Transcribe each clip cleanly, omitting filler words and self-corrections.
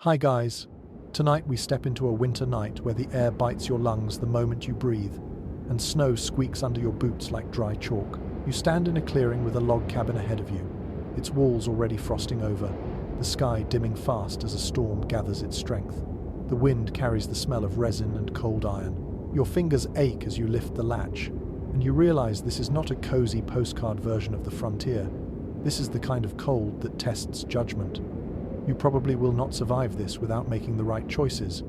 Hi guys, tonight we step into a winter night where the air bites your lungs the moment you breathe, and snow squeaks under your boots like dry chalk. You stand in a clearing with a log cabin ahead of you, its walls already frosting over, the sky dimming fast as a storm gathers its strength. The wind carries the smell of resin and cold iron. Your fingers ache as you lift the latch, and you realize this is not a cozy postcard version of the frontier. This is the kind of cold that tests judgment. You probably will not survive this without making the right choices,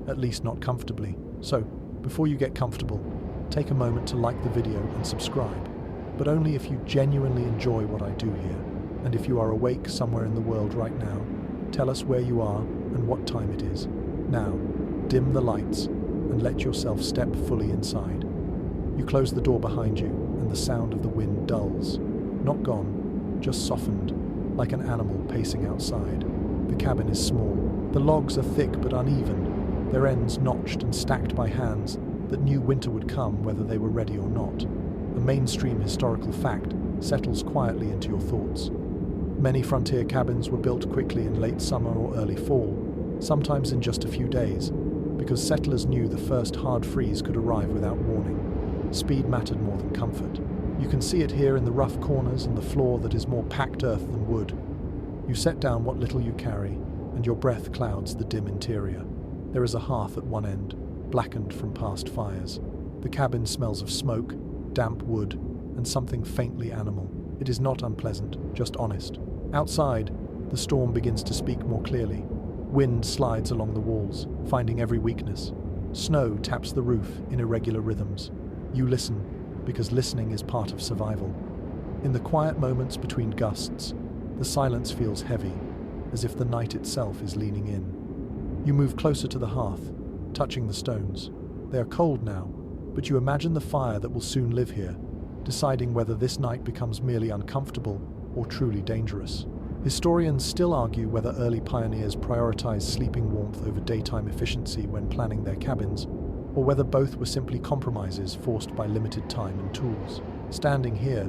at least not comfortably. So, before you get comfortable, take a moment to like the video and subscribe, but only if you genuinely enjoy what I do here. And if you are awake somewhere in the world right now, tell us where you are and what time it is. Now, dim the lights and let yourself step fully inside. You close the door behind you and the sound of the wind dulls. Not gone, just softened, like an animal pacing outside. The cabin is small. The logs are thick but uneven, their ends notched and stacked by hands that knew winter would come whether they were ready or not. A mainstream historical fact settles quietly into your thoughts. Many frontier cabins were built quickly in late summer or early fall, sometimes in just a few days, because settlers knew the first hard freeze could arrive without warning. Speed mattered more than comfort. You can see it here in the rough corners and the floor that is more packed earth than wood. You set down what little you carry, and your breath clouds the dim interior. There is a hearth at one end, blackened from past fires. The cabin smells of smoke, damp wood, and something faintly animal. It is not unpleasant, just honest. Outside, the storm begins to speak more clearly. Wind slides along the walls, finding every weakness. Snow taps the roof in irregular rhythms. You listen, because listening is part of survival. In the quiet moments between gusts, the silence feels heavy, as if the night itself is leaning in. You move closer to the hearth, touching the stones. They are cold now, but you imagine the fire that will soon live here, deciding whether this night becomes merely uncomfortable or truly dangerous. Historians still argue whether early pioneers prioritized sleeping warmth over daytime efficiency when planning their cabins, or whether both were simply compromises forced by limited time and tools. Standing here,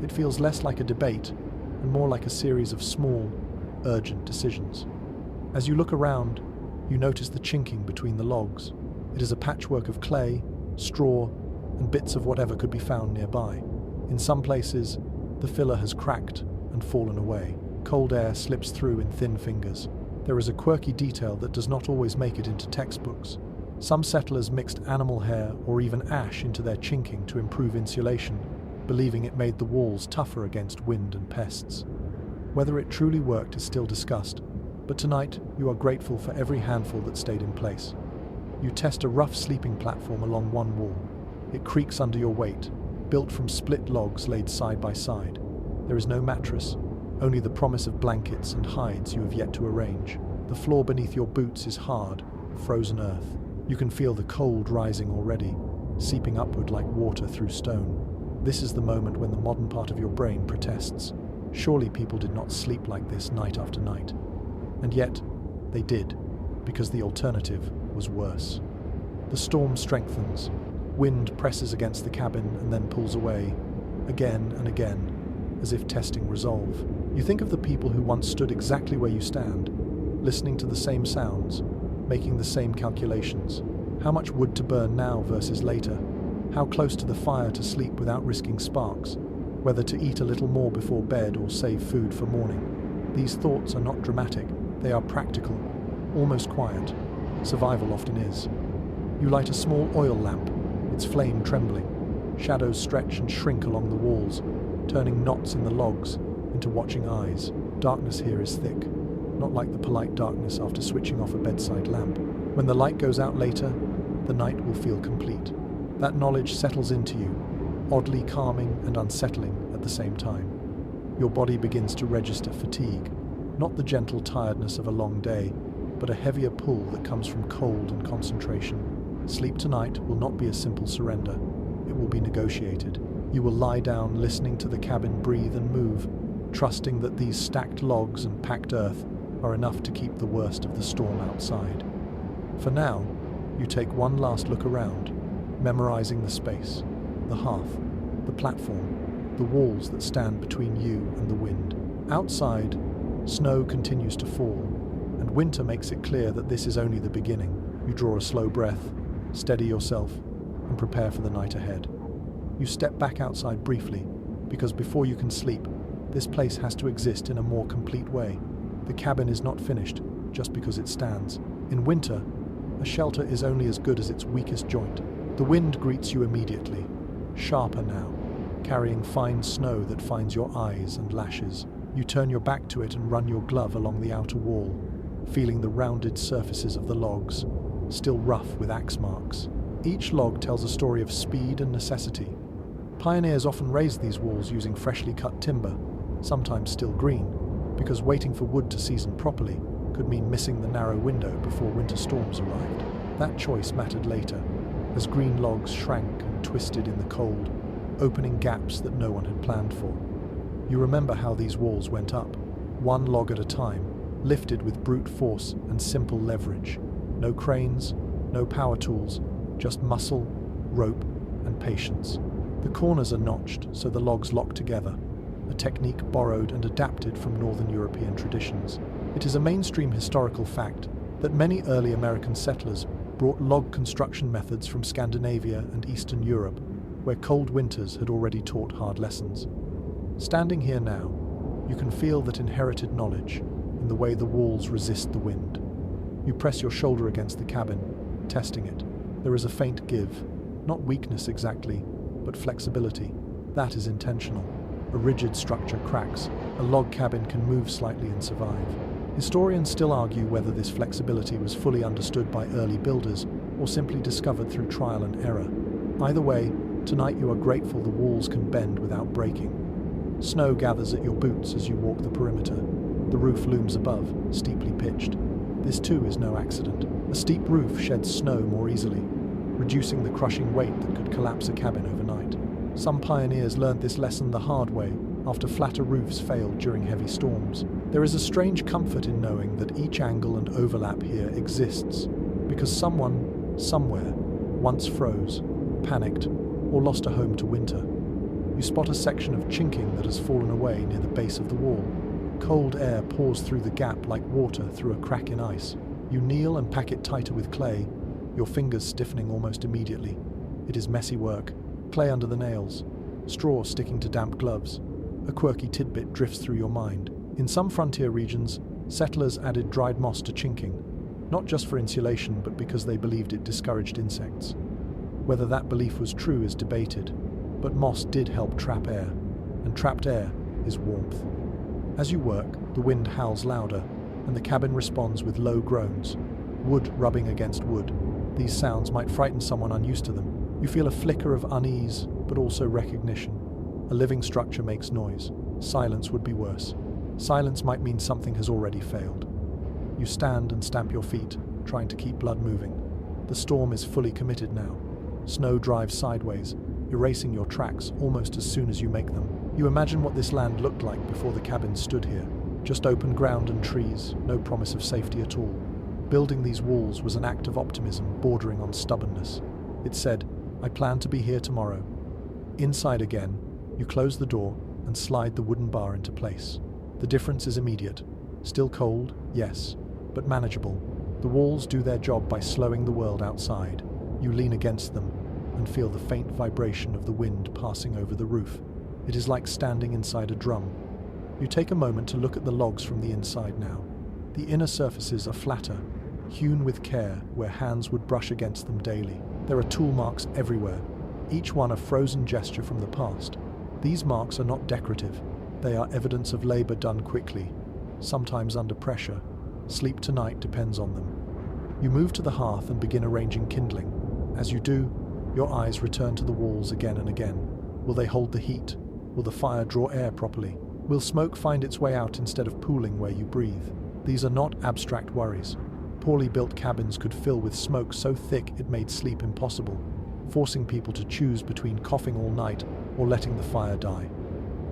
it feels less like a debate and more like a series of small, urgent decisions. As you look around, you notice the chinking between the logs. It is a patchwork of clay, straw, and bits of whatever could be found nearby. In some places, the filler has cracked and fallen away. Cold air slips through in thin fingers. There is a quirky detail that does not always make it into textbooks. Some settlers mixed animal hair or even ash into their chinking to improve insulation, believing it made the walls tougher against wind and pests. Whether it truly worked is still discussed, but tonight you are grateful for every handful that stayed in place. You test a rough sleeping platform along one wall. It creaks under your weight, built from split logs laid side by side. There is no mattress, only the promise of blankets and hides you have yet to arrange. The floor beneath your boots is hard, frozen earth. You can feel the cold rising already, seeping upward like water through stone. This is the moment when the modern part of your brain protests. Surely people did not sleep like this night after night. And yet, they did, because the alternative was worse. The storm strengthens. Wind presses against the cabin and then pulls away, again and again, as if testing resolve. You think of the people who once stood exactly where you stand, listening to the same sounds, making the same calculations. How much wood to burn now versus later? How close to the fire to sleep without risking sparks? Whether to eat a little more before bed or save food for morning? These thoughts are not dramatic. They are practical, almost quiet. Survival often is. You light a small oil lamp, its flame trembling. Shadows stretch and shrink along the walls, turning knots in the logs into watching eyes. Darkness here is thick, not like the polite darkness after switching off a bedside lamp. When the light goes out later, the night will feel complete. That knowledge settles into you, oddly calming and unsettling at the same time. Your body begins to register fatigue, not the gentle tiredness of a long day, but a heavier pull that comes from cold and concentration. Sleep tonight will not be a simple surrender. It will be negotiated. You will lie down listening to the cabin breathe and move, trusting that these stacked logs and packed earth are enough to keep the worst of the storm outside. For now, you take one last look around, memorizing the space, the hearth, the platform, the walls that stand between you and the wind. Outside, snow continues to fall, and winter makes it clear that this is only the beginning. You draw a slow breath, steady yourself, and prepare for the night ahead. You step back outside briefly, because before you can sleep, this place has to exist in a more complete way. The cabin is not finished just because it stands. In winter, a shelter is only as good as its weakest joint. The wind greets you immediately, sharper now, carrying fine snow that finds your eyes and lashes. You turn your back to it and run your glove along the outer wall, feeling the rounded surfaces of the logs, still rough with axe marks. Each log tells a story of speed and necessity. Pioneers often raised these walls using freshly cut timber, sometimes still green, because waiting for wood to season properly could mean missing the narrow window before winter storms arrived. That choice mattered later, as green logs shrank and twisted in the cold, opening gaps that no one had planned for. You remember how these walls went up, one log at a time, lifted with brute force and simple leverage. No cranes, no power tools, just muscle, rope, and patience. The corners are notched so the logs lock together, a technique borrowed and adapted from Northern European traditions. It is a mainstream historical fact that many early American settlers brought log construction methods from Scandinavia and Eastern Europe, where cold winters had already taught hard lessons. Standing here now, you can feel that inherited knowledge in the way the walls resist the wind. You press your shoulder against the cabin, testing it. There is a faint give, not weakness exactly, but flexibility. That is intentional. A rigid structure cracks. A log cabin can move slightly and survive. Historians still argue whether this flexibility was fully understood by early builders or simply discovered through trial and error. Either way, tonight you are grateful the walls can bend without breaking. Snow gathers at your boots as you walk the perimeter. The roof looms above, steeply pitched. This too is no accident. A steep roof sheds snow more easily, reducing the crushing weight that could collapse a cabin overnight. Some pioneers learned this lesson the hard way after flatter roofs failed during heavy storms. There is a strange comfort in knowing that each angle and overlap here exists, because someone, somewhere, once froze, panicked, or lost a home to winter. You spot a section of chinking that has fallen away near the base of the wall. Cold air pours through the gap like water through a crack in ice. You kneel and pack it tighter with clay, your fingers stiffening almost immediately. It is messy work. Clay under the nails, straw sticking to damp gloves. A quirky tidbit drifts through your mind. In some frontier regions, settlers added dried moss to chinking, not just for insulation but because they believed it discouraged insects. Whether that belief was true is debated, but moss did help trap air, and trapped air is warmth. As you work, the wind howls louder, and the cabin responds with low groans, wood rubbing against wood. These sounds might frighten someone unused to them. You feel a flicker of unease, but also recognition. A living structure makes noise. Silence would be worse. Silence might mean something has already failed. You stand and stamp your feet, trying to keep blood moving. The storm is fully committed now. Snow drives sideways, erasing your tracks almost as soon as you make them. You imagine what this land looked like before the cabin stood here. Just open ground and trees, no promise of safety at all. Building these walls was an act of optimism bordering on stubbornness. It said, "I plan to be here tomorrow." Inside again, you close the door and slide the wooden bar into place. The difference is immediate. Still cold, yes, but manageable. The walls do their job by slowing the world outside. You lean against them and feel the faint vibration of the wind passing over the roof. It is like standing inside a drum. You take a moment to look at the logs from the inside now. The inner surfaces are flatter, hewn with care where hands would brush against them daily. There are tool marks everywhere, each one a frozen gesture from the past. These marks are not decorative. They are evidence of labor done quickly, sometimes under pressure. Sleep tonight depends on them. You move to the hearth and begin arranging kindling. As you do, your eyes return to the walls again and again. Will they hold the heat? Will the fire draw air properly? Will smoke find its way out instead of pooling where you breathe? These are not abstract worries. Poorly built cabins could fill with smoke so thick it made sleep impossible, forcing people to choose between coughing all night or letting the fire die.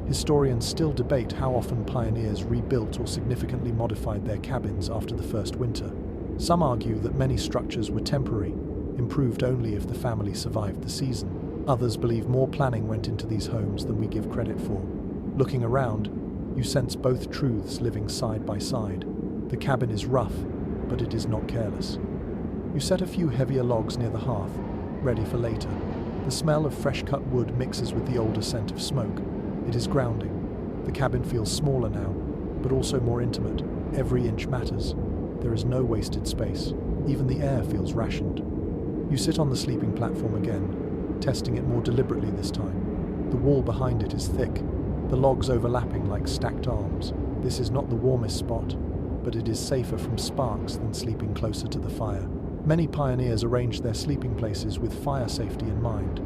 Historians still debate how often pioneers rebuilt or significantly modified their cabins after the first winter. Some argue that many structures were temporary, improved only if the family survived the season. Others believe more planning went into these homes than we give credit for. Looking around, you sense both truths living side by side. The cabin is rough, but it is not careless. You set a few heavier logs near the hearth, ready for later. The smell of fresh-cut wood mixes with the older scent of smoke. It is grounding. The cabin feels smaller now, but also more intimate. Every inch matters. There is no wasted space. Even the air feels rationed. You sit on the sleeping platform again, testing it more deliberately this time. The wall behind it is thick, the logs overlapping like stacked arms. This is not the warmest spot, but it is safer from sparks than sleeping closer to the fire. Many pioneers arranged their sleeping places with fire safety in mind,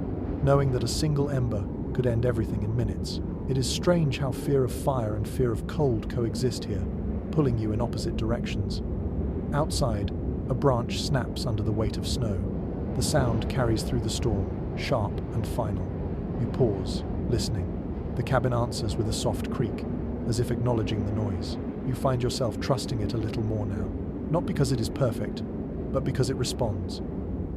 knowing that a single ember could end everything in minutes. It is strange how fear of fire and fear of cold coexist here, pulling you in opposite directions. Outside, a branch snaps under the weight of snow. The sound carries through the storm, sharp and final. You pause, listening. The cabin answers with a soft creak, as if acknowledging the noise. You find yourself trusting it a little more now, not because it is perfect, but because it responds.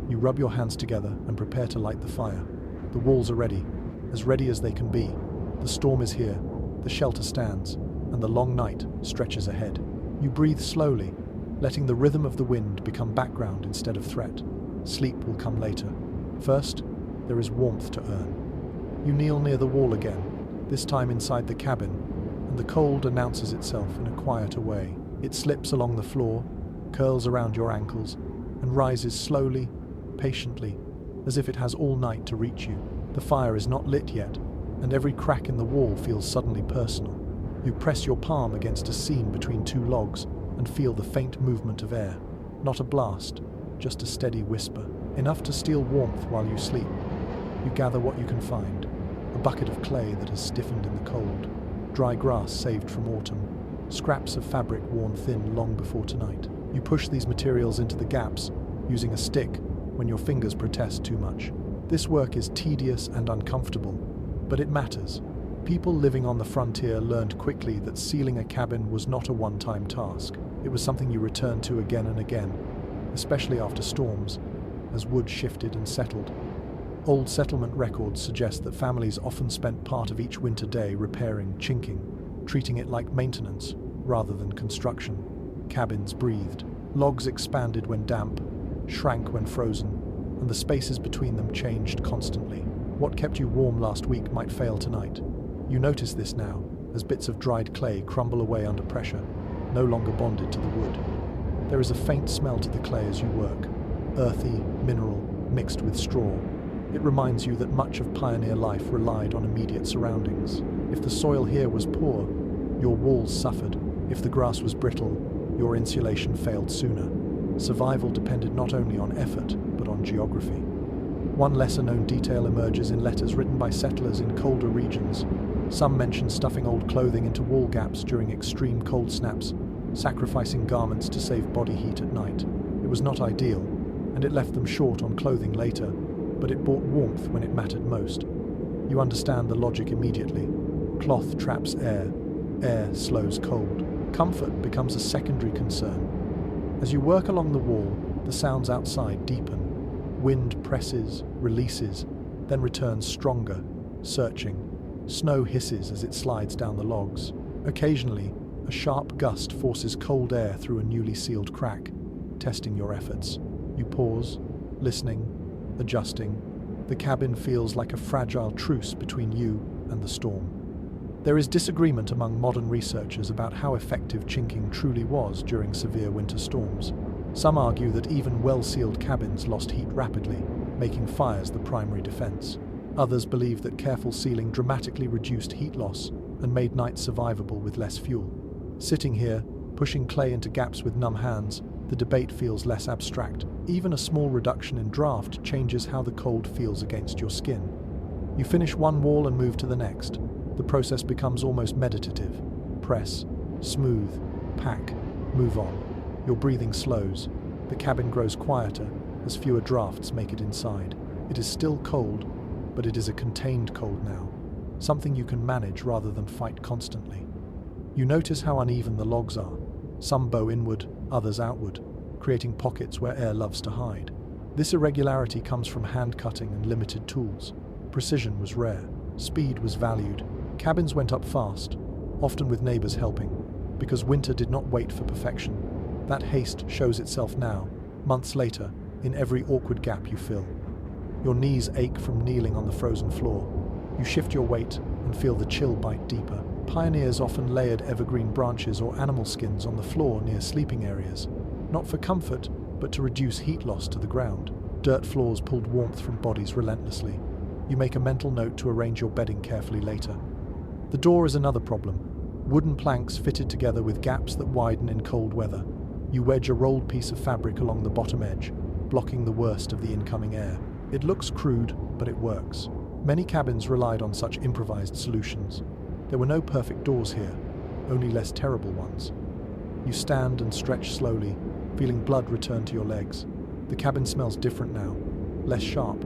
You rub your hands together and prepare to light the fire. The walls are ready as they can be. The storm is here, the shelter stands, and the long night stretches ahead. You breathe slowly, letting the rhythm of the wind become background instead of threat. Sleep will come later. First, there is warmth to earn. You kneel near the wall again, this time inside the cabin, and the cold announces itself in a quieter way. It slips along the floor, curls around your ankles, and rises slowly, patiently, as if it has all night to reach you. The fire is not lit yet, and every crack in the wall feels suddenly personal. You press your palm against a seam between two logs and feel the faint movement of air. Not a blast, just a steady whisper, enough to steal warmth while you sleep. You gather what you can find. A bucket of clay that has stiffened in the cold, dry grass saved from autumn, scraps of fabric worn thin long before tonight. You push these materials into the gaps, using a stick when your fingers protest too much. This work is tedious and uncomfortable, but it matters. People living on the frontier learned quickly that sealing a cabin was not a one-time task. It was something you returned to again and again, especially after storms, as wood shifted and settled. Old settlement records suggest that families often spent part of each winter day repairing chinking, treating it like maintenance rather than construction. Cabins breathed. Logs expanded when damp, shrank when frozen, and the spaces between them changed constantly. What kept you warm last week might fail tonight. You notice this now, as bits of dried clay crumble away under pressure, no longer bonded to the wood. There is a faint smell to the clay as you work, earthy, mineral, mixed with straw. It reminds you that much of pioneer life relied on immediate surroundings. If the soil here was poor, your walls suffered. If the grass was brittle, your insulation failed sooner. Survival depended not only on effort, but on geography. One lesser-known detail emerges in letters written by settlers in colder regions. Some mention stuffing old clothing into wall gaps during extreme cold snaps, sacrificing garments to save body heat at night. It was not ideal, and it left them short on clothing later, but it brought warmth when it mattered most. You understand the logic immediately. Cloth traps air. Air slows cold. Comfort becomes a secondary concern. As you work along the wall, the sounds outside deepen. Wind presses, releases, then returns stronger, searching. Snow hisses as it slides down the logs. Occasionally, a sharp gust forces cold air through a newly sealed crack, testing your efforts. You pause, listening, adjusting. The cabin feels like a fragile truce between you and the storm. There is disagreement among modern researchers about how effective chinking truly was during severe winter storms. Some argue that even well-sealed cabins lost heat rapidly, making fires the primary defense. Others believe that careful sealing dramatically reduced heat loss and made nights survivable with less fuel. Sitting here, pushing clay into gaps with numb hands, the debate feels less abstract. Even a small reduction in draft changes how the cold feels against your skin. You finish one wall and move to the next. The process becomes almost meditative. Press, smooth, pack, move on. Your breathing slows. The cabin grows quieter as fewer drafts make it inside. It is still cold, but it is a contained cold now, something you can manage rather than fight constantly. You notice how uneven the logs are. Some bow inward, others outward, creating pockets where air loves to hide. This irregularity comes from hand cutting and limited tools. Precision was rare. Speed was valued. Cabins went up fast, often with neighbors helping. because winter did not wait for perfection. That haste shows itself now, months later, in every awkward gap you fill. Your knees ache from kneeling on the frozen floor. You shift your weight and feel the chill bite deeper. Pioneers often layered evergreen branches or animal skins on the floor near sleeping areas, not for comfort, but to reduce heat loss to the ground. Dirt floors pulled warmth from bodies relentlessly. You make a mental note to arrange your bedding carefully later. The door is another problem. Wooden planks fitted together with gaps that widen in cold weather. You wedge a rolled piece of fabric along the bottom edge, blocking the worst of the incoming air. It looks crude, but it works. Many cabins relied on such improvised solutions. There were no perfect doors here, only less terrible ones. You stand and stretch slowly, feeling blood return to your legs. The cabin smells different now, less sharp,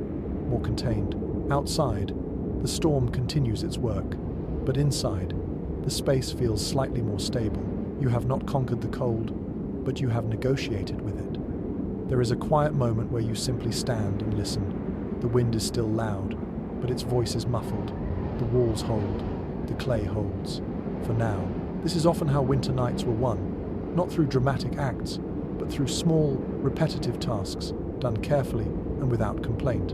more contained. Outside, the storm continues its work, but inside, the space feels slightly more stable. You have not conquered the cold, but you have negotiated with it. There is a quiet moment where you simply stand and listen. The wind is still loud, but its voice is muffled. The walls hold, the clay holds. For now, this is often how winter nights were won, not through dramatic acts, but through small, repetitive tasks, done carefully and without complaint.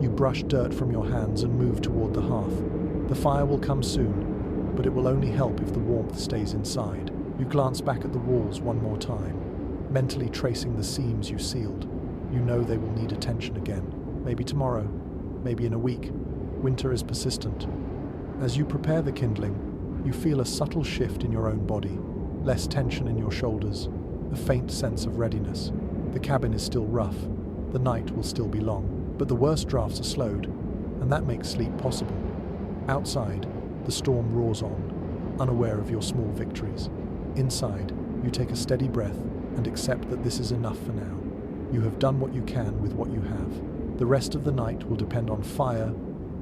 You brush dirt from your hands and move toward the hearth. The fire will come soon, but it will only help if the warmth stays inside. You glance back at the walls one more time, mentally tracing the seams you sealed. You know they will need attention again. Maybe tomorrow, maybe in a week. Winter is persistent. As you prepare the kindling, you feel a subtle shift in your own body, less tension in your shoulders, a faint sense of readiness. The cabin is still rough, the night will still be long, but the worst drafts are slowed, and that makes sleep possible. Outside, the storm roars on, unaware of your small victories. Inside, you take a steady breath and accept that this is enough for now. You have done what you can with what you have. The rest of the night will depend on fire,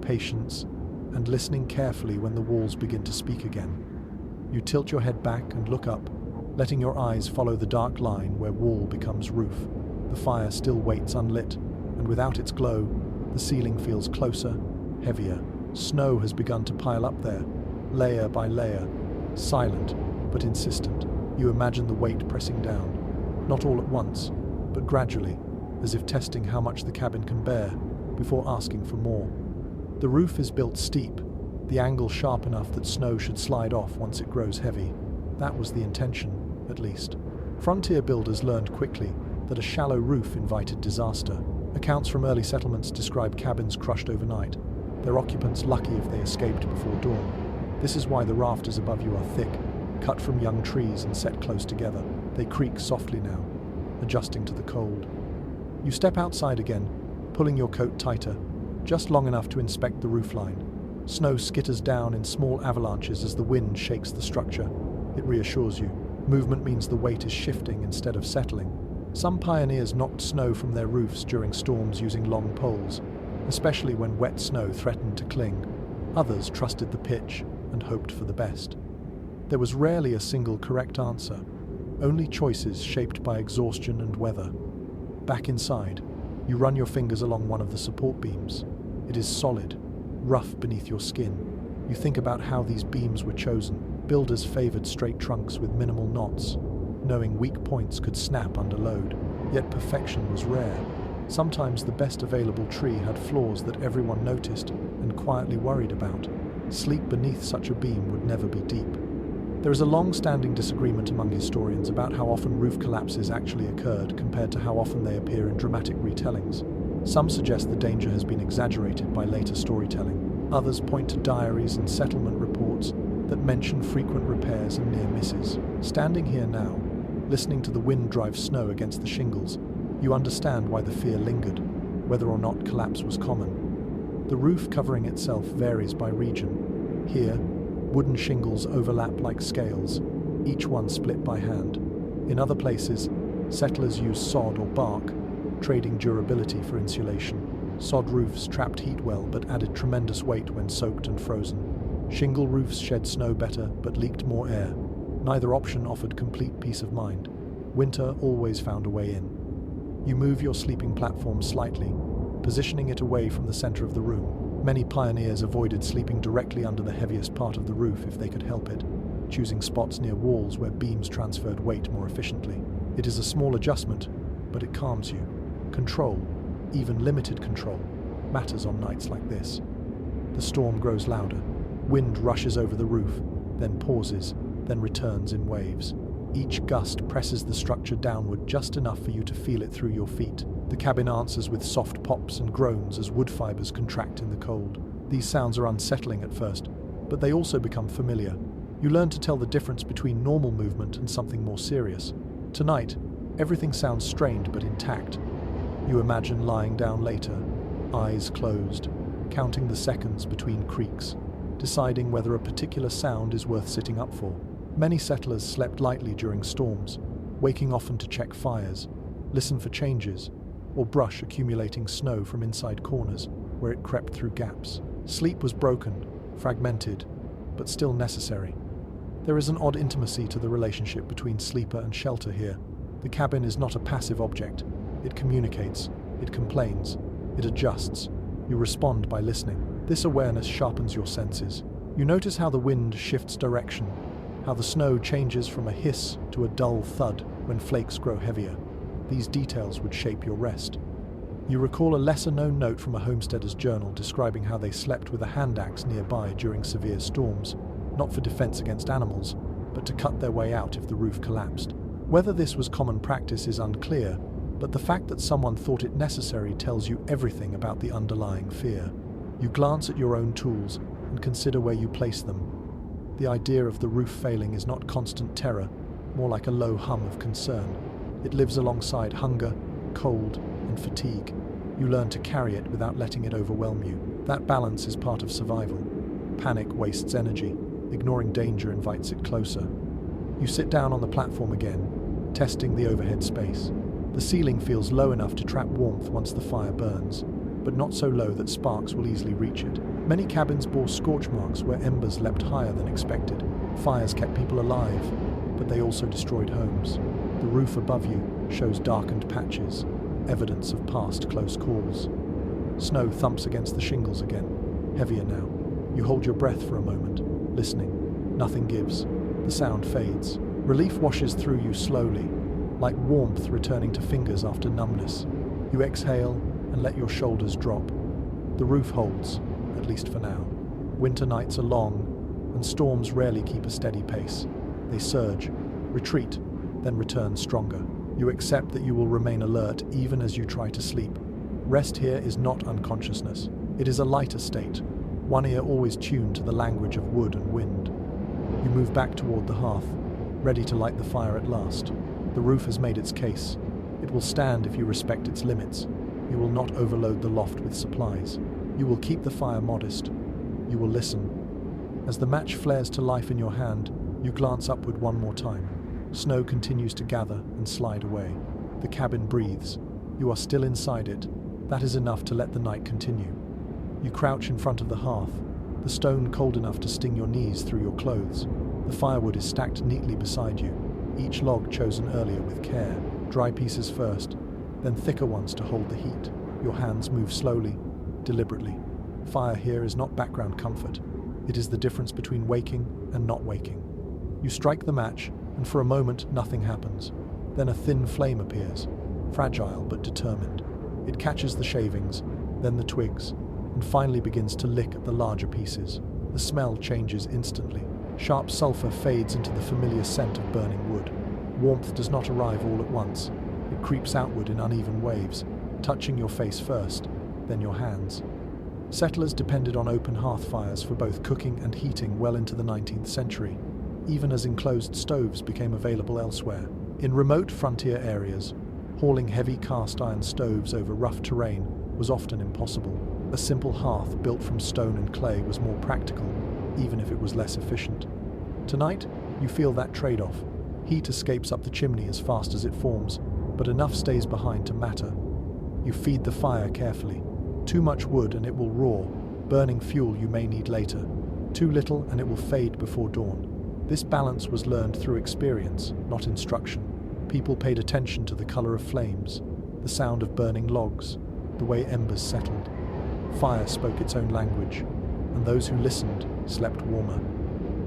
patience, and listening carefully when the walls begin to speak again. You tilt your head back and look up, letting your eyes follow the dark line where wall becomes roof. The fire still waits unlit, and without its glow, the ceiling feels closer, heavier. Snow has begun to pile up there, layer by layer, silent but insistent. You imagine the weight pressing down, not all at once, but gradually, as if testing how much the cabin can bear before asking for more. The roof is built steep, the angle sharp enough that snow should slide off once it grows heavy. That was the intention, at least. Frontier builders learned quickly that a shallow roof invited disaster. Accounts from early settlements describe cabins crushed overnight, their occupants lucky if they escaped before dawn. This is why the rafters above you are thick, cut from young trees and set close together. They creak softly now, adjusting to the cold. You step outside again, pulling your coat tighter, just long enough to inspect the roofline. Snow skitters down in small avalanches as the wind shakes the structure. It reassures you. Movement means the weight is shifting instead of settling. Some pioneers knocked snow from their roofs during storms using long poles, especially when wet snow threatened to cling. Others trusted the pitch and hoped for the best. There was rarely a single correct answer, only choices shaped by exhaustion and weather. Back inside, you run your fingers along one of the support beams. It is solid, rough beneath your skin. You think about how these beams were chosen. Builders favored straight trunks with minimal knots, knowing weak points could snap under load. Yet perfection was rare. Sometimes the best available tree had flaws that everyone noticed and quietly worried about. Sleep beneath such a beam would never be deep. There is a long-standing disagreement among historians about how often roof collapses actually occurred compared to how often they appear in dramatic retellings. Some suggest the danger has been exaggerated by later storytelling. Others point to diaries and settlement reports that mention frequent repairs and near misses. Standing here now, listening to the wind drive snow against the shingles, you understand why the fear lingered, whether or not collapse was common. The roof covering itself varies by region. Here, wooden shingles overlap like scales, each one split by hand. In other places, settlers used sod or bark, trading durability for insulation. Sod roofs trapped heat well but added tremendous weight when soaked and frozen. Shingle roofs shed snow better but leaked more air. Neither option offered complete peace of mind. Winter always found a way in. You move your sleeping platform slightly, positioning it away from the center of the room. Many pioneers avoided sleeping directly under the heaviest part of the roof if they could help it. choosing spots near walls where beams transferred weight more efficiently. It is a small adjustment, but it calms you. Control, even limited control, matters on nights like this. The storm grows louder. Wind rushes over the roof, then pauses, then returns in waves. Each gust presses the structure downward just enough for you to feel it through your feet. The cabin answers with soft pops and groans as wood fibers contract in the cold. These sounds are unsettling at first, but they also become familiar. You learn to tell the difference between normal movement and something more serious. Tonight, everything sounds strained but intact. You imagine lying down later, eyes closed, counting the seconds between creaks, deciding whether a particular sound is worth sitting up for. Many settlers slept lightly during storms, waking often to check fires, listen for changes, or brush accumulating snow from inside corners where it crept through gaps. Sleep was broken, fragmented, but still necessary. There is an odd intimacy to the relationship between sleeper and shelter here. The cabin is not a passive object. It communicates, it complains, it adjusts. You respond by listening. This awareness sharpens your senses. You notice how the wind shifts direction, how the snow changes from a hiss to a dull thud when flakes grow heavier. These details would shape your rest. You recall a lesser-known note from a homesteader's journal describing how they slept with a hand axe nearby during severe storms, not for defense against animals, but to cut their way out if the roof collapsed. Whether this was common practice is unclear, but the fact that someone thought it necessary tells you everything about the underlying fear. You glance at your own tools and consider where you place them. The idea of the roof failing is not constant terror, more like a low hum of concern. It lives alongside hunger, cold, and fatigue. You learn to carry it without letting it overwhelm you. That balance is part of survival. Panic wastes energy. Ignoring danger invites it closer. You sit down on the platform again, testing the overhead space. The ceiling feels low enough to trap warmth once the fire burns, but not so low that sparks will easily reach it. Many cabins bore scorch marks where embers leapt higher than expected. Fires kept people alive, but they also destroyed homes. The roof above you shows darkened patches, evidence of past close calls. Snow thumps against the shingles again, heavier now. You hold your breath for a moment, listening. Nothing gives. The sound fades. Relief washes through you slowly, like warmth returning to fingers after numbness. You exhale and let your shoulders drop. The roof holds, at least for now. Winter nights are long, and storms rarely keep a steady pace. They surge, retreat, then return stronger. You accept that you will remain alert even as you try to sleep. Rest here is not unconsciousness. It is a lighter state, one ear always tuned to the language of wood and wind. You move back toward the hearth, ready to light the fire at last. The roof has made its case. It will stand if you respect its limits. You will not overload the loft with supplies. You will keep the fire modest. You will listen. As the match flares to life in your hand, you glance upward one more time. Snow continues to gather and slide away. The cabin breathes. You are still inside it. That is enough to let the night continue. You crouch in front of the hearth, the stone cold enough to sting your knees through your clothes. The firewood is stacked neatly beside you, each log chosen earlier with care. Dry pieces first, then thicker ones to hold the heat. Your hands move slowly, deliberately. Fire here is not background comfort. It is the difference between waking and not waking. You strike the match, and for a moment nothing happens. Then a thin flame appears, fragile but determined. It catches the shavings, then the twigs, and finally begins to lick at the larger pieces. The smell changes instantly. Sharp sulfur fades into the familiar scent of burning wood. Warmth does not arrive all at once. It creeps outward in uneven waves, touching your face first, then your hands. Settlers depended on open hearth fires for both cooking and heating well into the 19th century, even as enclosed stoves became available elsewhere. In remote frontier areas, hauling heavy cast-iron stoves over rough terrain was often impossible. A simple hearth built from stone and clay was more practical, even if it was less efficient. Tonight, you feel that trade-off. Heat escapes up the chimney as fast as it forms, but enough stays behind to matter. You feed the fire carefully. Too much wood and it will roar, burning fuel you may need later. Too little and it will fade before dawn. This balance was learned through experience, not instruction. People paid attention to the color of flames, the sound of burning logs, the way embers settled. Fire spoke its own language, and those who listened slept warmer.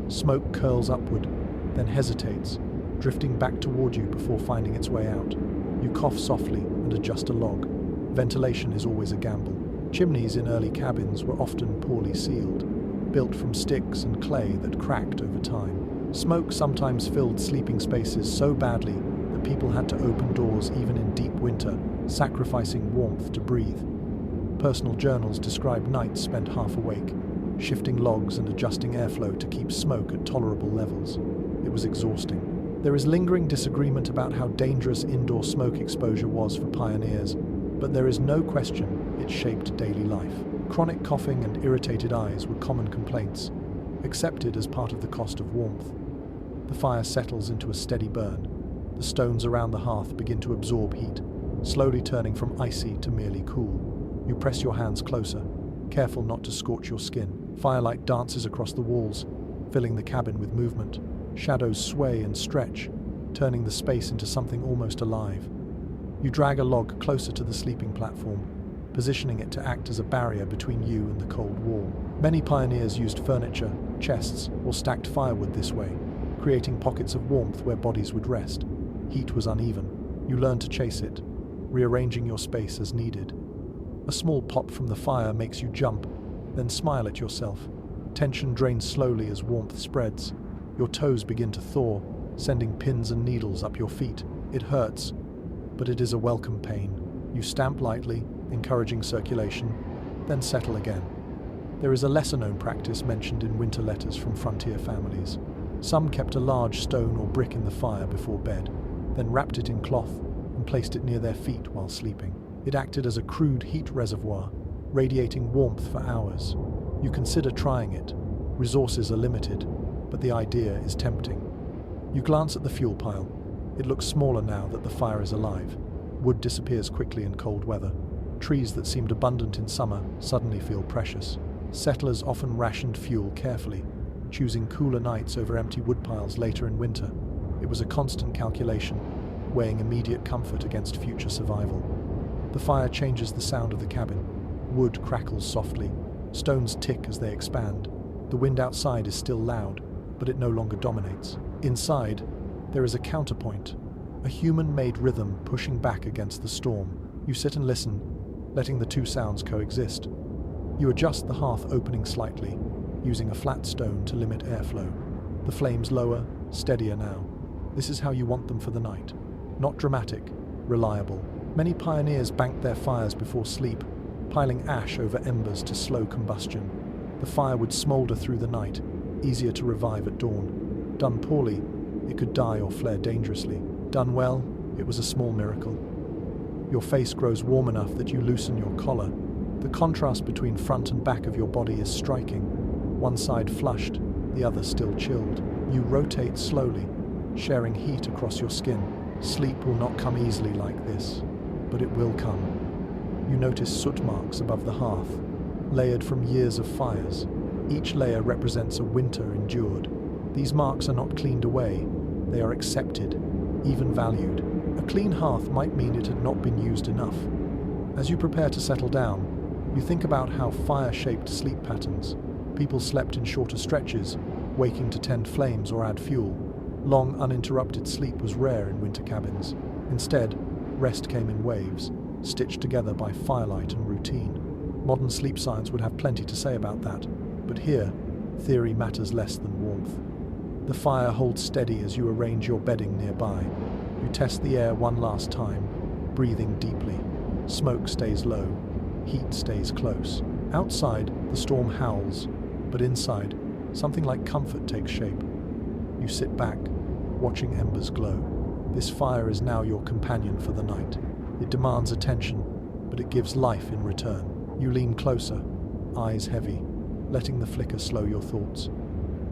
Smoke curls upward, then hesitates, drifting back toward you before finding its way out. You cough softly and adjust a log. Ventilation is always a gamble. Chimneys in early cabins were often poorly sealed, built from sticks and clay that cracked over time. Smoke sometimes filled sleeping spaces so badly that people had to open doors even in deep winter, sacrificing warmth to breathe. Personal journals describe nights spent half awake, shifting logs and adjusting airflow to keep smoke at tolerable levels. It was exhausting. There is lingering disagreement about how dangerous indoor smoke exposure was for pioneers, but there is no question it shaped daily life. Chronic coughing and irritated eyes were common complaints, accepted as part of the cost of warmth. The fire settles into a steady burn. The stones around the hearth begin to absorb heat, slowly turning from icy to merely cool. You press your hands closer, careful not to scorch your skin. Firelight dances across the walls, filling the cabin with movement. Shadows sway and stretch, turning the space into something almost alive. You drag a log closer to the sleeping platform, positioning it to act as a barrier between you and the cold wall. Many pioneers used furniture, chests, or stacked firewood this way, creating pockets of warmth where bodies would rest. Heat was uneven. You learn to chase it, rearranging your space as needed. A small pop from the fire makes you jump, then smile at yourself. Tension drains slowly as warmth spreads. Your toes begin to thaw, sending pins and needles up your feet. It hurts, but it is a welcome pain. You stamp lightly, encouraging circulation, then settle again. There is a lesser-known practice mentioned in winter letters from frontier families. Some kept a large stone or brick in the fire before bed, then wrapped it in cloth and placed it near their feet while sleeping. It acted as a crude heat reservoir, radiating warmth for hours. You consider trying it. Resources are limited, but the idea is tempting. You glance at the fuel pile. It looks smaller now that the fire is alive. Wood disappears quickly in cold weather. Trees that seemed abundant in summer suddenly feel precious. Settlers often rationed fuel carefully, choosing cooler nights over empty wood piles later in winter. It was a constant calculation, weighing immediate comfort against future survival. The fire changes the sound of the cabin. Wood crackles softly. Stones tick as they expand. The wind outside is still loud, but it no longer dominates. Inside, there is a counterpoint, a human-made rhythm pushing back against the storm. You sit and listen, letting the two sounds coexist. You adjust the hearth opening slightly, using a flat stone to limit airflow. The flames lower, steadier now. This is how you want them for the night. Not dramatic, reliable. Many pioneers banked their fires before sleep, piling ash over embers to slow combustion. The fire would smolder through the night, easier to revive at dawn. Done poorly, it could die or flare dangerously. Done well, it was a small miracle. Your face grows warm enough that you loosen your collar. The contrast between front and back of your body is striking. One side flushed, the other still chilled. You rotate slowly, sharing heat across your skin. Sleep will not come easily like this, but it will come. You notice soot marks above the hearth, layered from years of fires. Each layer represents a winter endured. These marks are not cleaned away, they are accepted, even valued. A clean hearth might mean it had not been used enough. As you prepare to settle down, you think about how fire shaped sleep patterns. People slept in shorter stretches, waking to tend flames or add fuel. Long, uninterrupted sleep was rare in winter cabins. Instead, rest came in waves, stitched together by firelight and routine. Modern sleep science would have plenty to say about that, but here, theory matters less than warmth. The fire holds steady as you arrange your bedding nearby. You test the air one last time, breathing deeply. Smoke stays low, heat stays close. Outside, the storm howls, but inside, something like comfort takes shape. You sit back, watching embers glow. This fire is now your companion for the night. It demands attention, but it gives life in return. You lean closer, eyes heavy, letting the flicker slow your thoughts.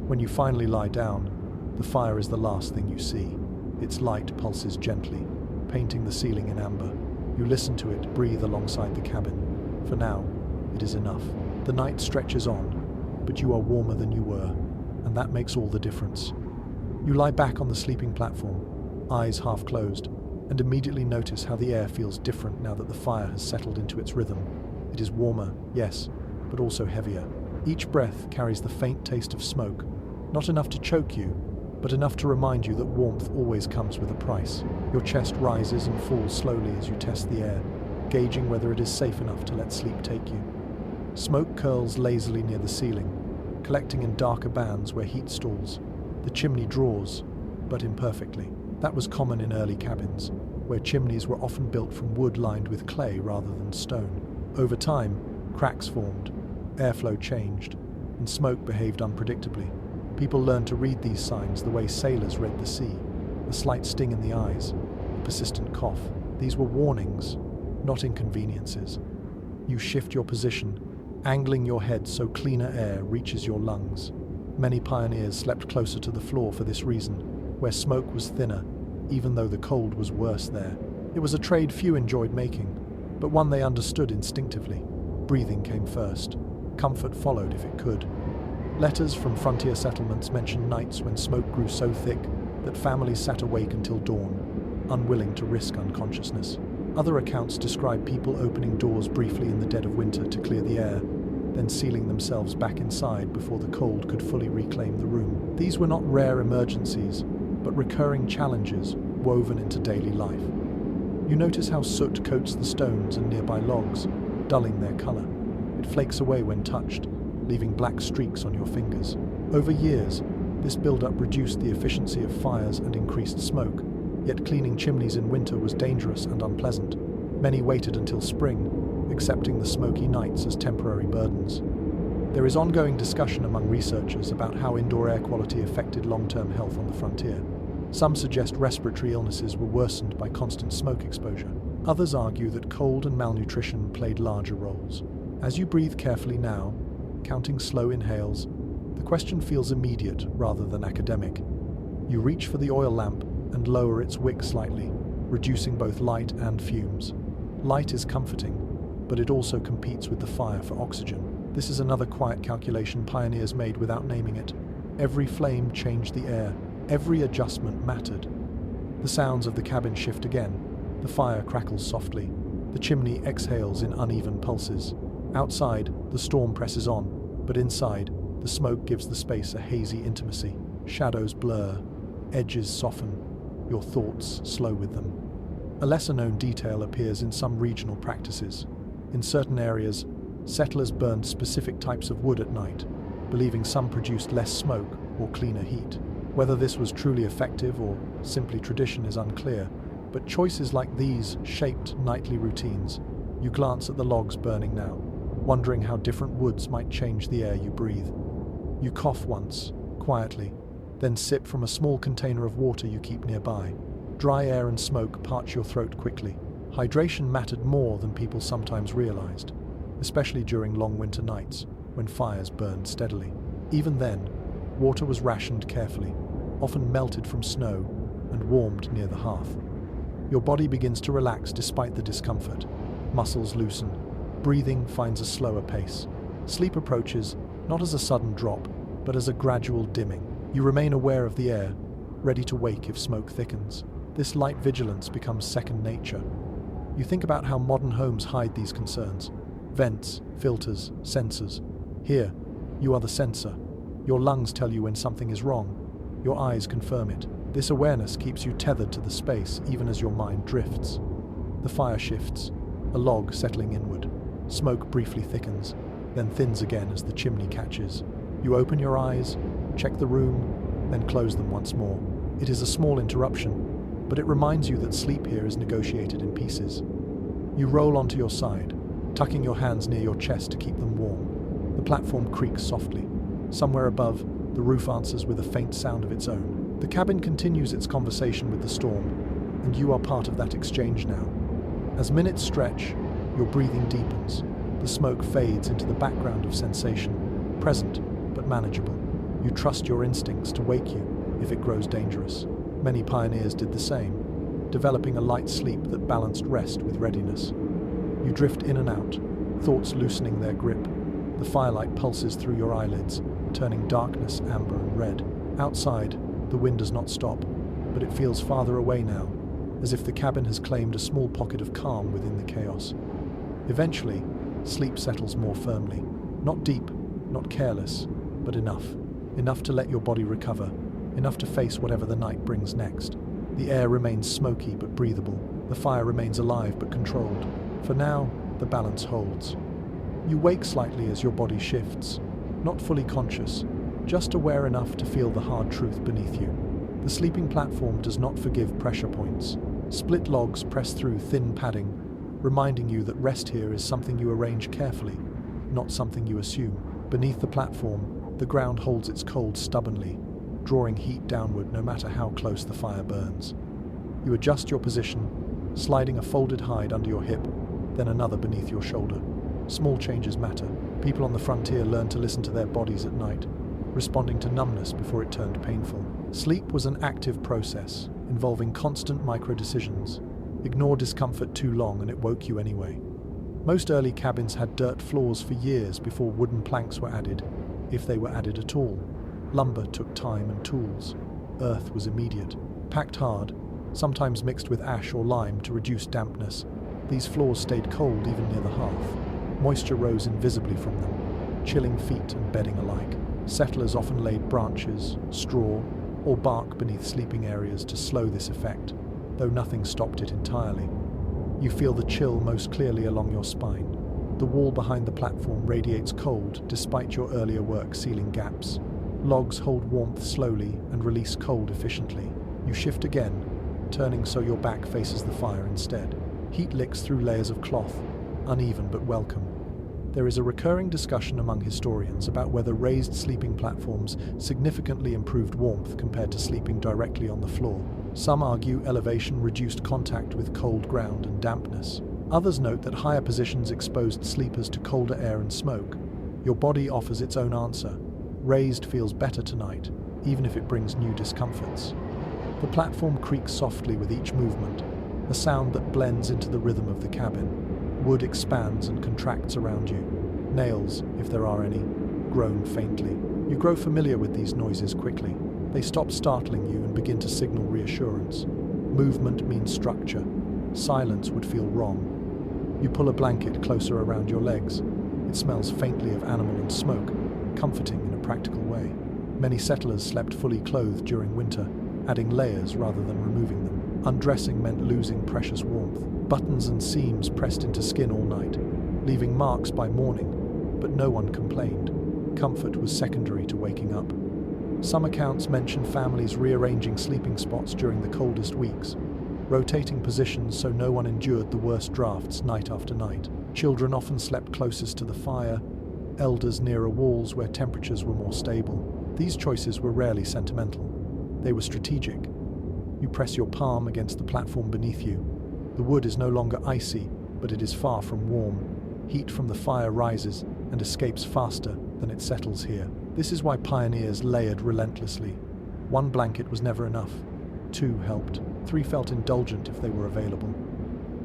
When you finally lie down, the fire is the last thing you see. Its light pulses gently, painting the ceiling in amber. You listen to it breathe alongside the cabin. For now, it is enough. The night stretches on, but you are warmer than you were, and that makes all the difference. You lie back on the sleeping platform, eyes half closed, and immediately notice how the air feels different now that the fire has settled into its rhythm. It is warmer, yes, but also heavier. Each breath carries the faint taste of smoke, Not enough to choke you, but enough to remind you that warmth always comes with a price. Your chest rises and falls slowly as you test the air, gauging whether it is safe enough to let sleep take you. Smoke curls lazily near the ceiling, collecting in darker bands where heat stalls. The chimney draws, but imperfectly. That was common in early cabins, where chimneys were often built from wood lined with clay rather than stone. Over time, cracks formed, airflow changed, and smoke behaved unpredictably. People learned to read these signs the way sailors read the sea. A slight sting in the eyes, a persistent cough. These were warnings, not inconveniences. You shift your position, angling your head so cleaner air reaches your lungs. Many pioneers slept closer to the floor for this reason, where smoke was thinner, even though the cold was worse there. It was a trade few enjoyed making, but one they understood instinctively. Breathing came first. Comfort followed if it could. Letters from frontier settlements mention nights when smoke grew so thick that families sat awake until dawn, unwilling to risk unconsciousness. Other accounts describe people opening doors briefly in the dead of winter to clear the air, then sealing themselves back inside before the cold could fully reclaim the room. These were not rare emergencies, but recurring challenges woven into daily life. You notice how soot coats the stones and nearby logs, dulling their color. It flakes away when touched, leaving black streaks on your fingers. Over years, this buildup reduced the efficiency of fires and increased smoke, yet cleaning chimneys in winter was dangerous and unpleasant. Many waited until spring, accepting the smoky nights as temporary burdens. There is ongoing discussion among researchers about how indoor air quality affected long-term health on the frontier. Some suggest respiratory illnesses were worsened by constant smoke exposure. Others argue that cold and malnutrition played larger roles. As you breathe carefully now, counting slow inhales, the question feels immediate rather than academic. You reach for the oil lamp and lower its wick slightly, reducing both light and fumes. Light is comforting, but it also competes with the fire for oxygen. This is another quiet calculation pioneers made without naming it. Every flame changed the air. Every adjustment mattered. The sounds of the cabin shift again. The fire crackles softly. The chimney exhales in uneven pulses. Outside, the storm presses on, but inside, the smoke gives the space a hazy intimacy. Shadows blur, edges soften, your thoughts slow with them. A lesser-known detail appears in some regional practices. In certain areas, settlers burned specific types of wood at night, believing some produced less smoke or cleaner heat. Whether this was truly effective or simply tradition is unclear, but choices like these shaped nightly routines. You glance at the logs burning now, wondering how different woods might change the air you breathe. You cough once, quietly, then sip from a small container of water you keep nearby. Dry air and smoke parch your throat quickly. Hydration mattered more than people sometimes realized, especially during long winter nights when fires burned steadily. Even then, water was rationed carefully, often melted from snow and warmed near the hearth. Your body begins to relax despite the discomfort. Muscles loosen. Breathing finds a slower pace. Sleep approaches, not as a sudden drop, but as a gradual dimming. You remain aware of the air, ready to wake if smoke thickens. This light vigilance becomes second nature. You think about how modern homes hide these concerns. Vents, filters, sensors. Here, you are the sensor. Your lungs tell you when something is wrong. Your eyes confirm it. This awareness keeps you tethered to the space even as your mind drifts. The fire shifts, a log settling inward. Smoke briefly thickens, then thins again as the chimney catches. You open your eyes, check the room, then close them once more. It is a small interruption, but it reminds you that sleep here is negotiated in pieces. You roll onto your side, tucking your hands near your chest to keep them warm. The platform creaks softly. Somewhere above, the roof answers with a faint sound of its own. The cabin continues its conversation with the storm, and you are part of that exchange now. As minutes stretch, your breathing deepens. The smoke fades into the background of sensation, present but manageable. You trust your instincts to wake you if it grows dangerous. Many pioneers did the same, developing a light sleep that balanced rest with readiness. You drift in and out, thoughts loosening their grip. The firelight pulses through your eyelids, turning darkness amber and red. Outside, the wind does not stop, but it feels farther away now, as if the cabin has claimed a small pocket of calm within the chaos. Eventually, sleep settles more firmly. Not deep, not careless, but enough. enough to let your body recover, enough to face whatever the night brings next. The air remains smoky but breathable. The fire remains alive but controlled. For now, the balance holds. You wake slightly as your body shifts, not fully conscious, just aware enough to feel the hard truth beneath you. The sleeping platform does not forgive pressure points. Split logs press through thin padding, reminding you that rest here is something you arrange carefully, not something you assume. Beneath the platform, the ground holds its cold stubbornly, drawing heat downward no matter how close the fire burns. You adjust your position, sliding a folded hide under your hip, then another beneath your shoulder. Small changes matter. People on the frontier learned to listen to their bodies at night, responding to numbness before it turned painful. Sleep was an active process, involving constant micro-decisions. Ignore discomfort too long and it woke you anyway. Most early cabins had dirt floors for years before wooden planks were added, if they were added at all. Lumber took time and tools. Earth was immediate, packed hard, sometimes mixed with ash or lime to reduce dampness. These floors stayed cold even near the hearth. Moisture rose invisibly from them, chilling feet and bedding alike. Settlers often laid branches, straw, or bark beneath sleeping areas to slow this effect, though nothing stopped it entirely. You feel the chill most clearly along your spine. The wall behind the platform radiates cold despite your earlier work sealing gaps. Logs hold warmth slowly and release cold efficiently. You shift again, turning so your back faces the fire instead. Heat licks through layers of cloth, uneven but welcome. There is a recurring discussion among historians about whether raised sleeping platforms significantly improved warmth compared to sleeping directly on the floor. Some argue elevation reduced contact with cold ground and dampness. Others note that higher positions exposed sleepers to colder air and smoke. Your body offers its own answer. Raised feels better tonight, even if it brings new discomforts. The platform creaks softly with each movement, a sound that blends into the rhythm of the cabin. Wood expands and contracts around you. Nails, if there are any, groan faintly. You grow familiar with these noises quickly. They stop startling you and begin to signal reassurance. Movement means structure. Silence would feel wrong. You pull a blanket closer around your legs. It smells faintly of animal and smoke, comforting in a practical way. Many settlers slept fully clothed during winter, adding layers rather than removing them. Undressing meant losing precious warmth. Buttons and seams pressed into skin all night, leaving marks by morning, but no one complained. Comfort was secondary to waking up. Some accounts mention families rearranging sleeping spots during the coldest weeks, rotating positions so no one endured the worst drafts night after night. Children often slept closest to the fire, elders nearer walls where temperatures were more stable. These choices were rarely sentimental. They were strategic. You press your palm against the platform beneath you. The wood is no longer icy, but it is far from warm. Heat from the fire rises and escapes faster than it settles here. This is why pioneers layered relentlessly. One blanket was never enough. 2 helped. 3 felt indulgent if they were available.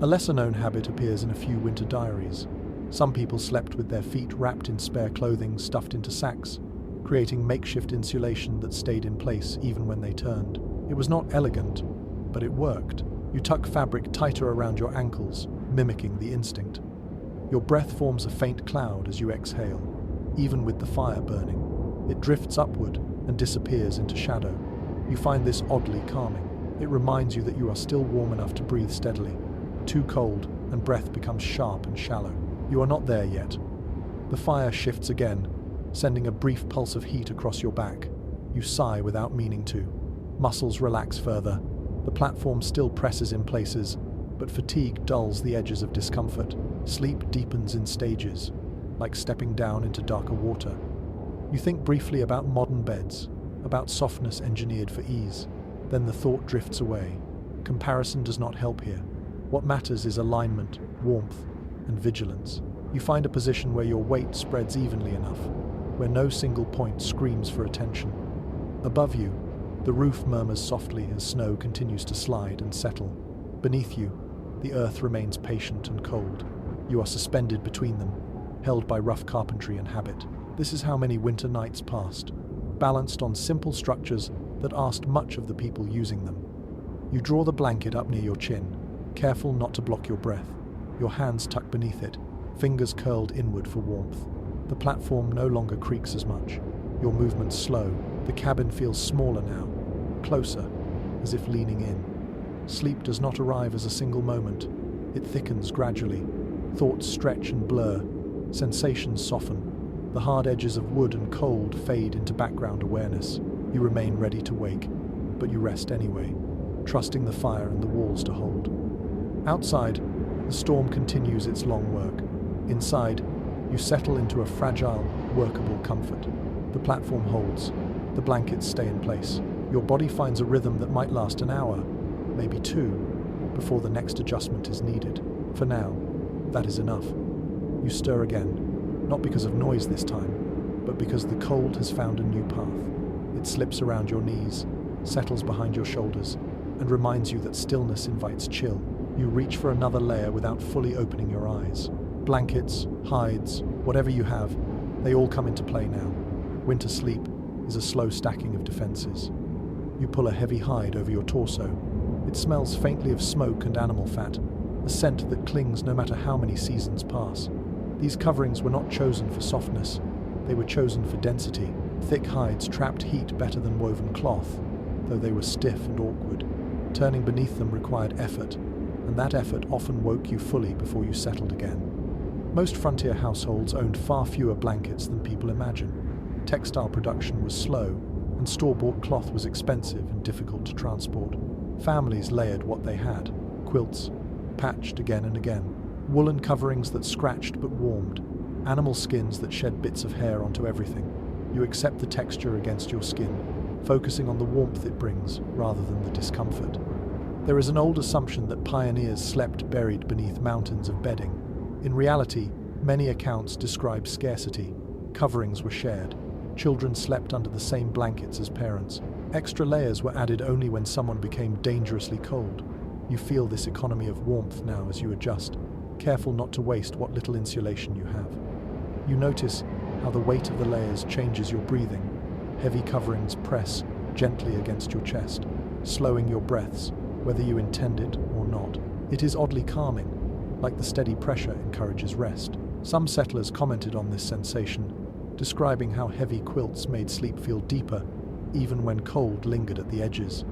A lesser-known habit appears in a few winter diaries. Some people slept with their feet wrapped in spare clothing stuffed into sacks, creating makeshift insulation that stayed in place even when they turned. It was not elegant, but it worked. You tuck fabric tighter around your ankles, mimicking the instinct. Your breath forms a faint cloud as you exhale, even with the fire burning. It drifts upward and disappears into shadow. You find this oddly calming. It reminds you that you are still warm enough to breathe steadily. Too cold, and breath becomes sharp and shallow. You are not there yet. The fire shifts again, sending a brief pulse of heat across your back. You sigh without meaning to. Muscles relax further. The platform still presses in places, but fatigue dulls the edges of discomfort. Sleep deepens in stages, like stepping down into darker water. You think briefly about modern beds, about softness engineered for ease. Then the thought drifts away. Comparison does not help here. What matters is alignment, warmth, and vigilance. You find a position where your weight spreads evenly enough, where no single point screams for attention. Above you, the roof murmurs softly as snow continues to slide and settle. Beneath you, the earth remains patient and cold. You are suspended between them, held by rough carpentry and habit. This is how many winter nights passed, balanced on simple structures that asked much of the people using them. You draw the blanket up near your chin, careful not to block your breath. Your hands tucked beneath it, fingers curled inward for warmth. The platform no longer creaks as much. Your movements slow. The cabin feels smaller now, closer, as if leaning in. Sleep does not arrive as a single moment. It thickens gradually. Thoughts stretch and blur. Sensations soften. The hard edges of wood and cold fade into background awareness. You remain ready to wake, but you rest anyway, trusting the fire and the walls to hold. Outside, the storm continues its long work. Inside, you settle into a fragile, workable comfort. The platform holds. The blankets stay in place. Your body finds a rhythm that might last an hour, maybe two, before the next adjustment is needed. For now, that is enough. You stir again, not because of noise this time, but because the cold has found a new path. It slips around your knees, settles behind your shoulders, and reminds you that stillness invites chill. You reach for another layer without fully opening your eyes. Blankets, hides, whatever you have, they all come into play now. Winter sleep is a slow stacking of defenses. You pull a heavy hide over your torso. It smells faintly of smoke and animal fat, a scent that clings no matter how many seasons pass. These coverings were not chosen for softness, they were chosen for density. Thick hides trapped heat better than woven cloth, though they were stiff and awkward. Turning beneath them required effort, and that effort often woke you fully before you settled again. Most frontier households owned far fewer blankets than people imagine. Textile production was slow, and store-bought cloth was expensive and difficult to transport. Families layered what they had: quilts, patched again and again, woolen coverings that scratched but warmed, animal skins that shed bits of hair onto everything. You accept the texture against your skin, focusing on the warmth it brings rather than the discomfort. There is an old assumption that pioneers slept buried beneath mountains of bedding. In reality, many accounts describe scarcity. Coverings were shared. Children slept under the same blankets as parents. Extra layers were added only when someone became dangerously cold. You feel this economy of warmth now as you adjust, careful not to waste what little insulation you have. You notice how the weight of the layers changes your breathing. Heavy coverings press gently against your chest, slowing your breaths, whether you intend it or not. It is oddly calming, like the steady pressure encourages rest. Some settlers commented on this sensation, describing how heavy quilts made sleep feel deeper, even when cold lingered at the edges.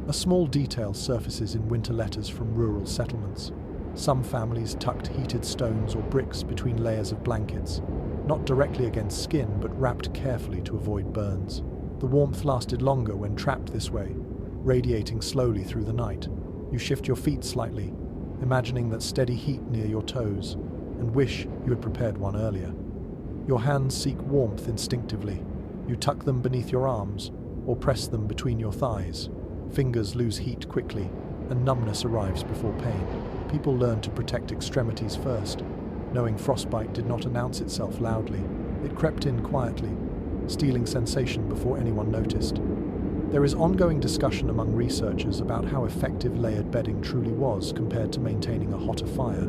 A small detail surfaces in winter letters from rural settlements. Some families tucked heated stones or bricks between layers of blankets, not directly against skin, but wrapped carefully to avoid burns. The warmth lasted longer when trapped this way, radiating slowly through the night. You shift your feet slightly, imagining that steady heat near your toes, and wish you had prepared one earlier. Your hands seek warmth instinctively. You tuck them beneath your arms, or press them between your thighs. Fingers lose heat quickly, and numbness arrives before pain. People learn to protect extremities first, knowing frostbite did not announce itself loudly. It crept in quietly, stealing sensation before anyone noticed. There is ongoing discussion among researchers about how effective layered bedding truly was compared to maintaining a hotter fire.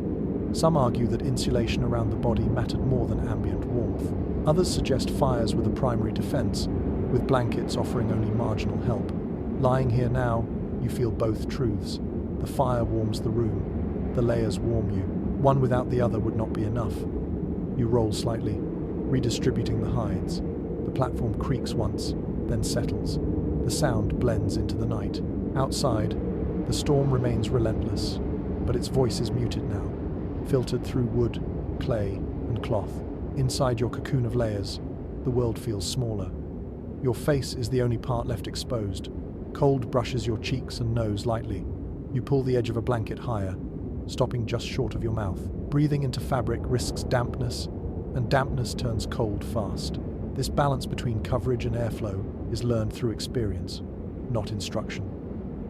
Some argue that insulation around the body mattered more than ambient warmth. Others suggest fires were the primary defense, with blankets offering only marginal help. Lying here now, you feel both truths. The fire warms the room. The layers warm you. One without the other would not be enough. You roll slightly, redistributing the hides. The platform creaks once, then settles. The sound blends into the night. Outside, the storm remains relentless, but its voice is muted now, filtered through wood, clay, and cloth. Inside your cocoon of layers, the world feels smaller. Your face is the only part left exposed. Cold brushes your cheeks and nose lightly. You pull the edge of a blanket higher, stopping just short of your mouth. Breathing into fabric risks dampness, and dampness turns cold fast. This balance between coverage and airflow is learned through experience, not instruction.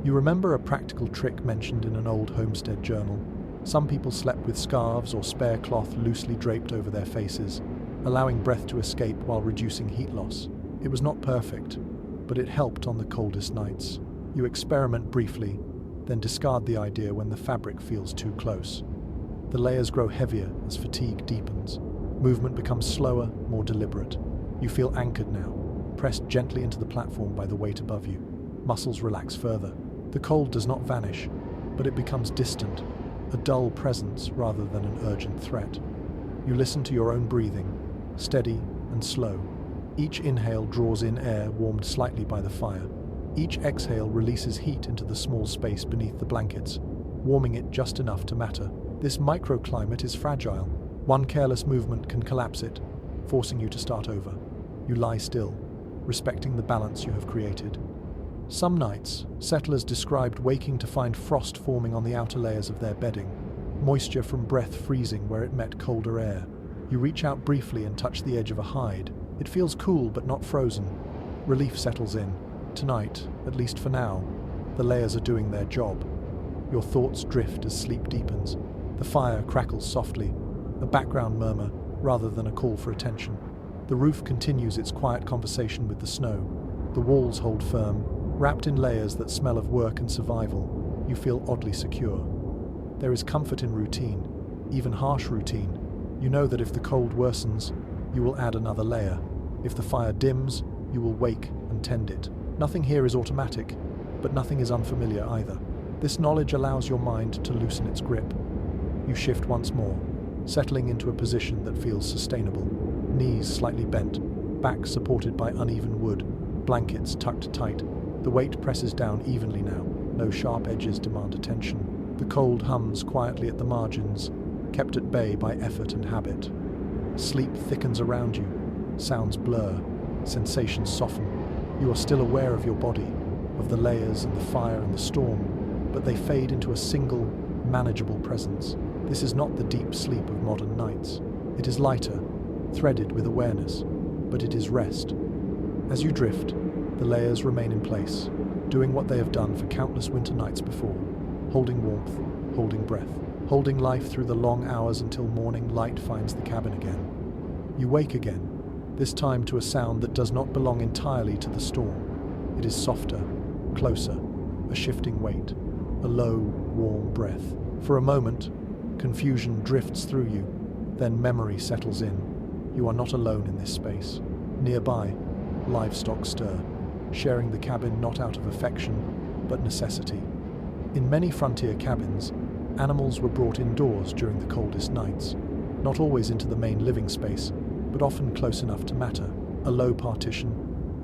You remember a practical trick mentioned in an old homestead journal. Some people slept with scarves or spare cloth loosely draped over their faces, allowing breath to escape while reducing heat loss. It was not perfect, but it helped on the coldest nights. You experiment briefly, then discard the idea when the fabric feels too close. The layers grow heavier as fatigue deepens. Movement becomes slower, more deliberate. You feel anchored now, pressed gently into the platform by the weight above you. Muscles relax further. The cold does not vanish, but it becomes distant, a dull presence rather than an urgent threat. You listen to your own breathing, steady and slow, Each inhale draws in air warmed slightly by the fire. Each exhale releases heat into the small space beneath the blankets, warming it just enough to matter. This microclimate is fragile. One careless movement can collapse it, forcing you to start over. You lie still, respecting the balance you have created. Some nights, settlers described waking to find frost forming on the outer layers of their bedding, moisture from breath freezing where it met colder air. You reach out briefly and touch the edge of a hide. It feels cool but not frozen. Relief settles in. Tonight, at least for now, the layers are doing their job. Your thoughts drift as sleep deepens. The fire crackles softly, a background murmur rather than a call for attention. The roof continues its quiet conversation with the snow. The walls hold firm, wrapped in layers that smell of work and survival. You feel oddly secure. There is comfort in routine, even harsh routine. You know that if the cold worsens, you will add another layer. If the fire dims, you will wake and tend it. Nothing here is automatic, but nothing is unfamiliar either. This knowledge allows your mind to loosen its grip. You shift once more, settling into a position that feels sustainable. Knees slightly bent, back supported by uneven wood, blankets tucked tight. The weight presses down evenly now. No sharp edges demand attention. The cold hums quietly at the margins, kept at bay by effort and habit. Sleep thickens around you. Sounds blur. Sensations soften. You are still aware of your body, of the layers and the fire and the storm, but they fade into a single, manageable presence. This is not the deep sleep of modern nights. It is lighter, threaded with awareness, but it is rest. As you drift, the layers remain in place, doing what they have done for countless winter nights before, holding warmth, holding breath, holding life through the long hours until morning light finds the cabin again. You wake again, this time to a sound that does not belong entirely to the storm. It is softer, closer, a shifting weight, a low, warm breath. For a moment, confusion drifts through you, then memory settles in. You are not alone in this space. Nearby, livestock stir, sharing the cabin not out of affection, but necessity. In many frontier cabins, animals were brought indoors during the coldest nights, not always into the main living space, but often close enough to matter. A low partition,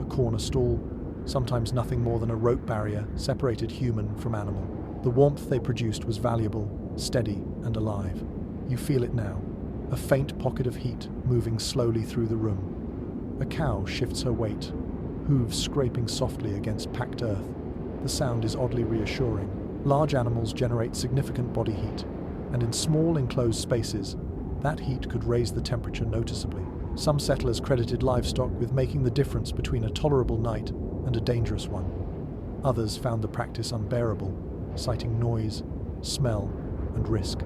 a corner stall, sometimes nothing more than a rope barrier separated human from animal. The warmth they produced was valuable, steady, and alive. You feel it now, a faint pocket of heat moving slowly through the room. A cow shifts her weight, hooves scraping softly against packed earth. The sound is oddly reassuring. Large animals generate significant body heat, and in small enclosed spaces, that heat could raise the temperature noticeably. Some settlers credited livestock with making the difference between a tolerable night and a dangerous one. Others found the practice unbearable, citing noise, smell, and risk.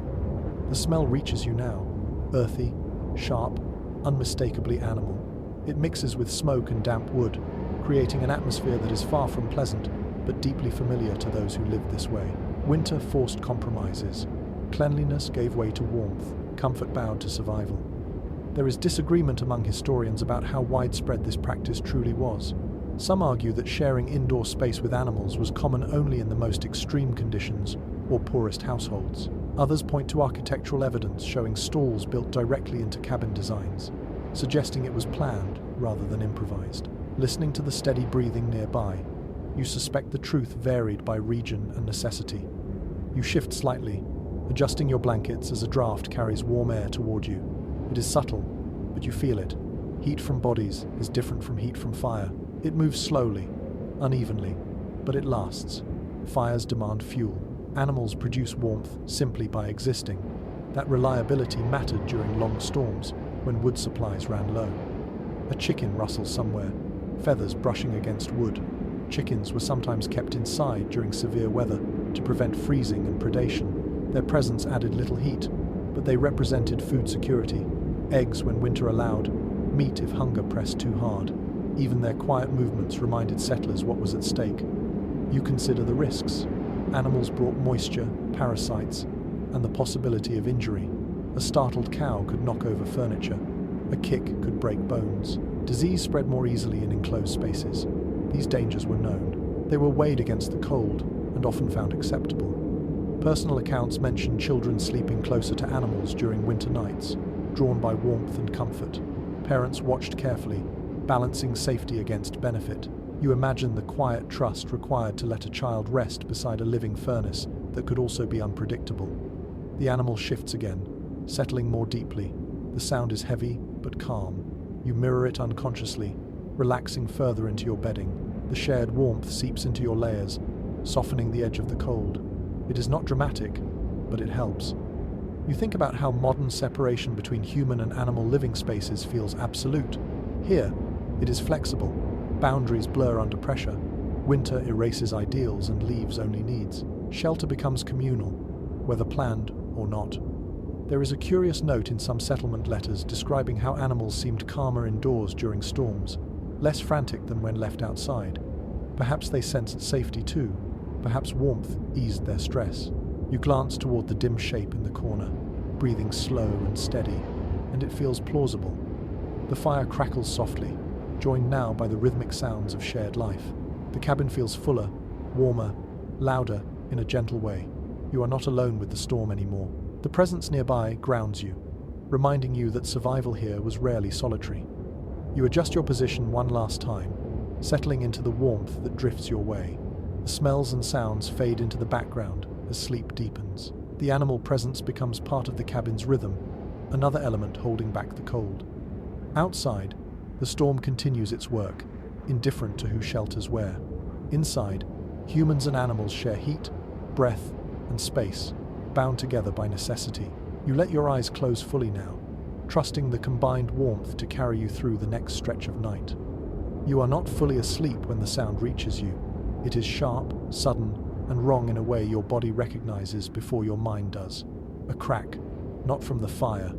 The smell reaches you now, earthy, sharp, unmistakably animal. It mixes with smoke and damp wood, creating an atmosphere that is far from pleasant, but deeply familiar to those who live this way. Winter forced compromises. Cleanliness gave way to warmth, comfort bowed to survival. There is disagreement among historians about how widespread this practice truly was. Some argue that sharing indoor space with animals was common only in the most extreme conditions or poorest households. Others point to architectural evidence showing stalls built directly into cabin designs, suggesting it was planned rather than improvised. Listening to the steady breathing nearby, you suspect the truth varied by region and necessity. You shift slightly, adjusting your blankets as a draft carries warm air toward you. It is subtle, but you feel it. Heat from bodies is different from heat from fire. It moves slowly, unevenly, but it lasts. Fires demand fuel. Animals produce warmth simply by existing. That reliability mattered during long storms when wood supplies ran low. A chicken rustles somewhere, feathers brushing against wood. Chickens were sometimes kept inside during severe weather to prevent freezing and predation. Their presence added little heat, but they represented food security. Eggs when winter allowed, meat if hunger pressed too hard. Even their quiet movements reminded settlers what was at stake. You consider the risks. Animals brought moisture, parasites, and the possibility of injury. A startled cow could knock over furniture. A kick could break bones. Disease spread more easily in enclosed spaces. These dangers were known. They were weighed against the cold and often found acceptable. Personal accounts mention children sleeping closer to animals during winter nights, drawn by warmth and comfort. Parents watched carefully, balancing safety against benefit. You imagine the quiet trust required to let a child rest beside a living furnace that could also be unpredictable. The animal shifts again, settling more deeply. The sound is heavy but calm. You mirror it unconsciously, relaxing further into your bedding. The shared warmth seeps into your layers, softening the edge of the cold. It is not dramatic, but it helps. You think about how modern separation between human and animal living spaces feels absolute. Here, it is flexible. Boundaries blur under pressure. Winter erases ideals and leaves only needs. Shelter becomes communal, whether planned or not. There is a curious note in some settlement letters describing how animals seemed calmer indoors during storms, less frantic than when left outside. Perhaps they sensed safety too. Perhaps warmth eased their stress. You glance toward the dim shape in the corner, breathing slow and steady, and it feels plausible. The fire crackles softly, joined now by the rhythmic sounds of shared life. The cabin feels fuller, warmer, louder in a gentle way. You are not alone with the storm anymore. The presence nearby grounds you, reminding you that survival here was rarely solitary. You adjust your position one last time, settling into the warmth that drifts your way. The smells and sounds fade into the background as sleep deepens. The animal presence becomes part of the cabin's rhythm, another element holding back the cold. Outside, the storm continues its work, indifferent to who shelters where. Inside, humans and animals share heat, breath, and space, bound together by necessity. You let your eyes close fully now, trusting the combined warmth to carry you through the next stretch of night. You are not fully asleep when the sound reaches you. It is sharp, sudden, and wrong in a way your body recognizes before your mind does. A crack, not from the fire,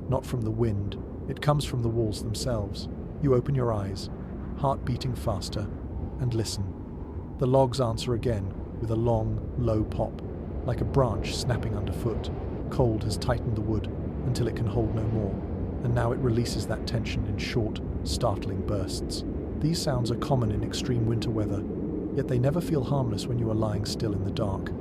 not from the wind, it comes from the walls themselves. You open your eyes, heart beating faster, and listen. The logs answer again with a long, low pop, like a branch snapping underfoot. Cold has tightened the wood until it can hold no more, and now it releases that tension in short, startling bursts. These sounds are common in extreme winter weather, yet they never feel harmless when you are lying still in the dark.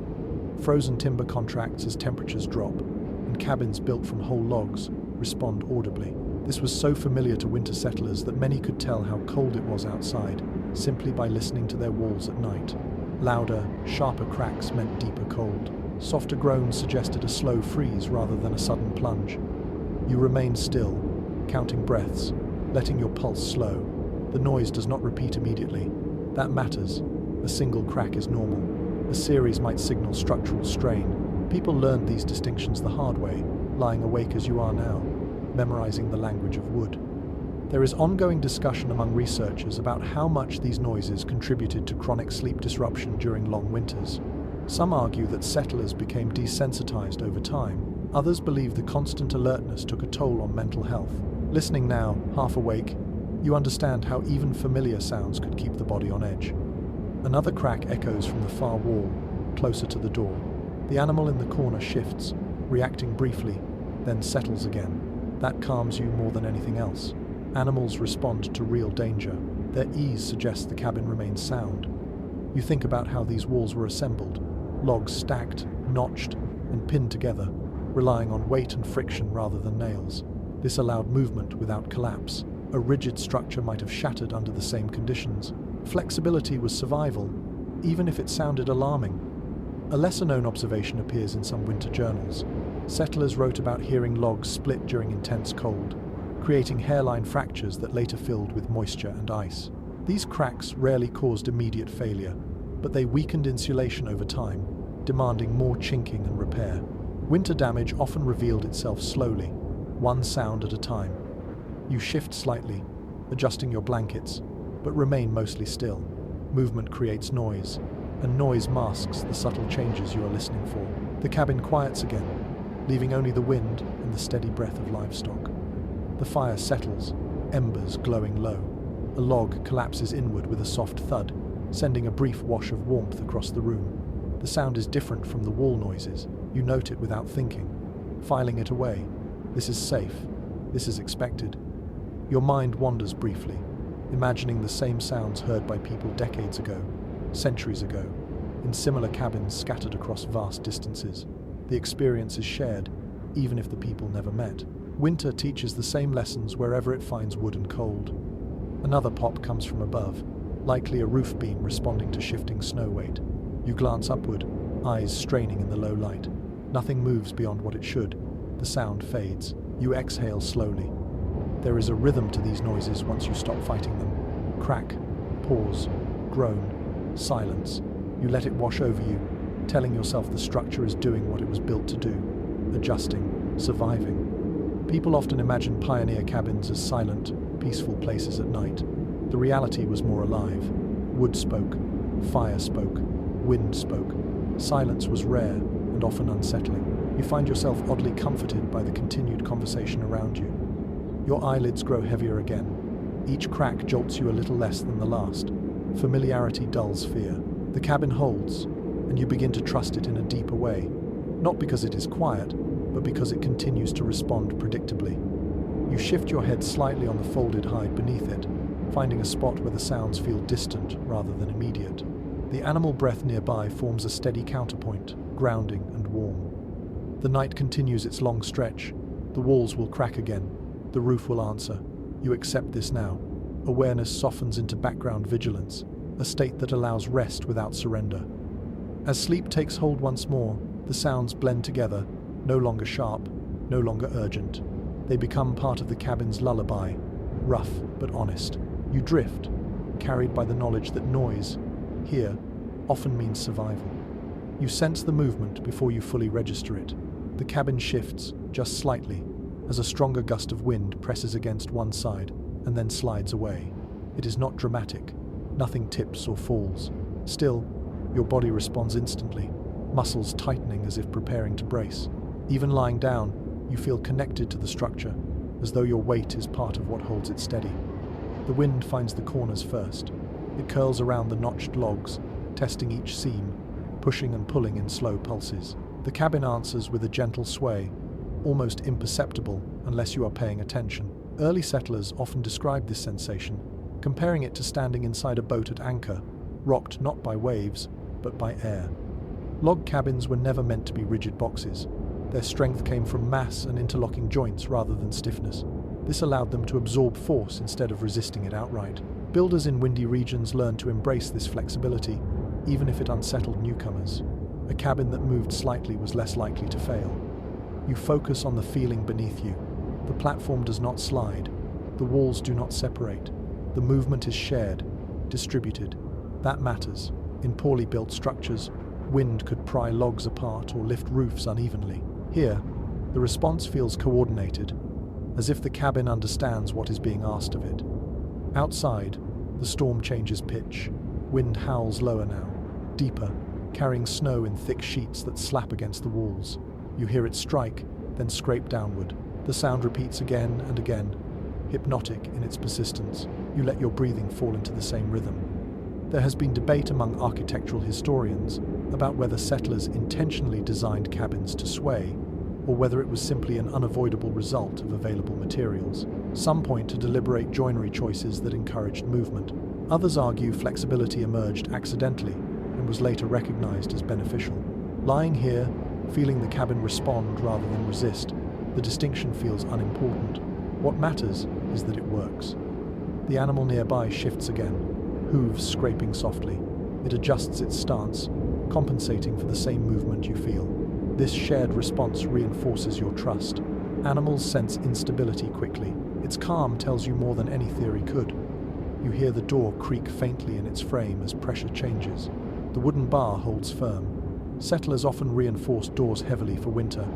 Frozen timber contracts as temperatures drop, and cabins built from whole logs respond audibly. This was so familiar to winter settlers that many could tell how cold it was outside simply by listening to their walls at night. Louder, sharper cracks meant deeper cold. Softer groans suggested a slow freeze rather than a sudden plunge. You remain still, counting breaths, letting your pulse slow. The noise does not repeat immediately. That matters. A single crack is normal. A series might signal structural strain. People learned these distinctions the hard way, lying awake as you are now, memorizing the language of wood. There is ongoing discussion among researchers about how much these noises contributed to chronic sleep disruption during long winters. Some argue that settlers became desensitized over time. Others believe the constant alertness took a toll on mental health. Listening now, half awake, you understand how even familiar sounds could keep the body on edge. Another crack echoes from the far wall, closer to the door. The animal in the corner shifts, reacting briefly, then settles again. That calms you more than anything else. Animals respond to real danger. Their ease suggests the cabin remains sound. You think about how these walls were assembled, logs stacked, notched, and pinned together, relying on weight and friction rather than nails. This allowed movement without collapse. A rigid structure might have shattered under the same conditions. Flexibility was survival, even if it sounded alarming. A lesser-known observation appears in some winter journals. Settlers wrote about hearing logs split during intense cold, creating hairline fractures that later filled with moisture and ice. These cracks rarely caused immediate failure, but they weakened insulation over time, demanding more chinking and repair. Winter damage often revealed itself slowly, one sound at a time. You shift slightly, adjusting your blankets, but remain mostly still. Movement creates noise, and noise masks the subtle changes you are listening for. The cabin quiets again, leaving only the wind and the steady breath of livestock. The fire settles, embers glowing low. A log collapses inward with a soft thud, sending a brief wash of warmth across the room. The sound is different from the wall noises. You note it without thinking, filing it away. This is safe. This is expected. Your mind wanders briefly, imagining the same sounds heard by people decades ago, centuries ago, in similar cabins scattered across vast distances. The experience is shared, even if the people never met. Winter teaches the same lessons wherever it finds wood and cold. Another pop comes from above, likely a roof beam responding to shifting snow weight. You glance upward, eyes straining in the low light. Nothing moves beyond what it should. The sound fades. You exhale slowly. There is a rhythm to these noises once you stop fighting them. Crack, pause, groan, silence. You let it wash over you, telling yourself the structure is doing what it was built to do, adjusting, surviving. People often imagine pioneer cabins as silent, peaceful places at night. The reality was more alive. Wood spoke, fire spoke, wind spoke. Silence was rare and often unsettling. You find yourself oddly comforted by the continued conversation around you. Your eyelids grow heavier again. Each crack jolts you a little less than the last. Familiarity dulls fear. The cabin holds, and you begin to trust it in a deeper way. Not because it is quiet, but because it continues to respond predictably. You shift your head slightly on the folded hide beneath it, finding a spot where the sounds feel distant rather than immediate. The animal breath nearby forms a steady counterpoint, grounding and warm. The night continues its long stretch. The walls will crack again. The roof will answer. You accept this now. Awareness softens into background vigilance, a state that allows rest without surrender. As sleep takes hold once more, the sounds blend together, no longer sharp, no longer urgent. They become part of the cabin's lullaby, rough but honest. You drift, carried by the knowledge that noise, here, often means survival. You sense the movement before you fully register it. The cabin shifts, just slightly, as a stronger gust of wind presses against one side and then slides away. It is not dramatic. Nothing tips or falls. Still, your body responds instantly, muscles tightening as if preparing to brace. Even lying down, you feel connected to the structure, as though your weight is part of what holds it steady. The wind finds the corners first. It curls around the notched logs, testing each seam, pushing and pulling in slow pulses. The cabin answers with a gentle sway, almost imperceptible unless you are paying attention. Early settlers often described this sensation, comparing it to standing inside a boat at anchor, rocked not by waves, but by air. Log cabins were never meant to be rigid boxes. Their strength came from mass and interlocking joints rather than stiffness. This allowed them to absorb force instead of resisting it outright. Builders in windy regions learned to embrace this flexibility, even if it unsettled newcomers. A cabin that moved slightly was less likely to fail. You focus on the feeling beneath you. The platform does not slide. The walls do not separate. The movement is shared, distributed. That matters. In poorly built structures, wind could pry logs apart or lift roofs unevenly. Here, the response feels coordinated, as if the cabin understands what is being asked of it. Outside, the storm changes pitch. Wind howls lower now, deeper, carrying snow in thick sheets that slap against the walls. You hear it strike, then scrape downward. The sound repeats again and again, hypnotic in its persistence. You let your breathing fall into the same rhythm. There has been debate among architectural historians about whether settlers intentionally designed cabins to sway, or whether it was simply an unavoidable result of available materials. Some point to deliberate joinery choices that encouraged movement. Others argue flexibility emerged accidentally and was later recognized as beneficial. Lying here, feeling the cabin respond rather than resist, the distinction feels unimportant. What matters is that it works. The animal nearby shifts again, hooves scraping softly. It adjusts its stance, compensating for the same movement you feel. This shared response reinforces your trust. Animals sense instability quickly. Its calm tells you more than any theory could. You hear the door creak faintly in its frame as pressure changes. The wooden bar holds firm. Settlers often reinforced doors heavily for winter,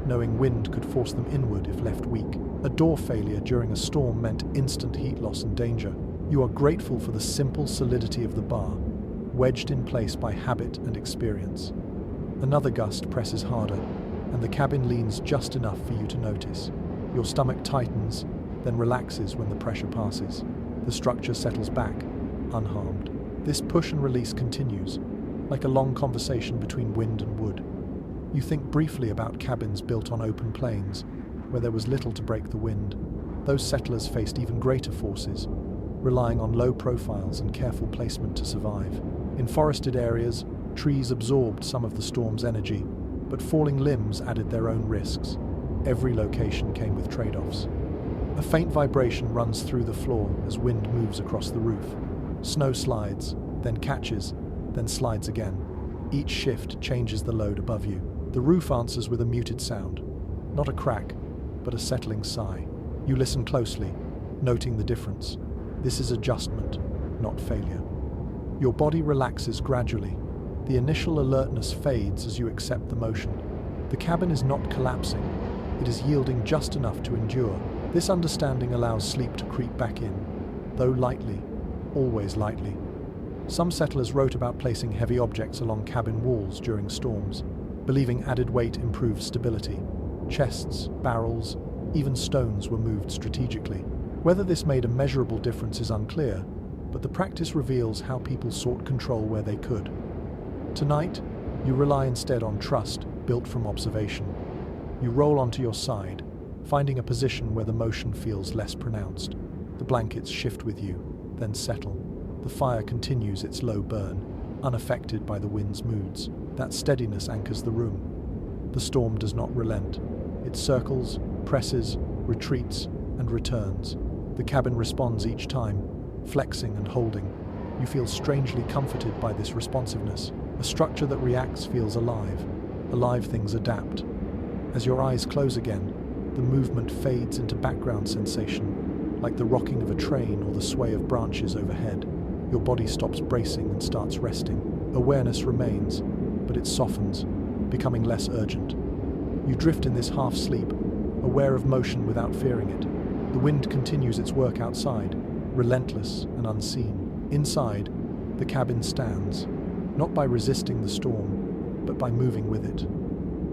knowing wind could force them inward if left weak. A door failure during a storm meant instant heat loss and danger. You are grateful for the simple solidity of the bar, wedged in place by habit and experience. Another gust presses harder, and the cabin leans just enough for you to notice. Your stomach tightens, then relaxes when the pressure passes. The structure settles back, unharmed. This push and release continues, like a long conversation between wind and wood. You think briefly about cabins built on open plains, where there was little to break the wind. Those settlers faced even greater forces, relying on low profiles and careful placement to survive. In forested areas, trees absorbed some of the storm's energy, but falling limbs added their own risks. Every location came with trade-offs. A faint vibration runs through the floor as wind moves across the roof. Snow slides, then catches, then slides again. Each shift changes the load above you. The roof answers with a muted sound. Not a crack, but a settling sigh. You listen closely, noting the difference. This is adjustment, not failure. Your body relaxes gradually. The initial alertness fades as you accept the motion. The cabin is not collapsing. It is yielding just enough to endure. This understanding allows sleep to creep back in, though lightly, always lightly. Some settlers wrote about placing heavy objects along cabin walls during storms, believing added weight improved stability. Chests, barrels, even stones were moved strategically. Whether this made a measurable difference is unclear, but the practice reveals how people sought control where they could. Tonight, you rely instead on trust, built from observation. You roll onto your side, finding a position where the motion feels less pronounced. The blankets shift with you, then settle. The fire continues its low burn, unaffected by the wind's moods. That steadiness anchors the room. The storm does not relent. It circles, presses, retreats, and returns. The cabin responds each time, flexing and holding. You feel strangely comforted by this responsiveness. A structure that reacts feels alive. Alive things adapt. As your eyes close again, the movement fades into background sensation, like the rocking of a train or the sway of branches overhead. Your body stops bracing and starts resting. Awareness remains, but it softens, becoming less urgent. You drift in this half-sleep, aware of motion without fearing it. The wind continues its work outside, relentless and unseen. Inside, the cabin stands, not by resisting the storm, but by moving with it.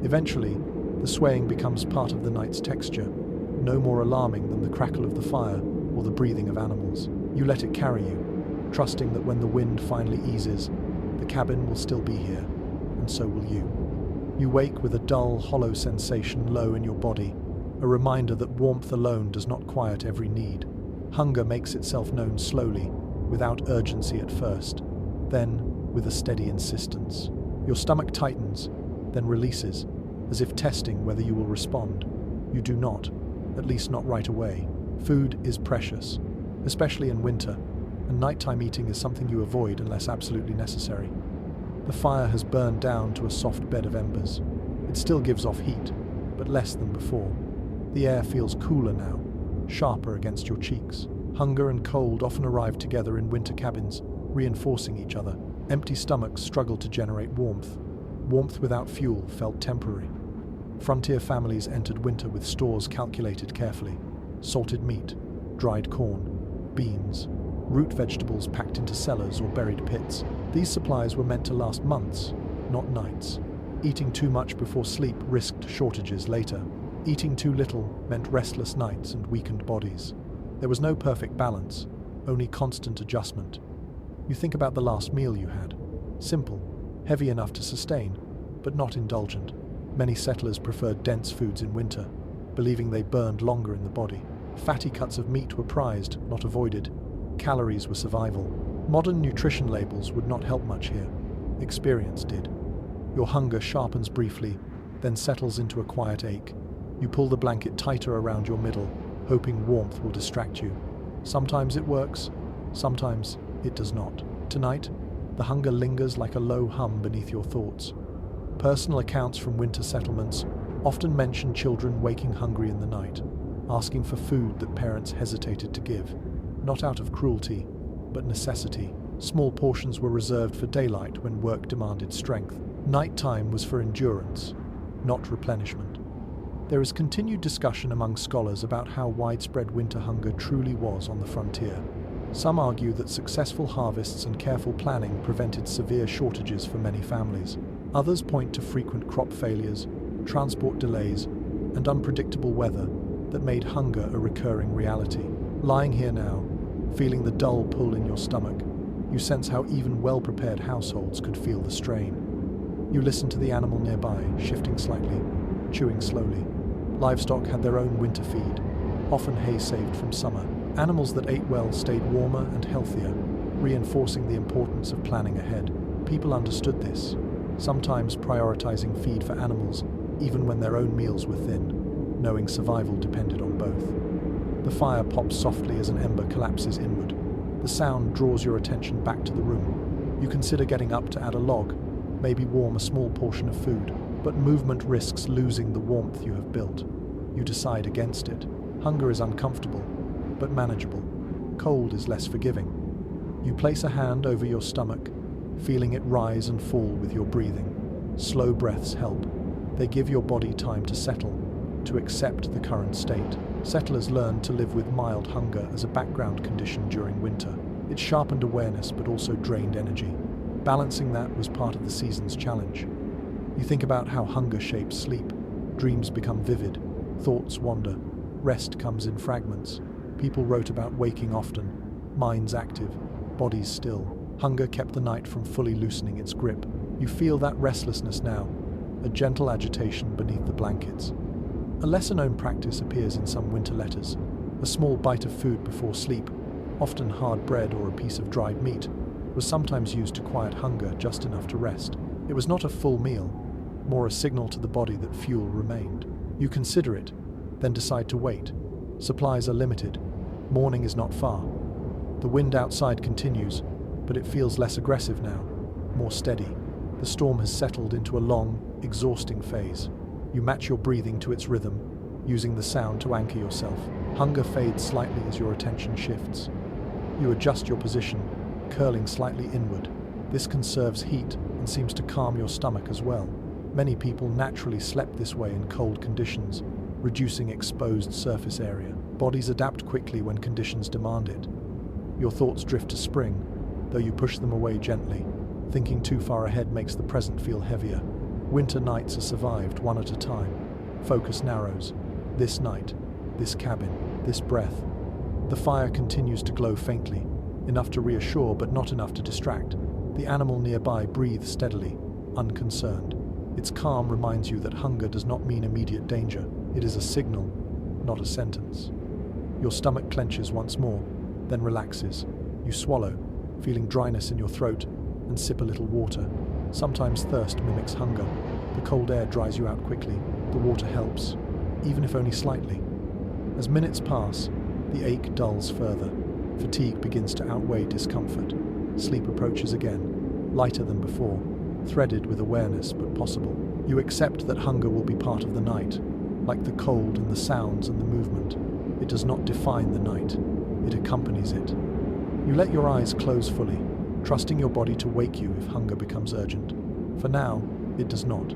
Eventually, the swaying becomes part of the night's texture, no more alarming than the crackle of the fire or the breathing of animals. You let it carry you, trusting that when the wind finally eases, the cabin will still be here, and so will you. You wake with a dull, hollow sensation low in your body, a reminder that warmth alone does not quiet every need. Hunger makes itself known slowly, without urgency at first, then with a steady insistence. Your stomach tightens, then releases, as if testing whether you will respond. You do not, at least not right away. Food is precious, especially in winter, and nighttime eating is something you avoid unless absolutely necessary. The fire has burned down to a soft bed of embers. It still gives off heat, but less than before. The air feels cooler now, sharper against your cheeks. Hunger and cold often arrive together in winter cabins, reinforcing each other. Empty stomachs struggle to generate warmth. Warmth without fuel felt temporary. Frontier families entered winter with stores calculated carefully. Salted meat, dried corn, beans, root vegetables packed into cellars or buried pits. These supplies were meant to last months, not nights. Eating too much before sleep risked shortages later. Eating too little meant restless nights and weakened bodies. There was no perfect balance, only constant adjustment. You think about the last meal you had. Simple, heavy enough to sustain, but not indulgent. Many settlers preferred dense foods in winter, believing they burned longer in the body. Fatty cuts of meat were prized, not avoided. Calories were survival. Modern nutrition labels would not help much here. Experience did. Your hunger sharpens briefly, then settles into a quiet ache. You pull the blanket tighter around your middle, hoping warmth will distract you. Sometimes it works, sometimes it does not. Tonight, the hunger lingers like a low hum beneath your thoughts. Personal accounts from winter settlements often mention children waking hungry in the night, asking for food that parents hesitated to give, not out of cruelty, but necessity. Small portions were reserved for daylight when work demanded strength. Nighttime was for endurance, not replenishment. There is continued discussion among scholars about how widespread winter hunger truly was on the frontier. Some argue that successful harvests and careful planning prevented severe shortages for many families. Others point to frequent crop failures, transport delays, and unpredictable weather that made hunger a recurring reality. Lying here now, feeling the dull pull in your stomach, you sense how even well-prepared households could feel the strain. You listen to the animal nearby, shifting slightly, chewing slowly. Livestock had their own winter feed, often hay saved from summer. Animals that ate well stayed warmer and healthier, reinforcing the importance of planning ahead. People understood this, sometimes prioritizing feed for animals, even when their own meals were thin, knowing survival depended on both. The fire pops softly as an ember collapses inward. The sound draws your attention back to the room. You consider getting up to add a log, maybe warm a small portion of food, but movement risks losing the warmth you have built. You decide against it. Hunger is uncomfortable, but manageable. Cold is less forgiving. You place a hand over your stomach, feeling it rise and fall with your breathing. Slow breaths help. They give your body time to settle, to accept the current state. Settlers learned to live with mild hunger as a background condition during winter. It sharpened awareness but also drained energy. Balancing that was part of the season's challenge. You think about how hunger shapes sleep. Dreams become vivid, thoughts wander, rest comes in fragments. People wrote about waking often, minds active, bodies still. Hunger kept the night from fully loosening its grip. You feel that restlessness now, a gentle agitation beneath the blankets. A lesser-known practice appears in some winter letters. A small bite of food before sleep, often hard bread or a piece of dried meat, was sometimes used to quiet hunger just enough to rest. It was not a full meal, more a signal to the body that fuel remained. You consider it, then decide to wait. Supplies are limited. Morning is not far. The wind outside continues, but it feels less aggressive now, more steady. The storm has settled into a long, exhausting phase. You match your breathing to its rhythm, using the sound to anchor yourself. Hunger fades slightly as your attention shifts. You adjust your position, curling slightly inward. This conserves heat and seems to calm your stomach as well. Many people naturally slept this way in cold conditions, reducing exposed surface area. Bodies adapt quickly when conditions demand it. Your thoughts drift to spring, though you push them away gently. Thinking too far ahead makes the present feel heavier. Winter nights are survived one at a time. Focus narrows. This night, this cabin, this breath. The fire continues to glow faintly, enough to reassure but not enough to distract. The animal nearby breathes steadily, unconcerned. Its calm reminds you that hunger does not mean immediate danger. It is a signal, not a sentence. Your stomach clenches once more, then relaxes. You swallow, feeling dryness in your throat, and sip a little water. Sometimes thirst mimics hunger. The cold air dries you out quickly. The water helps, even if only slightly. As minutes pass, the ache dulls further. Fatigue begins to outweigh discomfort. Sleep approaches again, lighter than before, threaded with awareness but possible. You accept that hunger will be part of the night, like the cold and the sounds and the movement. It does not define the night. It accompanies it. You let your eyes close fully, trusting your body to wake you if hunger becomes urgent. For now, it does not.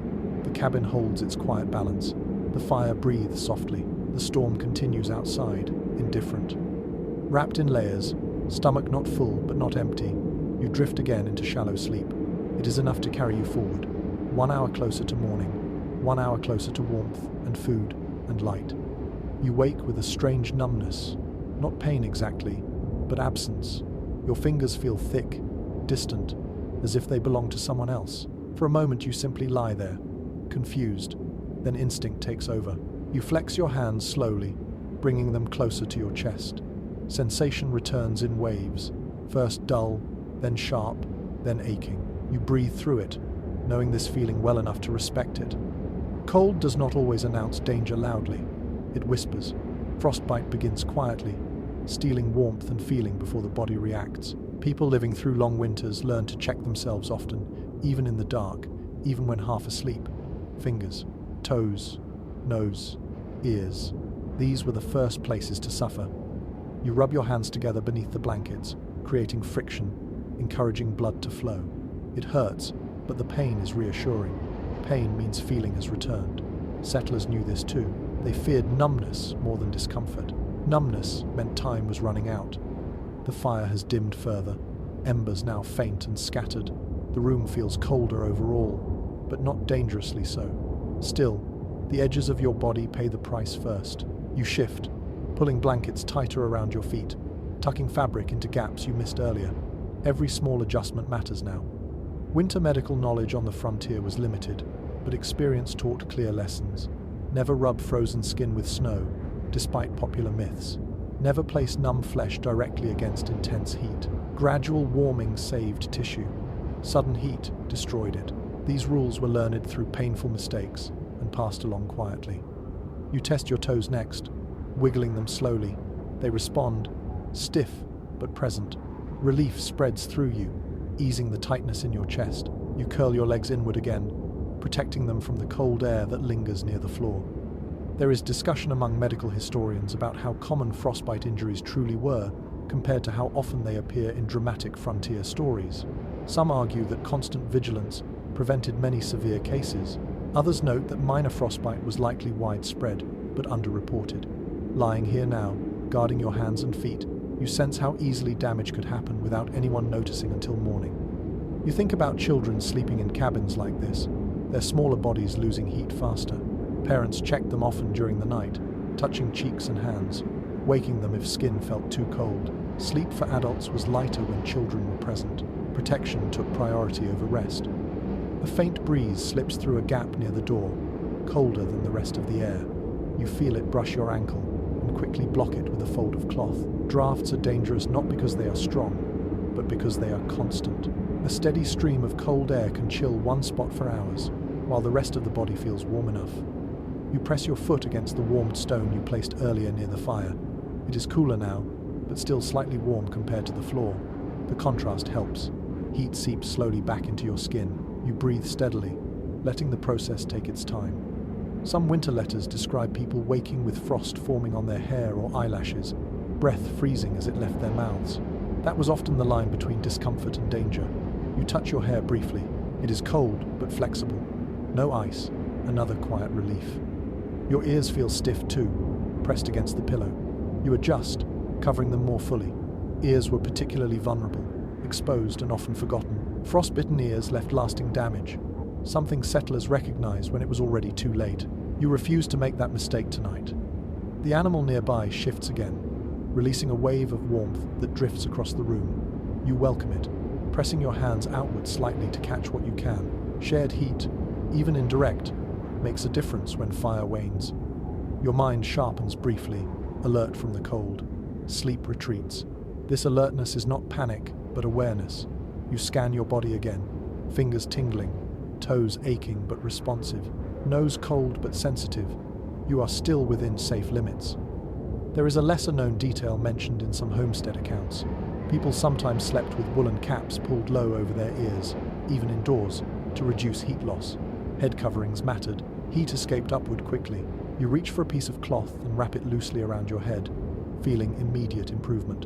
The cabin holds its quiet balance. The fire breathes softly. The storm continues outside, indifferent. Wrapped in layers, stomach not full but not empty, you drift again into shallow sleep. It is enough to carry you forward. 1 hour closer to morning, 1 hour closer to warmth and food and light. You wake with a strange numbness, not pain exactly, but absence. Your fingers feel thick, distant, as if they belong to someone else. For a moment you simply lie there, confused, then instinct takes over. You flex your hands slowly, bringing them closer to your chest. Sensation returns in waves, first dull, then sharp, then aching. You breathe through it, knowing this feeling well enough to respect it. Cold does not always announce danger loudly. It whispers. Frostbite begins quietly, stealing warmth and feeling before the body reacts. People living through long winters learn to check themselves often, even in the dark, even when half asleep. Fingers, toes, nose, ears. These were the first places to suffer. You rub your hands together beneath the blankets, creating friction, encouraging blood to flow. It hurts, but the pain is reassuring. Pain means feeling has returned. Settlers knew this too. They feared numbness more than discomfort. Numbness meant time was running out. The fire has dimmed further, embers now faint and scattered. The room feels colder overall, but not dangerously so. Still, the edges of your body pay the price first. You shift, pulling blankets tighter around your feet, tucking fabric into gaps you missed earlier. Every small adjustment matters now. Winter medical knowledge on the frontier was limited, but experience taught clear lessons. Never rub frozen skin with snow, despite popular myths. Never place numb flesh directly against intense heat. Gradual warming saved tissue. Sudden heat destroyed it. These rules were learned through painful mistakes and passed along quietly. You test your toes next, wiggling them slowly, They respond, stiff but present. Relief spreads through you, easing the tightness in your chest. You curl your legs inward again, protecting them from the cold air that lingers near the floor. There is discussion among medical historians about how common frostbite injuries truly were, compared to how often they appear in dramatic frontier stories. Some argue that constant vigilance prevented many severe cases. Others note that minor frostbite was likely widespread, but underreported. Lying here now, guarding your hands and feet, you sense how easily damage could happen without anyone noticing until morning. You think about children sleeping in cabins like this, their smaller bodies losing heat faster. Parents checked them often during the night, touching cheeks and hands, waking them if skin felt too cold. Sleep for adults was lighter when children were present. Protection took priority over rest. A faint breeze slips through a gap near the door, colder than the rest of the air. You feel it brush your ankle and quickly block it with a fold of cloth. Drafts are dangerous not because they are strong, but because they are constant. A steady stream of cold air can chill one spot for hours, while the rest of the body feels warm enough. You press your foot against the warmed stone you placed earlier near the fire. It is cooler now, but still slightly warm compared to the floor. The contrast helps. Heat seeps slowly back into your skin. You breathe steadily, letting the process take its time. Some winter letters describe people waking with frost forming on their hair or eyelashes, breath freezing as it left their mouths. That was often the line between discomfort and danger. You touch your hair briefly. It is cold, but flexible. No ice. Another quiet relief. Your ears feel stiff too, pressed against the pillow. You adjust, covering them more fully. Ears were particularly vulnerable, exposed and often forgotten. Frostbitten ears left lasting damage, something settlers recognized when it was already too late. You refuse to make that mistake tonight. The animal nearby shifts again, releasing a wave of warmth that drifts across the room. You welcome it, pressing your hands outward slightly to catch what you can. Shared heat, even indirect, makes a difference when fire wanes. Your mind sharpens briefly, alert from the cold. Sleep retreats. This alertness is not panic, but awareness. You scan your body again, fingers tingling, toes aching but responsive, nose cold but sensitive. You are still within safe limits. There is a lesser-known detail mentioned in some homestead accounts. People sometimes slept with woolen caps pulled low over their ears, even indoors, to reduce heat loss. Head coverings mattered. Heat escaped upward quickly. You reach for a piece of cloth and wrap it loosely around your head, feeling immediate improvement.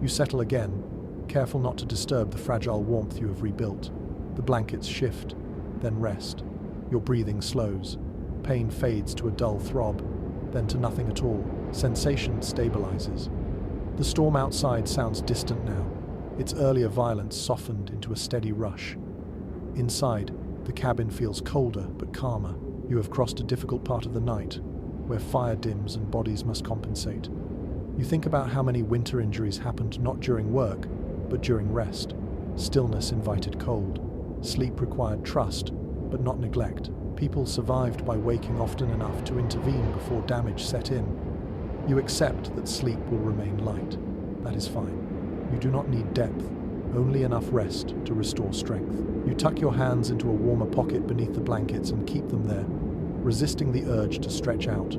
You settle again, careful not to disturb the fragile warmth you have rebuilt. The blankets shift, then rest. Your breathing slows. Pain fades to a dull throb, then to nothing at all. Sensation stabilizes. The storm outside sounds distant now, its earlier violence softened into a steady rush. Inside, the cabin feels colder but calmer. You have crossed a difficult part of the night, where fire dims and bodies must compensate. You think about how many winter injuries happened not during work, but during rest. Stillness invited cold. Sleep required trust, but not neglect. People survived by waking often enough to intervene before damage set in. You accept that sleep will remain light. That is fine. You do not need depth, only enough rest to restore strength. You tuck your hands into a warmer pocket beneath the blankets and keep them there, resisting the urge to stretch out.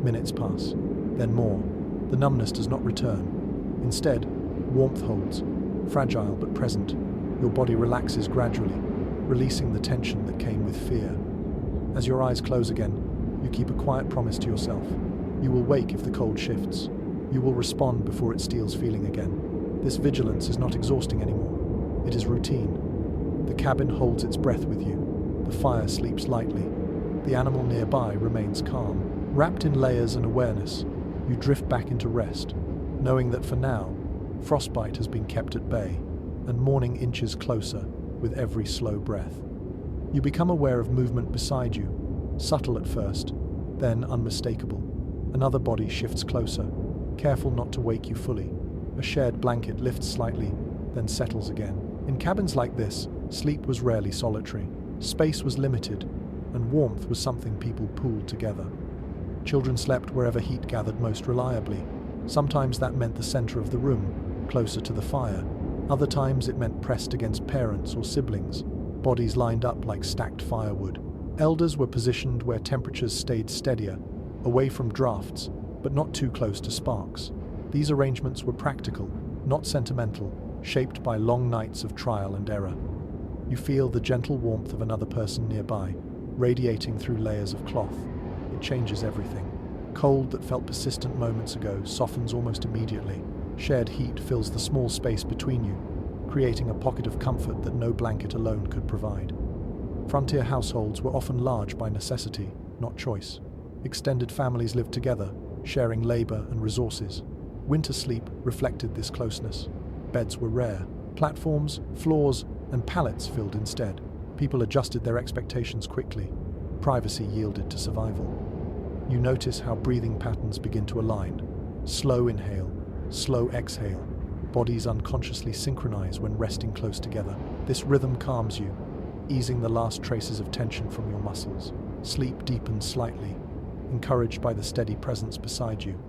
Minutes pass, then more. The numbness does not return. Instead, warmth holds, fragile but present. Your body relaxes gradually, releasing the tension that came with fear. As your eyes close again, you keep a quiet promise to yourself. You will wake if the cold shifts. You will respond before it steals feeling again. This vigilance is not exhausting anymore. It is routine. The cabin holds its breath with you. The fire sleeps lightly. The animal nearby remains calm. Wrapped in layers and awareness, you drift back into rest, knowing that for now, frostbite has been kept at bay, and morning inches closer with every slow breath. You become aware of movement beside you, subtle at first, then unmistakable. Another body shifts closer, careful not to wake you fully. A shared blanket lifts slightly, then settles again. In cabins like this, sleep was rarely solitary. Space was limited, and warmth was something people pooled together. Children slept wherever heat gathered most reliably. Sometimes that meant the center of the room, closer to the fire. Other times it meant pressed against parents or siblings, bodies lined up like stacked firewood. Elders were positioned where temperatures stayed steadier, away from drafts, but not too close to sparks. These arrangements were practical, not sentimental, shaped by long nights of trial and error. You feel the gentle warmth of another person nearby, radiating through layers of cloth. It changes everything. Cold that felt persistent moments ago softens almost immediately. Shared heat fills the small space between you, creating a pocket of comfort that no blanket alone could provide. Frontier households were often large by necessity, not choice. Extended families lived together, sharing labor and resources. Winter sleep reflected this closeness. Beds were rare. Platforms, floors, and pallets filled instead. People adjusted their expectations quickly. Privacy yielded to survival. You notice how breathing patterns begin to align. Slow inhale, slow exhale. Bodies unconsciously synchronize when resting close together. This rhythm calms you, easing the last traces of tension from your muscles. Sleep deepens slightly, encouraged by the steady presence beside you.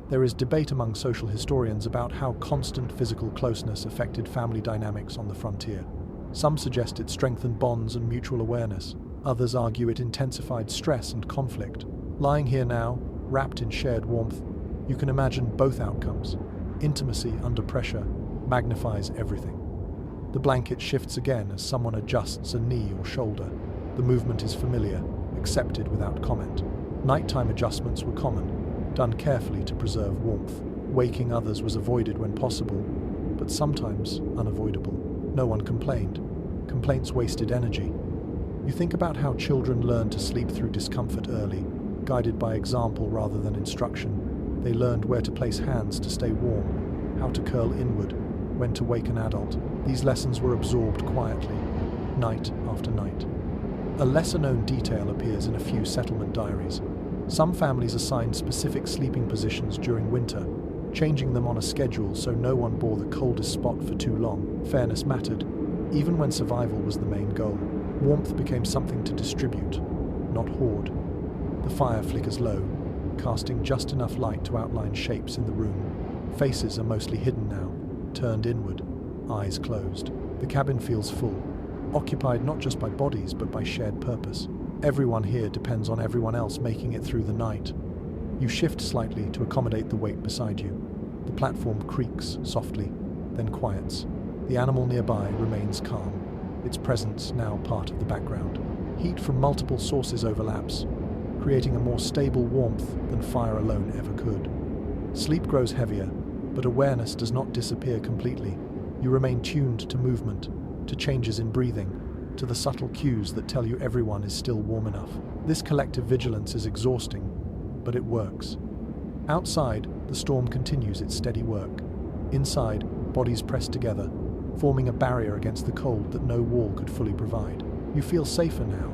There is debate among social historians about how constant physical closeness affected family dynamics on the frontier. Some suggest it strengthened bonds and mutual awareness. Others argue it intensified stress and conflict. Lying here now, wrapped in shared warmth, you can imagine both outcomes. Intimacy under pressure magnifies everything. The blanket shifts again as someone adjusts a knee or shoulder. The movement is familiar, accepted without comment. Nighttime adjustments were common, done carefully to preserve warmth. Waking others was avoided when possible, but sometimes unavoidable. No one complained. Complaints wasted energy. You think about how children learn to sleep through discomfort early, guided by example rather than instruction. They learned where to place hands to stay warm, how to curl inward, when to wake an adult. These lessons were absorbed quietly, night after night. A lesser-known detail appears in a few settlement diaries. Some families assigned specific sleeping positions during winter, changing them on a schedule so no one bore the coldest spot for too long. Fairness mattered, even when survival was the main goal. Warmth became something to distribute, not hoard. The fire flickers low, casting just enough light to outline shapes in the room. Faces are mostly hidden now, turned inward, eyes closed. The cabin feels full, occupied not just by bodies but by shared purpose. Everyone here depends on everyone else making it through the night. You shift slightly to accommodate the weight beside you. The platform creaks softly, then quiets. The animal nearby remains calm, its presence now part of the background. Heat from multiple sources overlaps, creating a more stable warmth than fire alone ever could. Sleep grows heavier, but awareness does not disappear completely. You remain tuned to movement, to changes in breathing, to the subtle cues that tell you everyone is still warm enough. This collective vigilance is exhausting, but it works. Outside, the storm continues its steady work. Inside, bodies press together, forming a barrier against the cold that no wall could fully provide. You feel safer now,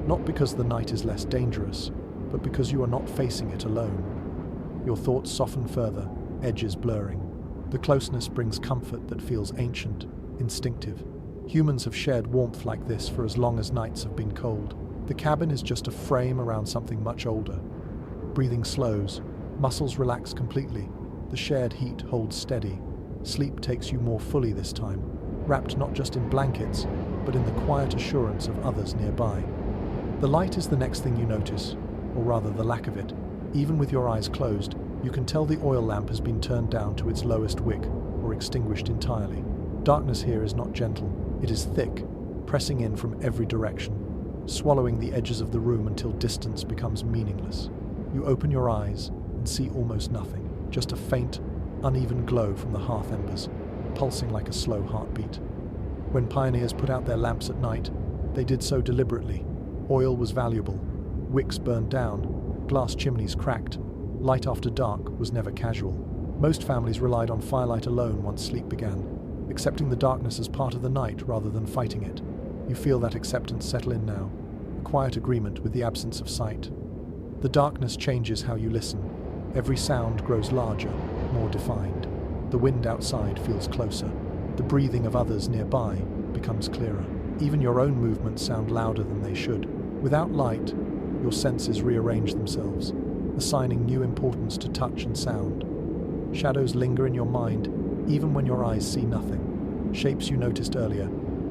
not because the night is less dangerous, but because you are not facing it alone. Your thoughts soften further, edges blurring. The closeness brings comfort that feels ancient, instinctive. Humans have shared warmth like this for as long as nights have been cold. The cabin is just a frame around something much older. Breathing slows, muscles relax completely. The shared heat holds steady. Sleep takes you more fully this time, wrapped not just in blankets, but in the quiet assurance of others nearby. The light is the next thing you notice, or rather the lack of it. Even with your eyes closed, you can tell the oil lamp has been turned down to its lowest wick, or extinguished entirely. Darkness here is not gentle. It is thick, pressing in from every direction, swallowing the edges of the room until distance becomes meaningless. You open your eyes and see almost nothing, just a faint, uneven glow from the hearth embers, pulsing like a slow heartbeat. When pioneers put out their lamps at night, they did so deliberately. Oil was valuable, wicks burned down, glass chimneys cracked. Light after dark was never casual. Most families relied on firelight alone once sleep began, accepting the darkness as part of the night rather than fighting it. You feel that acceptance settle in now, a quiet agreement with the absence of sight. The darkness changes how you listen. Every sound grows larger, more defined. The wind outside feels closer. The breathing of others nearby becomes clearer. Even your own movements sound louder than they should. Without light, your senses rearrange themselves, assigning new importance to touch and sound. Shadows linger in your mind, even when your eyes see nothing. Shapes you noticed earlier,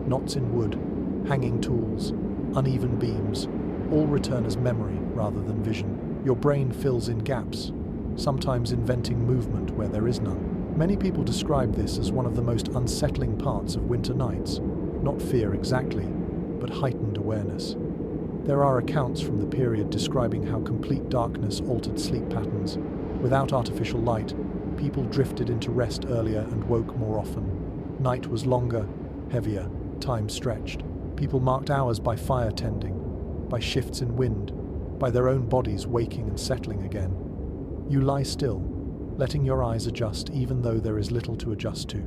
knots in wood, hanging tools, uneven beams, all return as memory rather than vision. Your brain fills in gaps, sometimes inventing movement where there is none. Many people describe this as one of the most unsettling parts of winter nights. Not fear exactly, but heightened awareness. There are accounts from the period describing how complete darkness altered sleep patterns. Without artificial light, people drifted into rest earlier and woke more often. Night was longer, heavier, time stretched. People marked hours by fire tending, by shifts in wind, by their own bodies waking and settling again. You lie still, letting your eyes adjust even though there is little to adjust to.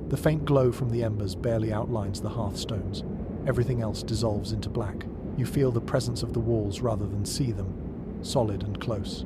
The faint glow from the embers barely outlines the hearthstones. Everything else dissolves into black. You feel the presence of the walls rather than see them, solid and close.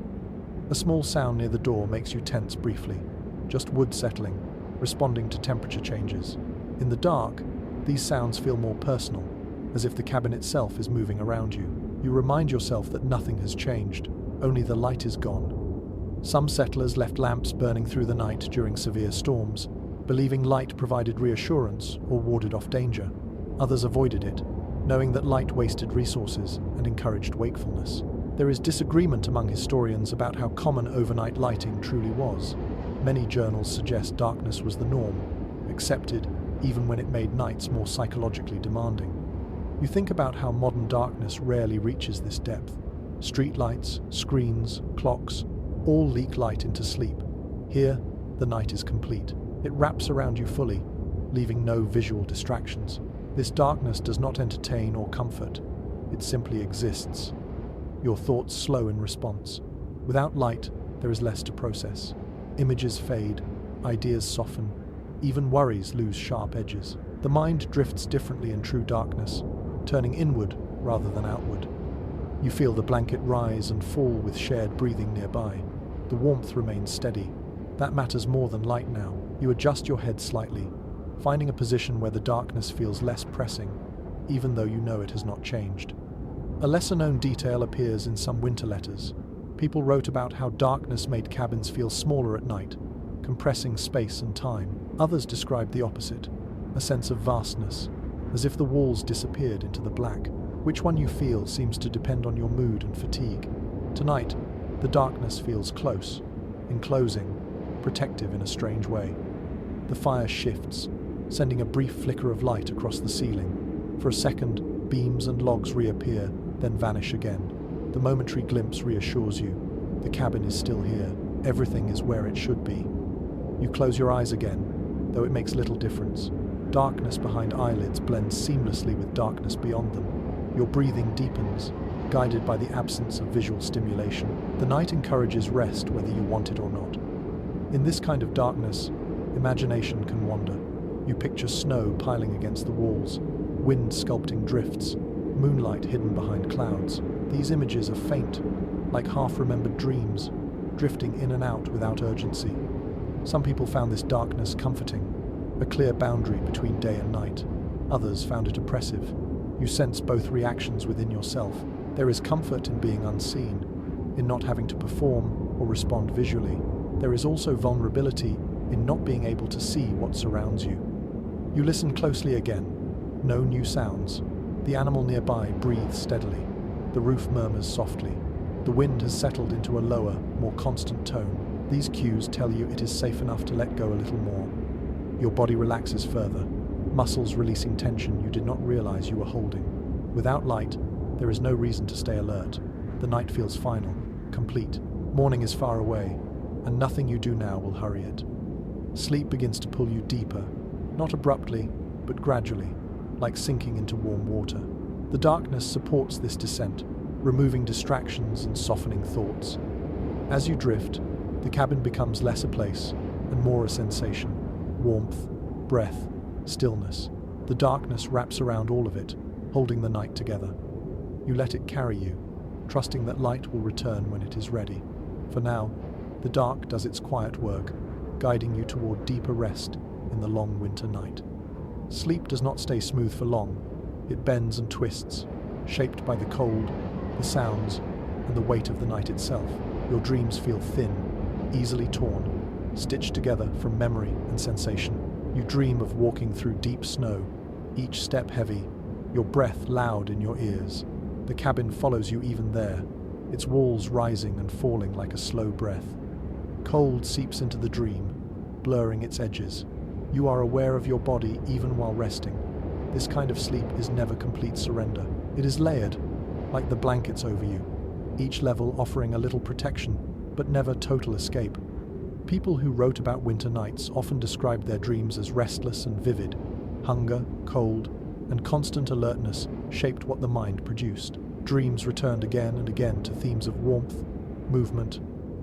A small sound near the door makes you tense briefly, just wood settling, responding to temperature changes. In the dark, these sounds feel more personal, as if the cabin itself is moving around you. You remind yourself that nothing has changed, only the light is gone. Some settlers left lamps burning through the night during severe storms, believing light provided reassurance or warded off danger. Others avoided it, knowing that light wasted resources and encouraged wakefulness. There is disagreement among historians about how common overnight lighting truly was. Many journals suggest darkness was the norm, accepted even when it made nights more psychologically demanding. You think about how modern darkness rarely reaches this depth. Streetlights, screens, clocks, all leak light into sleep. Here, the night is complete. It wraps around you fully, leaving no visual distractions. This darkness does not entertain or comfort. It simply exists. Your thoughts slow in response. Without light, there is less to process. Images fade, ideas soften, even worries lose sharp edges. The mind drifts differently in true darkness, turning inward rather than outward. You feel the blanket rise and fall with shared breathing nearby. The warmth remains steady. That matters more than light now. You adjust your head slightly, finding a position where the darkness feels less pressing, even though you know it has not changed. A lesser-known detail appears in some winter letters. People wrote about how darkness made cabins feel smaller at night, compressing space and time. Others described the opposite, a sense of vastness, as if the walls disappeared into the black. Which one you feel seems to depend on your mood and fatigue. Tonight, the darkness feels close, enclosing, protective in a strange way. The fire shifts, sending a brief flicker of light across the ceiling. For a second, beams and logs reappear, then vanish again. The momentary glimpse reassures you. The cabin is still here. Everything is where it should be. You close your eyes again, though it makes little difference. Darkness behind eyelids blends seamlessly with darkness beyond them. Your breathing deepens, guided by the absence of visual stimulation. The night encourages rest whether you want it or not. In this kind of darkness, imagination can wander. You picture snow piling against the walls, wind sculpting drifts, moonlight hidden behind clouds. These images are faint, like half-remembered dreams, drifting in and out without urgency. Some people found this darkness comforting, a clear boundary between day and night. Others found it oppressive. You sense both reactions within yourself. There is comfort in being unseen, in not having to perform or respond visually. There is also vulnerability in not being able to see what surrounds you. You listen closely again. No new sounds. The animal nearby breathes steadily. The roof murmurs softly. The wind has settled into a lower, more constant tone. These cues tell you it is safe enough to let go a little more. Your body relaxes further, muscles releasing tension you did not realize you were holding. Without light, there is no reason to stay alert. The night feels final, complete. Morning is far away, and nothing you do now will hurry it. Sleep begins to pull you deeper, not abruptly, but gradually, like sinking into warm water. The darkness supports this descent, removing distractions and softening thoughts. As you drift, the cabin becomes less a place and more a sensation. Warmth, breath, stillness. The darkness wraps around all of it, holding the night together. You let it carry you, trusting that light will return when it is ready. For now, the dark does its quiet work, guiding you toward deeper rest in the long winter night. Sleep does not stay smooth for long. It bends and twists, shaped by the cold, the sounds, and the weight of the night itself. Your dreams feel thin, easily torn, stitched together from memory and sensation. You dream of walking through deep snow, each step heavy, your breath loud in your ears. The cabin follows you even there, its walls rising and falling like a slow breath. Cold seeps into the dream, blurring its edges. You are aware of your body even while resting. This kind of sleep is never complete surrender. It is layered, like the blankets over you, each level offering a little protection, but never total escape. People who wrote about winter nights often described their dreams as restless and vivid. Hunger, cold, and constant alertness shaped what the mind produced. Dreams returned again and again to themes of warmth, movement,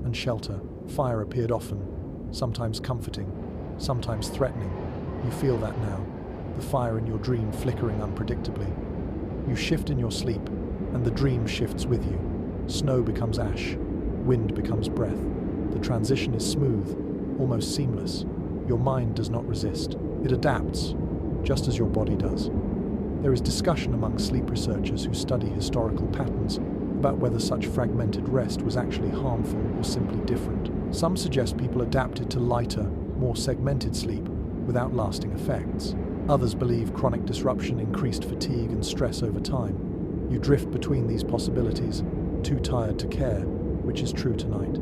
and shelter. Fire appeared often, sometimes comforting, sometimes threatening. You feel that now, the fire in your dream flickering unpredictably. You shift in your sleep, and the dream shifts with you. Snow becomes ash, wind becomes breath. The transition is smooth, almost seamless. Your mind does not resist. It adapts, just as your body does. There is discussion among sleep researchers who study historical patterns about whether such fragmented rest was actually harmful or simply different. Some suggest people adapted to lighter, more segmented sleep without lasting effects. Others believe chronic disruption increased fatigue and stress over time. You drift between these possibilities, too tired to care, which is true tonight.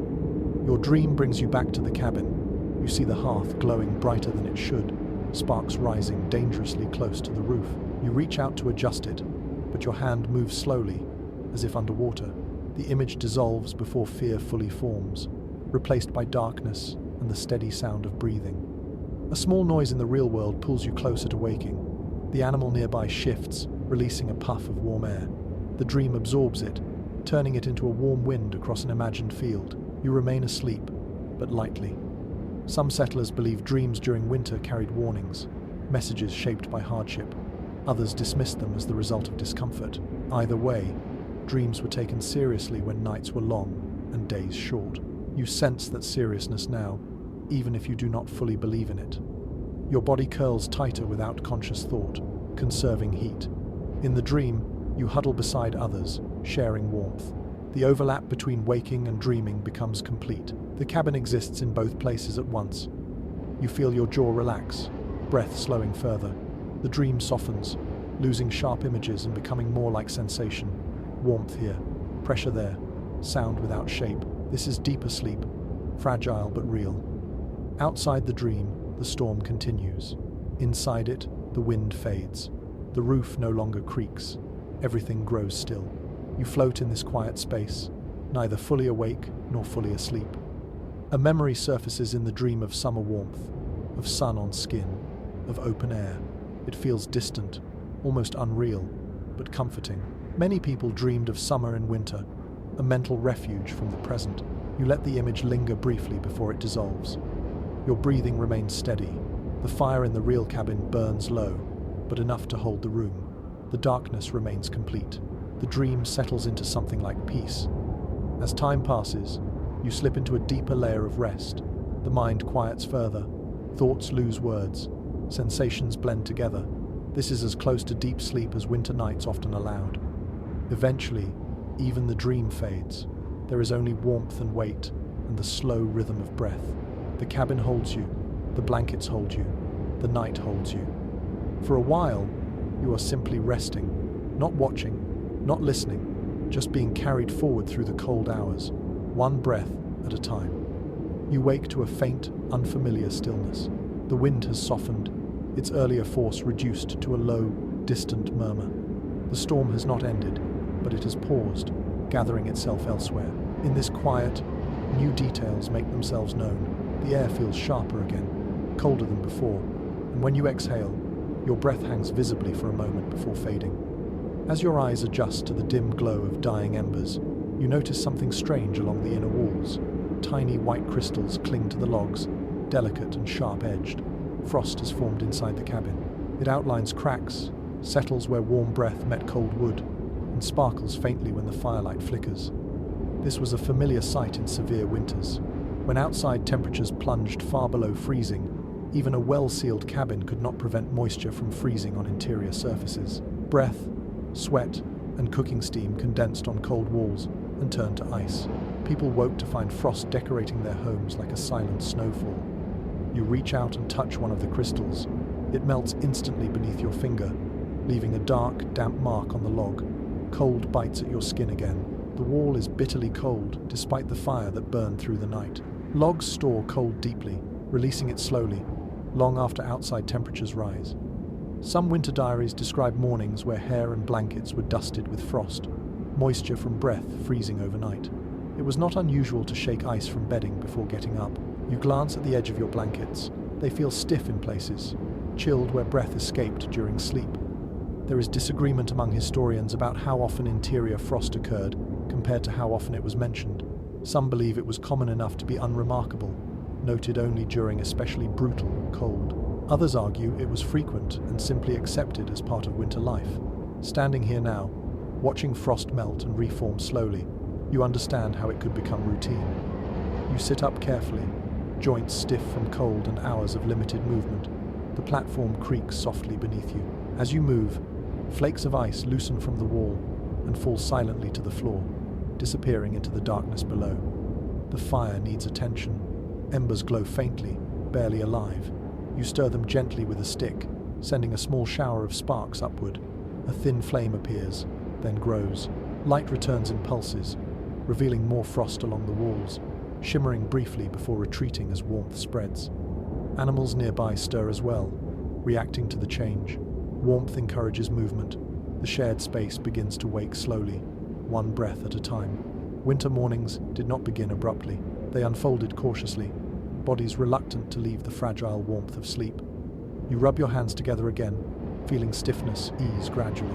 Your dream brings you back to the cabin. You see the hearth glowing brighter than it should, sparks rising dangerously close to the roof. You reach out to adjust it, but your hand moves slowly, as if underwater. The image dissolves before fear fully forms, replaced by darkness and the steady sound of breathing. A small noise in the real world pulls you closer to waking. The animal nearby shifts, releasing a puff of warm air. The dream absorbs it, turning it into a warm wind across an imagined field. You remain asleep, but lightly. Some settlers believe dreams during winter carried warnings, messages shaped by hardship. Others dismissed them as the result of discomfort. Either way, dreams were taken seriously when nights were long and days short. You sense that seriousness now, even if you do not fully believe in it. Your body curls tighter without conscious thought, conserving heat. In the dream, you huddle beside others, sharing warmth. The overlap between waking and dreaming becomes complete. The cabin exists in both places at once. You feel your jaw relax, breath slowing further. The dream softens, losing sharp images and becoming more like sensation. Warmth here, pressure there, sound without shape. This is deeper sleep, fragile but real. Outside the dream, the storm continues. Inside it, the wind fades. The roof no longer creaks. Everything grows still. You float in this quiet space, neither fully awake nor fully asleep. A memory surfaces in the dream of summer warmth, of sun on skin, of open air. It feels distant, almost unreal, but comforting. Many people dreamed of summer and winter, a mental refuge from the present. You let the image linger briefly before it dissolves. Your breathing remains steady. The fire in the real cabin burns low, but enough to hold the room. The darkness remains complete. The dream settles into something like peace. As time passes, you slip into a deeper layer of rest. The mind quiets further. Thoughts lose words. Sensations blend together. This is as close to deep sleep as winter nights often allowed. Eventually, even the dream fades. There is only warmth and weight, and the slow rhythm of breath. The cabin holds you. The blankets hold you. The night holds you. For a while, you are simply resting, not watching, not listening, just being carried forward through the cold hours, one breath at a time. You wake to a faint, unfamiliar stillness. The wind has softened, its earlier force reduced to a low, distant murmur. The storm has not ended, but it has paused, gathering itself elsewhere. In this quiet, new details make themselves known. The air feels sharper again, colder than before, and when you exhale, your breath hangs visibly for a moment before fading. As your eyes adjust to the dim glow of dying embers, you notice something strange along the inner walls. Tiny white crystals cling to the logs, delicate and sharp-edged. Frost has formed inside the cabin. It outlines cracks, settles where warm breath met cold wood, and sparkles faintly when the firelight flickers. This was a familiar sight in severe winters. When outside temperatures plunged far below freezing, even a well-sealed cabin could not prevent moisture from freezing on interior surfaces. Breath, sweat, and cooking steam condensed on cold walls and turned to ice. People woke to find frost decorating their homes like a silent snowfall. You reach out and touch one of the crystals. It melts instantly beneath your finger, leaving a dark, damp mark on the log. Cold bites at your skin again. The wall is bitterly cold, despite the fire that burned through the night. Logs store cold deeply, releasing it slowly, long after outside temperatures rise. Some winter diaries describe mornings where hair and blankets were dusted with frost, moisture from breath freezing overnight. It was not unusual to shake ice from bedding before getting up. You glance at the edge of your blankets. They feel stiff in places, chilled where breath escaped during sleep. There is disagreement among historians about how often interior frost occurred compared to how often it was mentioned. Some believe it was common enough to be unremarkable, noted only during especially brutal cold. Others argue it was frequent and simply accepted as part of winter life. Standing here now, watching frost melt and reform slowly, you understand how it could become routine. You sit up carefully, joints stiff from cold and hours of limited movement. The platform creaks softly beneath you. As you move, flakes of ice loosen from the wall and fall silently to the floor, disappearing into the darkness below. The fire needs attention. Embers glow faintly, barely alive. You stir them gently with a stick, sending a small shower of sparks upward. A thin flame appears, then grows. Light returns in pulses, revealing more frost along the walls, shimmering briefly before retreating as warmth spreads. Animals nearby stir as well, reacting to the change. Warmth encourages movement. The shared space begins to wake slowly, one breath at a time. Winter mornings did not begin abruptly. They unfolded cautiously, bodies reluctant to leave the fragile warmth of sleep. You rub your hands together again, feeling stiffness ease gradually.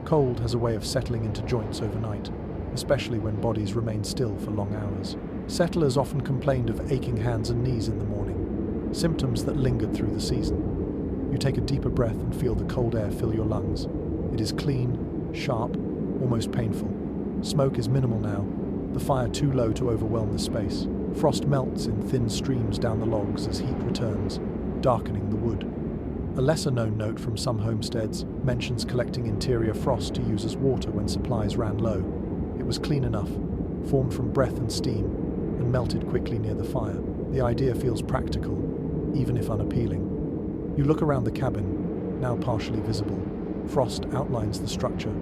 Cold has a way of settling into joints overnight, especially when bodies remain still for long hours. Settlers often complained of aching hands and knees in the morning, symptoms that lingered through the season. You take a deeper breath and feel the cold air fill your lungs. It is clean, sharp, almost painful. Smoke is minimal now, the fire too low to overwhelm the space. Frost melts in thin streams down the logs as heat returns, darkening the wood. A lesser-known note from some homesteads mentions collecting interior frost to use as water when supplies ran low. It was clean enough, formed from breath and steam, and melted quickly near the fire. The idea feels practical, even if unappealing. You look around the cabin, now partially visible. Frost outlines the structure,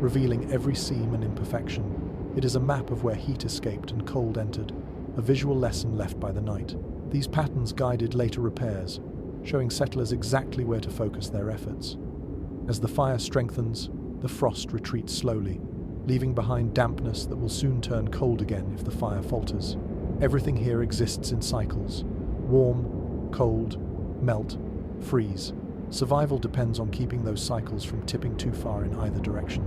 revealing every seam and imperfection. It is a map of where heat escaped and cold entered, a visual lesson left by the night. These patterns guided later repairs, showing settlers exactly where to focus their efforts. As the fire strengthens, the frost retreats slowly, leaving behind dampness that will soon turn cold again if the fire falters. Everything here exists in cycles: warm, cold, melt, freeze. Survival depends on keeping those cycles from tipping too far in either direction.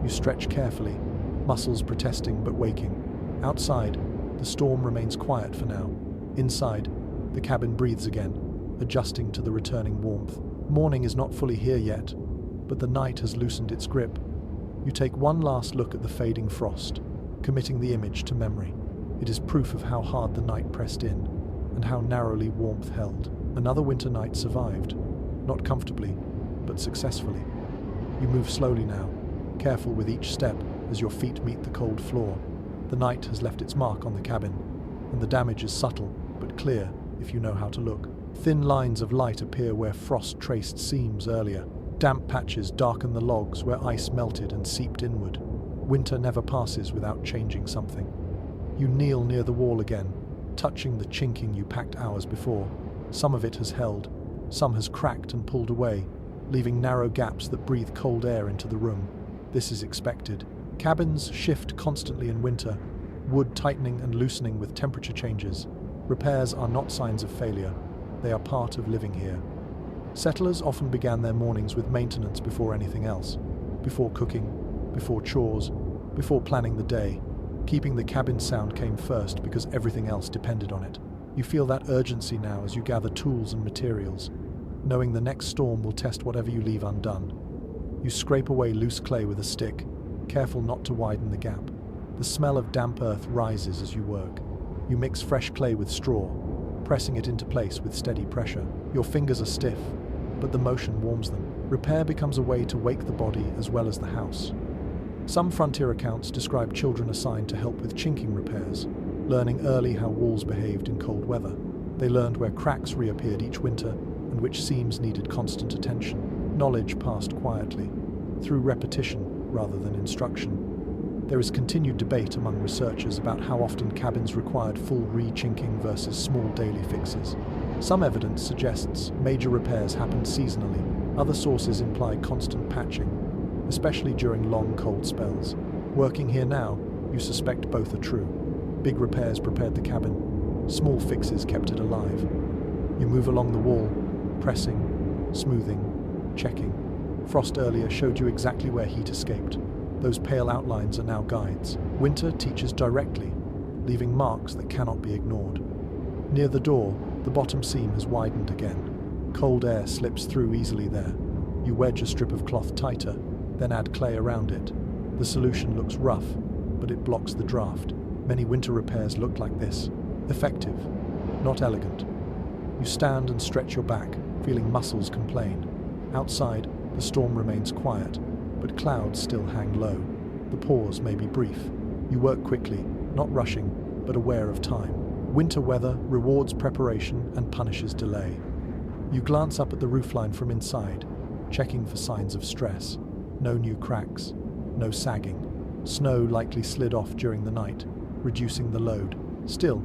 You stretch carefully, muscles protesting but waking. Outside, the storm remains quiet for now. Inside, the cabin breathes again, adjusting to the returning warmth. Morning is not fully here yet, but the night has loosened its grip. You take one last look at the fading frost, committing the image to memory. It is proof of how hard the night pressed in, and how narrowly warmth held. Another winter night survived, not comfortably, but successfully. You move slowly now, careful with each step as your feet meet the cold floor. The night has left its mark on the cabin, and the damage is subtle but clear if you know how to look. Thin lines of light appear where frost traced seams earlier. Damp patches darken the logs where ice melted and seeped inward. Winter never passes without changing something. You kneel near the wall again, touching the chinking you packed hours before. Some of it has held, some has cracked and pulled away, leaving narrow gaps that breathe cold air into the room. This is expected. Cabins shift constantly in winter, wood tightening and loosening with temperature changes. Repairs are not signs of failure. They are part of living here. Settlers often began their mornings with maintenance before anything else. Before cooking, before chores, before planning the day. Keeping the cabin sound came first because everything else depended on it. You feel that urgency now as you gather tools and materials, knowing the next storm will test whatever you leave undone. You scrape away loose clay with a stick, careful not to widen the gap. The smell of damp earth rises as you work. You mix fresh clay with straw, pressing it into place with steady pressure. Your fingers are stiff, but the motion warms them. Repair becomes a way to wake the body as well as the house. Some frontier accounts describe children assigned to help with chinking repairs, learning early how walls behaved in cold weather. They learned where cracks reappeared each winter and which seams needed constant attention. Knowledge passed quietly, through repetition rather than instruction. There is continued debate among researchers about how often cabins required full re-chinking versus small daily fixes. Some evidence suggests major repairs happened seasonally. Other sources imply constant patching, especially during long cold spells. Working here now, you suspect both are true. Big repairs prepared the cabin. Small fixes kept it alive. You move along the wall, pressing, smoothing, checking. Frost earlier showed you exactly where heat escaped. Those pale outlines are now guides. Winter teaches directly, leaving marks that cannot be ignored. Near the door, the bottom seam has widened again. Cold air slips through easily there. You wedge a strip of cloth tighter, then add clay around it. The solution looks rough, but it blocks the draft. Many winter repairs look like this. Effective, not elegant. You stand and stretch your back, feeling muscles complain. Outside, the storm remains quiet, but clouds still hang low. The pause may be brief. You work quickly, not rushing, but aware of time. Winter weather rewards preparation and punishes delay. You glance up at the roofline from inside, checking for signs of stress. No new cracks, no sagging. Snow likely slid off during the night, reducing the load. Still,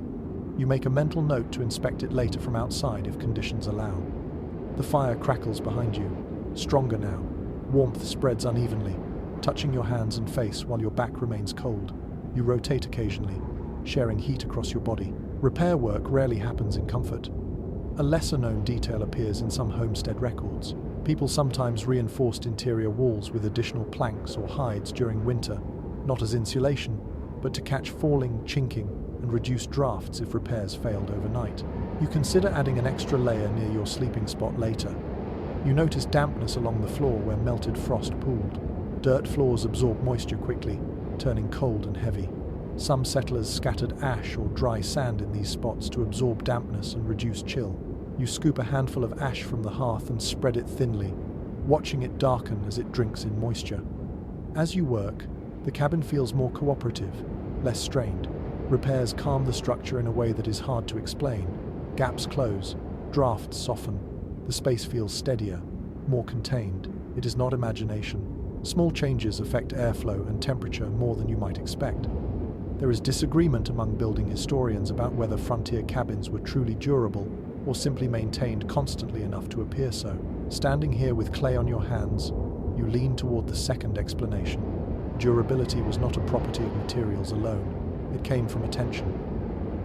you make a mental note to inspect it later from outside if conditions allow. The fire crackles behind you, stronger now. Warmth spreads unevenly, touching your hands and face while your back remains cold. You rotate occasionally, sharing heat across your body. Repair work rarely happens in comfort. A lesser-known detail appears in some homestead records. People sometimes reinforced interior walls with additional planks or hides during winter, not as insulation, but to catch falling, chinking, and reduce drafts if repairs failed overnight. You consider adding an extra layer near your sleeping spot later. You notice dampness along the floor where melted frost pooled. Dirt floors absorb moisture quickly, turning cold and heavy. Some settlers scattered ash or dry sand in these spots to absorb dampness and reduce chill. You scoop a handful of ash from the hearth and spread it thinly, watching it darken as it drinks in moisture. As you work, the cabin feels more cooperative, less strained. Repairs calm the structure in a way that is hard to explain. Gaps close, drafts soften. The space feels steadier, more contained. It is not imagination. Small changes affect airflow and temperature more than you might expect. There is disagreement among building historians about whether frontier cabins were truly durable or simply maintained constantly enough to appear so. Standing here with clay on your hands, you lean toward the second explanation. Durability was not a property of materials alone. It came from attention.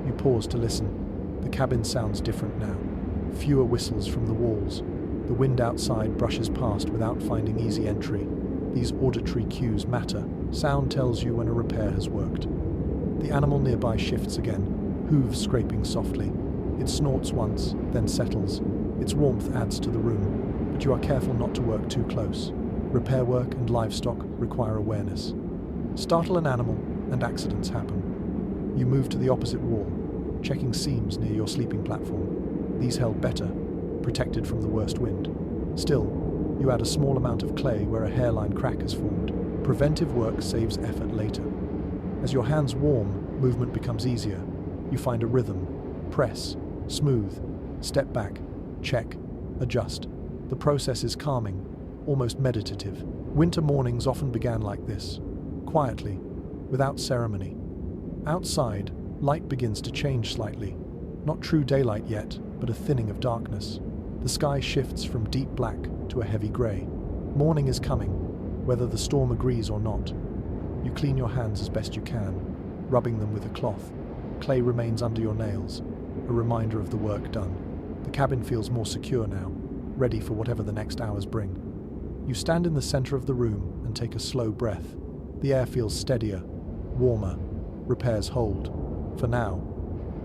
You pause to listen. The cabin sounds different now. Fewer whistles from the walls. The wind outside brushes past without finding easy entry. These auditory cues matter. Sound tells you when a repair has worked. The animal nearby shifts again, hooves scraping softly. It snorts once, then settles. Its warmth adds to the room, but you are careful not to work too close. Repair work and livestock require awareness. Startle an animal, and accidents happen. You move to the opposite wall, checking seams near your sleeping platform. These held better, protected from the worst wind. Still, you add a small amount of clay where a hairline crack has formed. Preventive work saves effort later. As your hands warm, movement becomes easier. You find a rhythm. Press, smooth, step back, check, adjust. The process is calming, almost meditative. Winter mornings often began like this, quietly, without ceremony. Outside, light begins to change slightly. Not true daylight yet, but a thinning of darkness. The sky shifts from deep black to a heavy grey. Morning is coming, whether the storm agrees or not. You clean your hands as best you can, rubbing them with a cloth. Clay remains under your nails, a reminder of the work done. The cabin feels more secure now, ready for whatever the next hours bring. You stand in the center of the room and take a slow breath. The air feels steadier, warmer. Repairs hold. For now.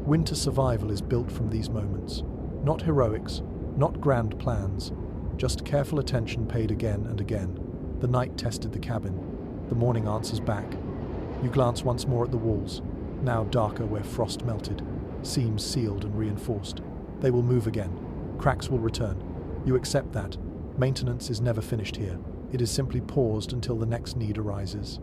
Winter survival is built from these moments. Not heroics, not grand plans, just careful attention paid again and again. The night tested the cabin. The morning answers back. You glance once more at the walls, now darker where frost melted, seams sealed and reinforced. They will move again. Cracks will return. You accept that. Maintenance is never finished here. It is simply paused until the next need arises.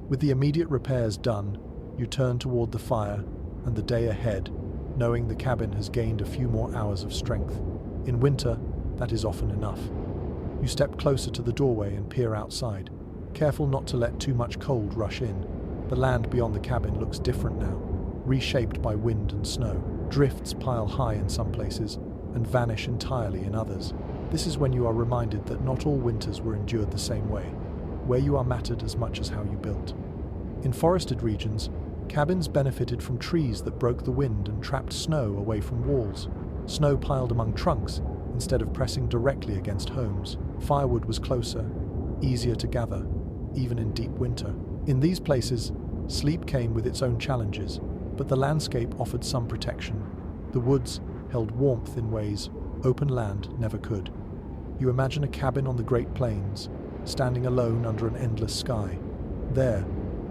With the immediate repairs done, you turn toward the fire and the day ahead, knowing the cabin has gained a few more hours of strength. In winter, that is often enough. You step closer to the doorway and peer outside, careful not to let too much cold rush in. The land beyond the cabin looks different now, reshaped by wind and snow. Drifts pile high in some places and vanish entirely in others. This is when you are reminded that not all winters were endured the same way. Where you are mattered as much as how you built. In forested regions, cabins benefited from trees that broke the wind and trapped snow away from walls. Snow piled among trunks instead of pressing directly against homes. Firewood was closer, easier to gather, even in deep winter. In these places, sleep came with its own challenges, but the landscape offered some protection. The woods held warmth in ways open land never could. You imagine a cabin on the Great Plains, standing alone under an endless sky. There,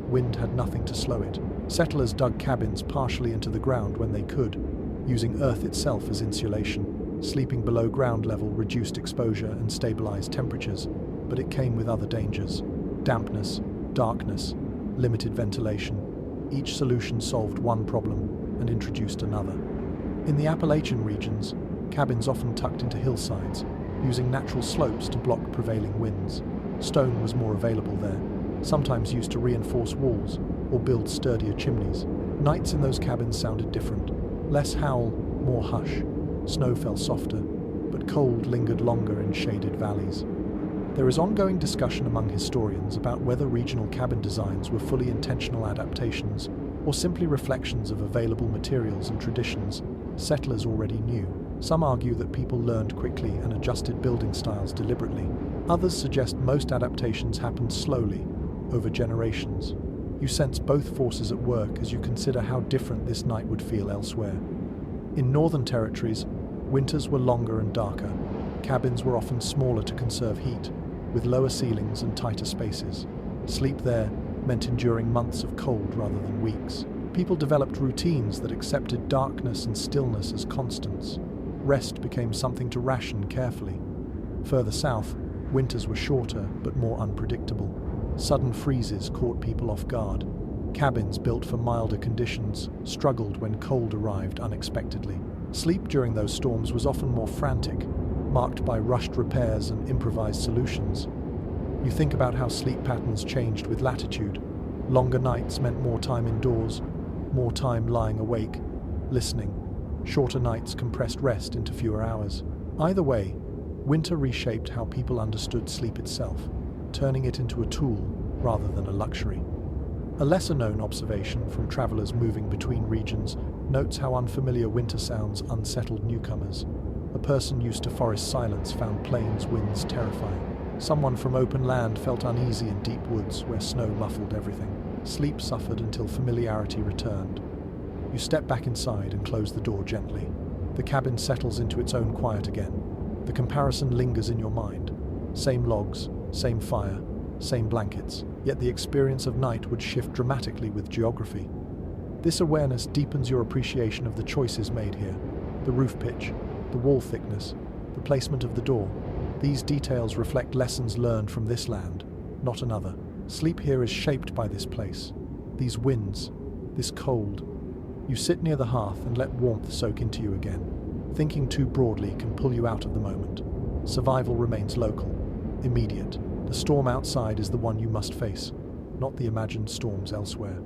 wind had nothing to slow it. Settlers dug cabins partially into the ground when they could, using earth itself as insulation. Sleeping below ground level reduced exposure and stabilized temperatures, but it came with other dangers. Dampness, darkness, limited ventilation. Each solution solved one problem and introduced another. In the Appalachian regions, cabins often tucked into hillsides, using natural slopes to block prevailing winds. Stone was more available there, sometimes used to reinforce walls or build sturdier chimneys. Nights in those cabins sounded different. Less howl, more hush. Snow fell softer, but cold lingered longer in shaded valleys. There is ongoing discussion among historians about whether regional cabin designs were fully intentional adaptations or simply reflections of available materials and traditions settlers already knew. Some argue that people learned quickly and adjusted building styles deliberately. Others suggest most adaptations happened slowly, over generations. You sense both forces at work as you consider how different this night would feel elsewhere. In northern territories, winters were longer and darker. Cabins were often smaller to conserve heat, with lower ceilings and tighter spaces. Sleep there meant enduring months of cold rather than weeks. People developed routines that accepted darkness and stillness as constants. Rest became something to ration carefully. Further south, winters were shorter but more unpredictable. Sudden freezes caught people off guard. Cabins built for milder conditions struggled when cold arrived unexpectedly. Sleep during those storms was often more frantic, marked by rushed repairs and improvised solutions. You think about how sleep patterns changed with latitude. Longer nights meant more time indoors, more time lying awake, listening. Shorter nights compressed rest into fewer hours. Either way, winter reshaped how people understood sleep itself, turning it into a tool rather than a luxury. A lesser-known observation from travelers moving between regions notes how unfamiliar winter sounds unsettled newcomers. A person used to forest silence found plains winds terrifying. Someone from open land felt uneasy in deep woods where snow muffled everything. Sleep suffered until familiarity returned. You step back inside and close the door gently. The cabin settles into its own quiet again. The comparison lingers in your mind. Same logs, same fire, same blankets, yet the experience of night would shift dramatically with geography. This awareness deepens your appreciation of the choices made here. The roof pitch, the wall thickness, the placement of the door. These details reflect lessons learned from this land, not another. Sleep here is shaped by this place, these winds, this cold. You sit near the hearth and let warmth soak into you again. Thinking too broadly can pull you out of the moment. Survival remains local, immediate. The storm outside is the one you must face, not the imagined storms elsewhere.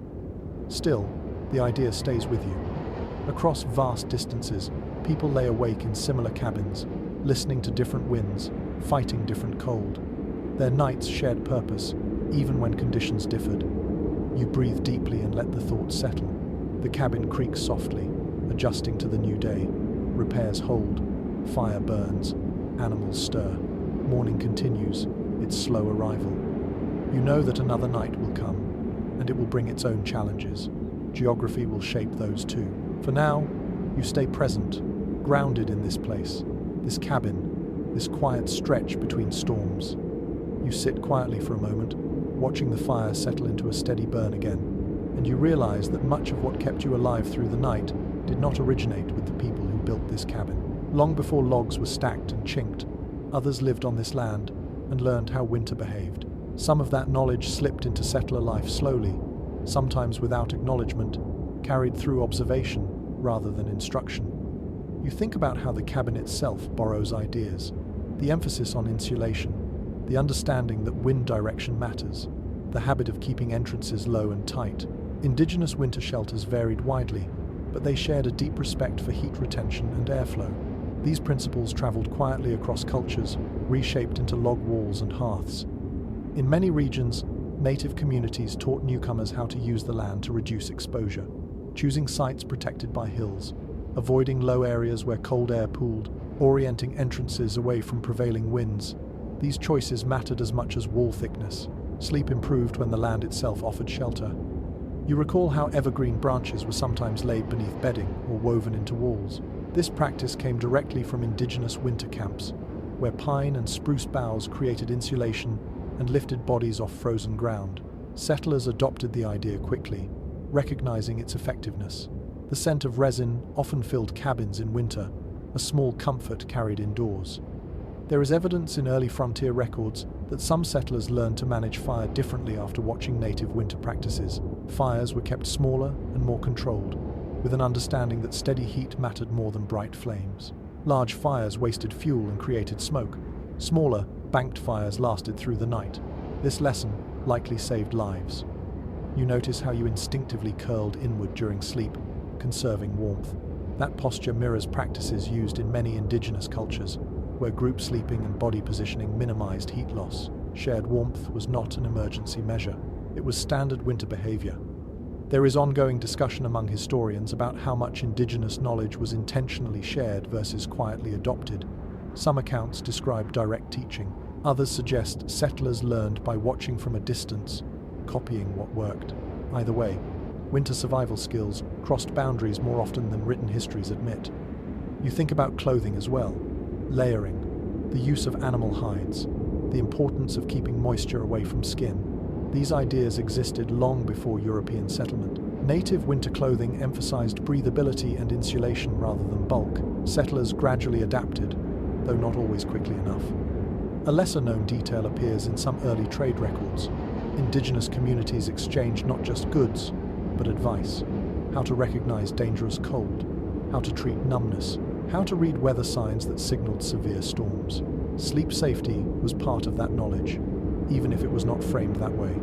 Still, the idea stays with you. Across vast distances, people lay awake in similar cabins, listening to different winds, fighting different cold. Their nights shared purpose, even when conditions differed. You breathe deeply and let the thoughts settle. The cabin creaks softly, adjusting to the new day. Repairs hold, fire burns, animals stir. Morning continues, its slow arrival. You know that another night will come, and it will bring its own challenges. Geography will shape those too. For now, you stay present, grounded in this place, this cabin, this quiet stretch between storms. You sit quietly for a moment, watching the fire settle into a steady burn again, and you realize that much of what kept you alive through the night did not originate with the people who built this cabin. Long before logs were stacked and chinked, others lived on this land and learned how winter behaved. Some of that knowledge slipped into settler life slowly, sometimes without acknowledgement, carried through observation rather than instruction. You think about how the cabin itself borrows ideas, the emphasis on insulation, the understanding that wind direction matters. the habit of keeping entrances low and tight. Indigenous winter shelters varied widely, but they shared a deep respect for heat retention and airflow. These principles traveled quietly across cultures, reshaped into log walls and hearths. In many regions, native communities taught newcomers how to use the land to reduce exposure, choosing sites protected by hills, avoiding low areas where cold air pooled, orienting entrances away from prevailing winds. These choices mattered as much as wall thickness. Sleep improved when the land itself offered shelter. You recall how evergreen branches were sometimes laid beneath bedding or woven into walls. This practice came directly from indigenous winter camps, where pine and spruce boughs created insulation and lifted bodies off frozen ground. Settlers adopted the idea quickly, recognizing its effectiveness. The scent of resin often filled cabins in winter, a small comfort carried indoors. There is evidence in early frontier records that some settlers learned to manage fire differently after watching native winter practices. Fires were kept smaller and more controlled, with an understanding that steady heat mattered more than bright flames. Large fires wasted fuel and created smoke. Smaller, banked fires lasted through the night. This lesson likely saved lives. You notice how you instinctively curled inward during sleep, conserving warmth. That posture mirrors practices used in many indigenous cultures, where group sleeping and body positioning minimized heat loss. Shared warmth was not an emergency measure. It was standard winter behavior. There is ongoing discussion among historians about how much indigenous knowledge was intentionally shared versus quietly adopted. Some accounts describe direct teaching. Others suggest settlers learned by watching from a distance, copying what worked. Either way, winter survival skills crossed boundaries more often than written histories admit. You think about clothing as well. Layering, the use of animal hides, the importance of keeping moisture away from skin. These ideas existed long before European settlement. Native winter clothing emphasized breathability and insulation rather than bulk. Settlers gradually adapted, though not always quickly enough. A lesser-known detail appears in some early trade records. Indigenous communities exchanged not just goods, but advice. How to recognize dangerous cold, how to treat numbness, how to read weather signs that signaled severe storms. Sleep safety was part of that knowledge, even if it was not framed that way.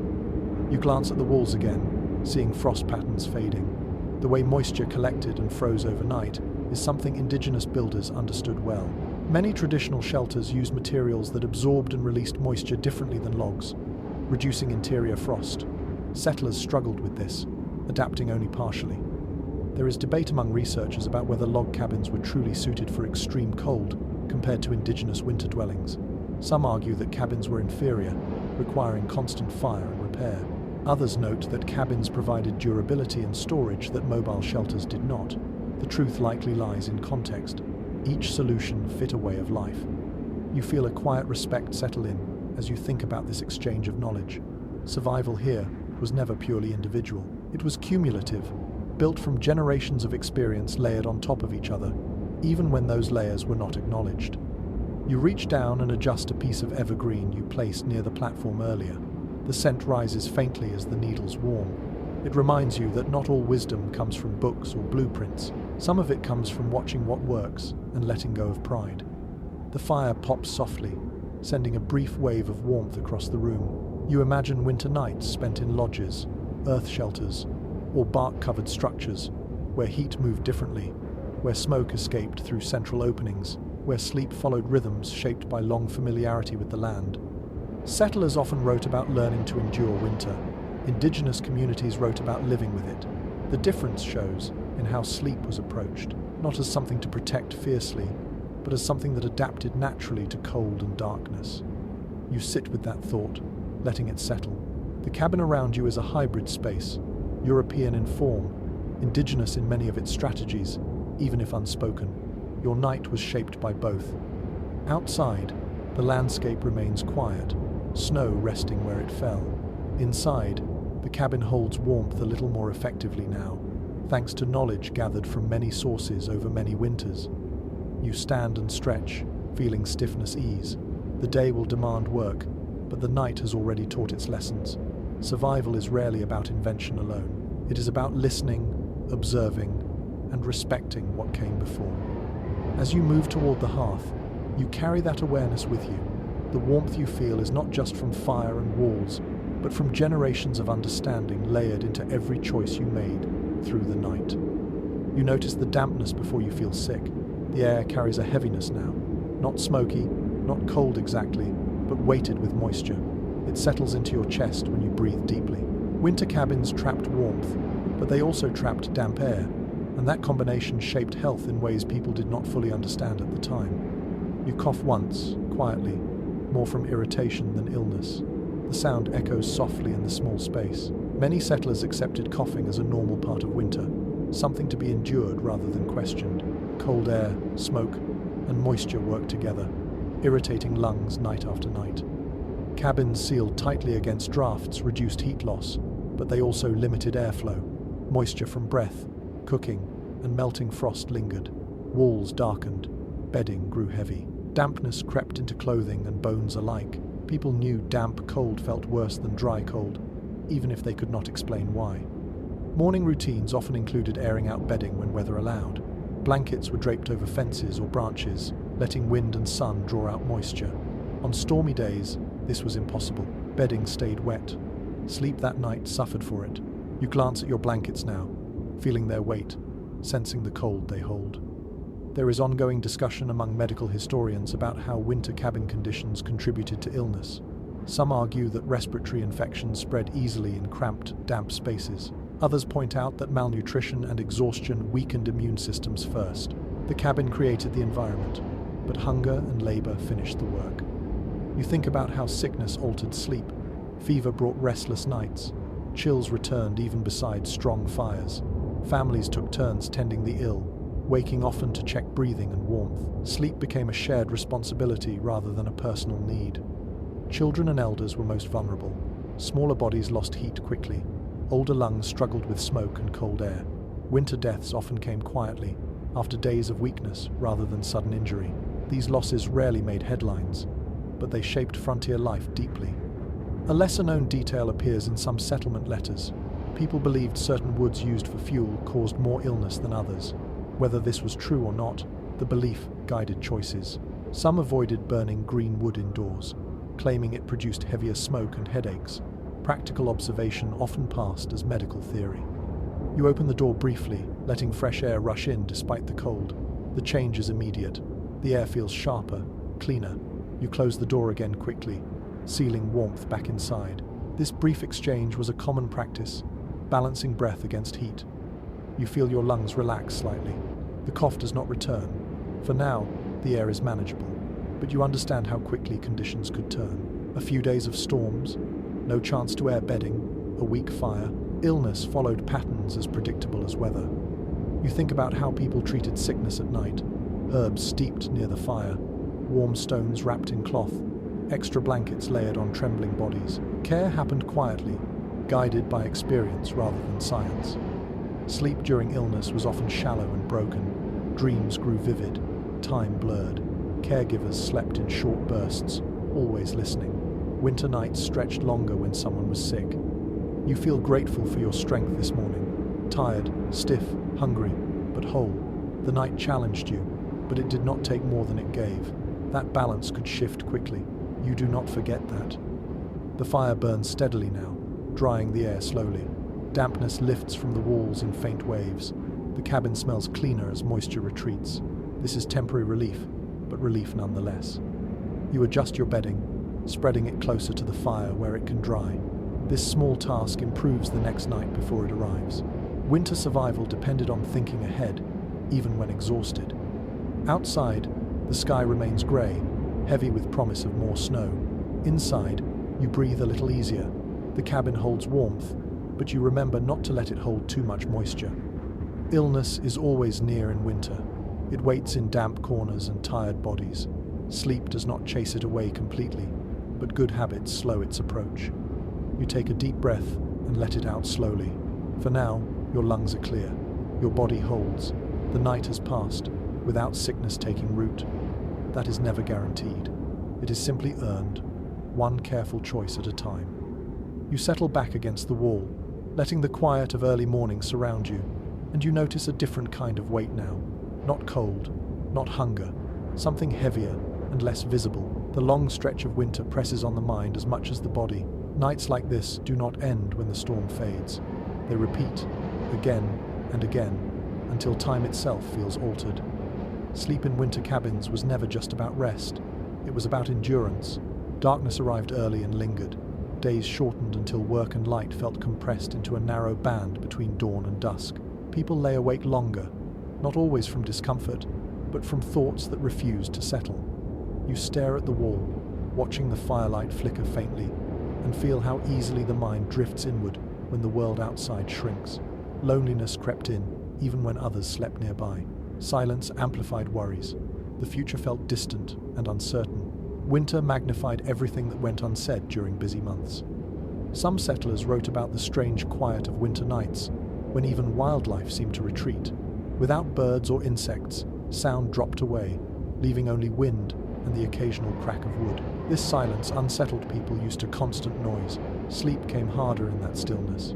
You glance at the walls again, seeing frost patterns fading. The way moisture collected and froze overnight is something indigenous builders understood well. Many traditional shelters used materials that absorbed and released moisture differently than logs, reducing interior frost. Settlers struggled with this, adapting only partially. There is debate among researchers about whether log cabins were truly suited for extreme cold compared to indigenous winter dwellings. Some argue that cabins were inferior, requiring constant fire and repair. Others note that cabins provided durability and storage that mobile shelters did not. The truth likely lies in context. Each solution fit a way of life. You feel a quiet respect settle in as you think about this exchange of knowledge. Survival here was never purely individual. It was cumulative, built from generations of experience layered on top of each other, even when those layers were not acknowledged. You reach down and adjust a piece of evergreen you placed near the platform earlier. The scent rises faintly as the needles warm. It reminds you that not all wisdom comes from books or blueprints. Some of it comes from watching what works and letting go of pride. The fire pops softly, sending a brief wave of warmth across the room. You imagine winter nights spent in lodges, earth shelters, or bark-covered structures, where heat moved differently, where smoke escaped through central openings, where sleep followed rhythms shaped by long familiarity with the land. Settlers often wrote about learning to endure winter. Indigenous communities wrote about living with it. The difference shows in how sleep was approached, not as something to protect fiercely, but as something that adapted naturally to cold and darkness. You sit with that thought, letting it settle. The cabin around you is a hybrid space, European in form, indigenous in many of its strategies, even if unspoken. Your night was shaped by both. Outside, the landscape remains quiet, snow resting where it fell. Inside, the cabin holds warmth a little more effectively now, thanks to knowledge gathered from many sources over many winters. You stand and stretch, feeling stiffness ease. The day will demand work, but the night has already taught its lessons. Survival is rarely about invention alone. It is about listening, observing, and respecting what came before. As you move toward the hearth, you carry that awareness with you. The warmth you feel is not just from fire and walls, but from generations of understanding layered into every choice you made through the night. You notice the dampness before you feel sick. The air carries a heaviness now, not smoky, not cold exactly, but weighted with moisture. It settles into your chest when you breathe deeply. Winter cabins trapped warmth, but they also trapped damp air, and that combination shaped health in ways people did not fully understand at the time. You cough once, quietly, more from irritation than illness. The sound echoes softly in the small space. Many settlers accepted coughing as a normal part of winter, something to be endured rather than questioned. Cold air, smoke, and moisture worked together, irritating lungs night after night. Cabins sealed tightly against drafts reduced heat loss, but they also limited airflow. Moisture from breath, cooking, and melting frost lingered. Walls darkened. Bedding grew heavy. Dampness crept into clothing and bones alike. People knew damp cold felt worse than dry cold, even if they could not explain why. Morning routines often included airing out bedding when weather allowed. Blankets were draped over fences or branches, letting wind and sun draw out moisture. On stormy days, this was impossible. Bedding stayed wet. Sleep that night suffered for it. You glance at your blankets now, feeling their weight, sensing the cold they hold. There is ongoing discussion among medical historians about how winter cabin conditions contributed to illness. Some argue that respiratory infections spread easily in cramped, damp spaces. Others point out that malnutrition and exhaustion weakened immune systems first. The cabin created the environment, but hunger and labor finished the work. You think about how sickness altered sleep. Fever brought restless nights. Chills returned even beside strong fires. Families took turns tending the ill, waking often to check breathing and warmth. Sleep became a shared responsibility rather than a personal need. Children and elders were most vulnerable. Smaller bodies lost heat quickly. Older lungs struggled with smoke and cold air. Winter deaths often came quietly, after days of weakness rather than sudden injury. These losses rarely made headlines, but they shaped frontier life deeply. A lesser-known detail appears in some settlement letters. People believed certain woods used for fuel caused more illness than others. Whether this was true or not, the belief guided choices. Some avoided burning green wood indoors, claiming it produced heavier smoke and headaches. Practical observation often passed as medical theory. You open the door briefly, letting fresh air rush in despite the cold. The change is immediate. The air feels sharper, cleaner. You close the door again quickly, sealing warmth back inside. This brief exchange was a common practice, balancing breath against heat. You feel your lungs relax slightly. The cough does not return. For now, the air is manageable, but you understand how quickly conditions could turn. A few days of storms, no chance to air bedding, a weak fire. Illness followed patterns as predictable as weather. You think about how people treated sickness at night. Herbs steeped near the fire, warm stones wrapped in cloth, extra blankets layered on trembling bodies. Care happened quietly, guided by experience rather than science. Sleep during illness was often shallow and broken. Dreams grew vivid, time blurred. Caregivers slept in short bursts, always listening. Winter nights stretched longer when someone was sick. You feel grateful for your strength this morning. Tired, stiff, hungry, but whole. The night challenged you, but it did not take more than it gave. That balance could shift quickly. You do not forget that. The fire burns steadily now, drying the air slowly. Dampness lifts from the walls in faint waves. The cabin smells cleaner as moisture retreats. This is temporary relief, but relief nonetheless. You adjust your bedding, spreading it closer to the fire where it can dry. This small task improves the next night before it arrives. Winter survival depended on thinking ahead, even when exhausted. Outside, the sky remains grey, heavy with promise of more snow. Inside, you breathe a little easier. The cabin holds warmth, but you remember not to let it hold too much moisture. Illness is always near in winter. It waits in damp corners and tired bodies. Sleep does not chase it away completely, but good habits slow its approach. You take a deep breath and let it out slowly. For now, your lungs are clear. Your body holds. The night has passed, without sickness taking root. That is never guaranteed. It is simply earned, one careful choice at a time. You settle back against the wall, letting the quiet of early morning surround you, and you notice a different kind of weight now. Not cold, not hunger, something heavier and less visible. The long stretch of winter presses on the mind as much as the body. Nights like this do not end when the storm fades. They repeat, again and again, until time itself feels altered. Sleep in winter cabins was never just about rest. It was about endurance. Darkness arrived early and lingered. Days shortened until work and light felt compressed into a narrow band between dawn and dusk. People lay awake longer, not always from discomfort, but from thoughts that refused to settle. You stare at the wall, watching the firelight flicker faintly, and feel how easily the mind drifts inward when the world outside shrinks. Loneliness crept in, even when others slept nearby. Silence amplified worries. The future felt distant and uncertain. Winter magnified everything that went unsaid during busy months. Some settlers wrote about the strange quiet of winter nights, when even wildlife seemed to retreat. Without birds or insects, sound dropped away, leaving only wind and the occasional crack of wood. This silence unsettled people used to constant noise. Sleep came harder in that stillness.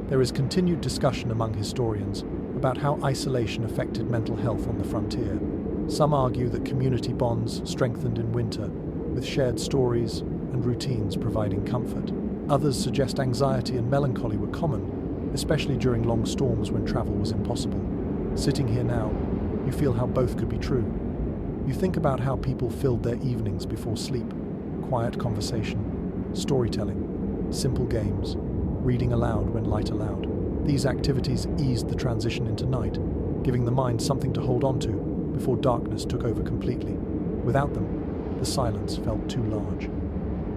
There is continued discussion among historians about how isolation affected mental health on the frontier. Some argue that community bonds strengthened in winter, with shared stories and routines providing comfort. Others suggest anxiety and melancholy were common, especially during long storms when travel was impossible. Sitting here now, you feel how both could be true. You think about how people filled their evenings before sleep: quiet conversation, storytelling, simple games, reading aloud when light allowed. These activities eased the transition into night, giving the mind something to hold on to before darkness took over completely. Without them, the silence felt too large.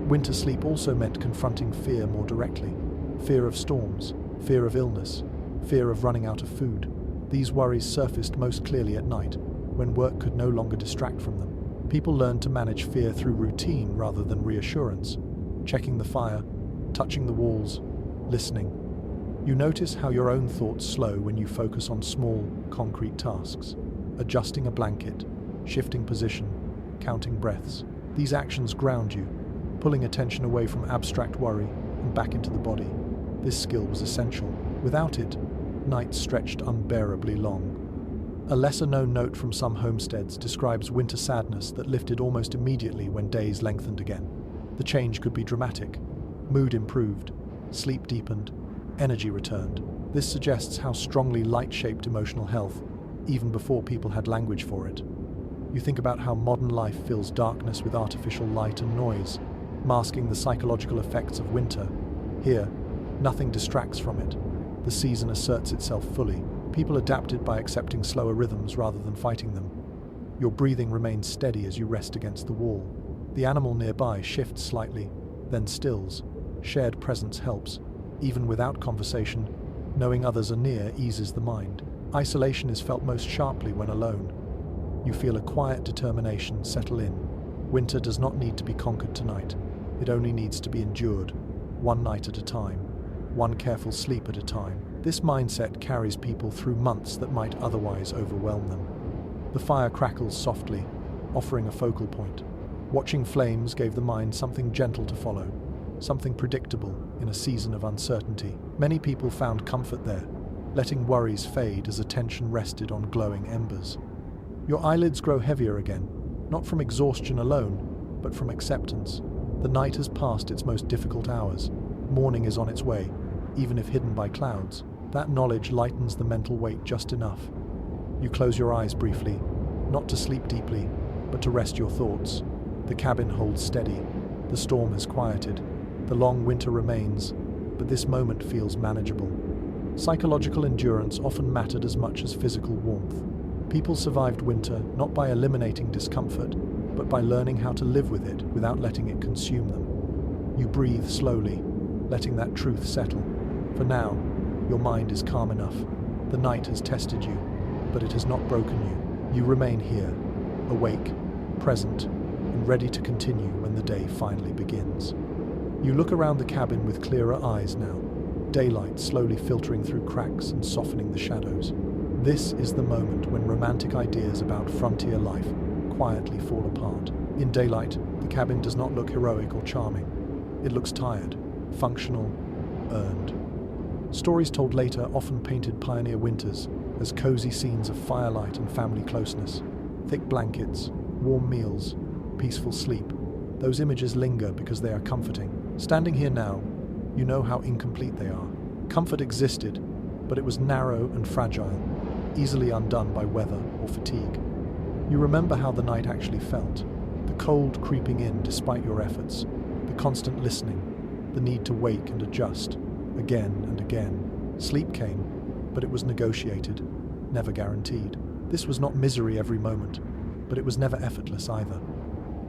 Winter sleep also meant confronting fear more directly. Fear of storms, fear of illness, fear of running out of food. These worries surfaced most clearly at night, when work could no longer distract from them. People learned to manage fear through routine rather than reassurance, checking the fire, touching the walls, listening. You notice how your own thoughts slow when you focus on small, concrete tasks: adjusting a blanket, shifting position, counting breaths. These actions ground you, pulling attention away from abstract worry and back into the body. This skill was essential. Without it, nights stretched unbearably long. A lesser-known note from some homesteads describes winter sadness that lifted almost immediately when days lengthened again. The change could be dramatic. Mood improved, sleep deepened, energy returned. This suggests how strongly light shaped emotional health, even before people had language for it. You think about how modern life fills darkness with artificial light and noise, masking the psychological effects of winter. Here, nothing distracts from it. The season asserts itself fully. People adapted by accepting slower rhythms rather than fighting them. Your breathing remains steady as you rest against the wall. The animal nearby shifts slightly, then stills. Shared presence helps. Even without conversation, knowing others are near eases the mind. Isolation is felt most sharply when alone. You feel a quiet determination settle in. Winter does not need to be conquered tonight. It only needs to be endured, one night at a time, one careful sleep at a time. This mindset carries people through months that might otherwise overwhelm them. The fire crackles softly, offering a focal point. Watching flames gave the mind something gentle to follow, something predictable in a season of uncertainty. Many people found comfort there, letting worries fade as attention rested on glowing embers. Your eyelids grow heavier again, not from exhaustion alone, but from acceptance. The night has passed its most difficult hours. Morning is on its way, even if hidden by clouds. That knowledge lightens the mental weight just enough. You close your eyes briefly, not to sleep deeply, but to rest your thoughts. The cabin holds steady. The storm has quieted. The long winter remains, but this moment feels manageable. Psychological endurance often mattered as much as physical warmth. People survived winter not by eliminating discomfort, but by learning how to live with it without letting it consume them. You breathe slowly, letting that truth settle. For now, your mind is calm enough. The night has tested you, but it has not broken you. You remain here, awake, present, and ready to continue when the day finally begins. You look around the cabin with clearer eyes now, daylight slowly filtering through cracks and softening the shadows. This is the moment when romantic ideas about frontier life quietly fall apart. In daylight, the cabin does not look heroic or charming. It looks tired, functional, earned. Stories told later often painted pioneer winters as cozy scenes of firelight and family closeness. Thick blankets, warm meals, peaceful sleep. Those images linger because they are comforting. Standing here now, you know how incomplete they are. Comfort existed, but it was narrow and fragile, easily undone by weather or fatigue. You remember how the night actually felt, the cold creeping in despite your efforts, the constant listening, the need to wake and adjust, again and again. Sleep came, but it was negotiated, never guaranteed. This was not misery every moment, but it was never effortless either.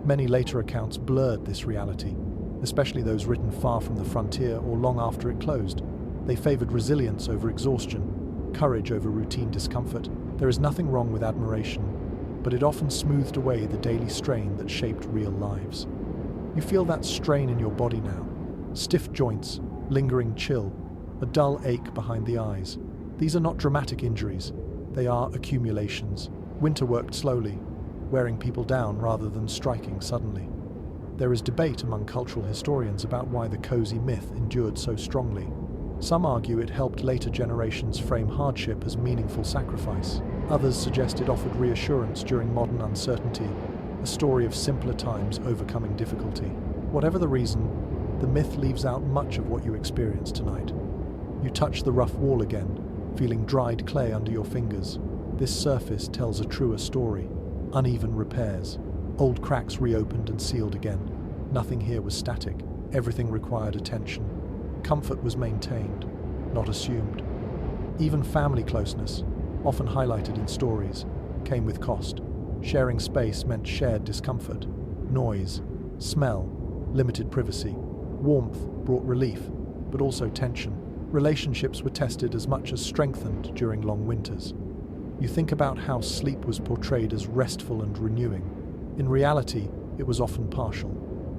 Many later accounts blurred this reality, especially those written far from the frontier or long after it closed. They favored resilience over exhaustion, courage over routine discomfort. There is nothing wrong with admiration, but it often smoothed away the daily strain that shaped real lives. You feel that strain in your body now. Stiff joints, lingering chill, a dull ache behind the eyes. These are not dramatic injuries, they are accumulations. Winter worked slowly, wearing people down rather than striking suddenly. There is debate among cultural historians about why the cozy myth endured so strongly. Some argue it helped later generations frame hardship as meaningful sacrifice. Others suggest it offered reassurance during modern uncertainty, a story of simpler times overcoming difficulty. Whatever the reason, the myth leaves out much of what you experienced tonight. You touch the rough wall again, feeling dried clay under your fingers. This surface tells a truer story. Uneven repairs, old cracks reopened and sealed again. Nothing here was static. Everything required attention. Comfort was maintained, not assumed. Even family closeness, often highlighted in stories, came with cost. Sharing space meant shared discomfort. Noise, smell, limited privacy. Warmth brought relief, but also tension. Relationships were tested as much as strengthened during long winters. You think about how sleep was portrayed as restful and renewing. In reality, it was often partial.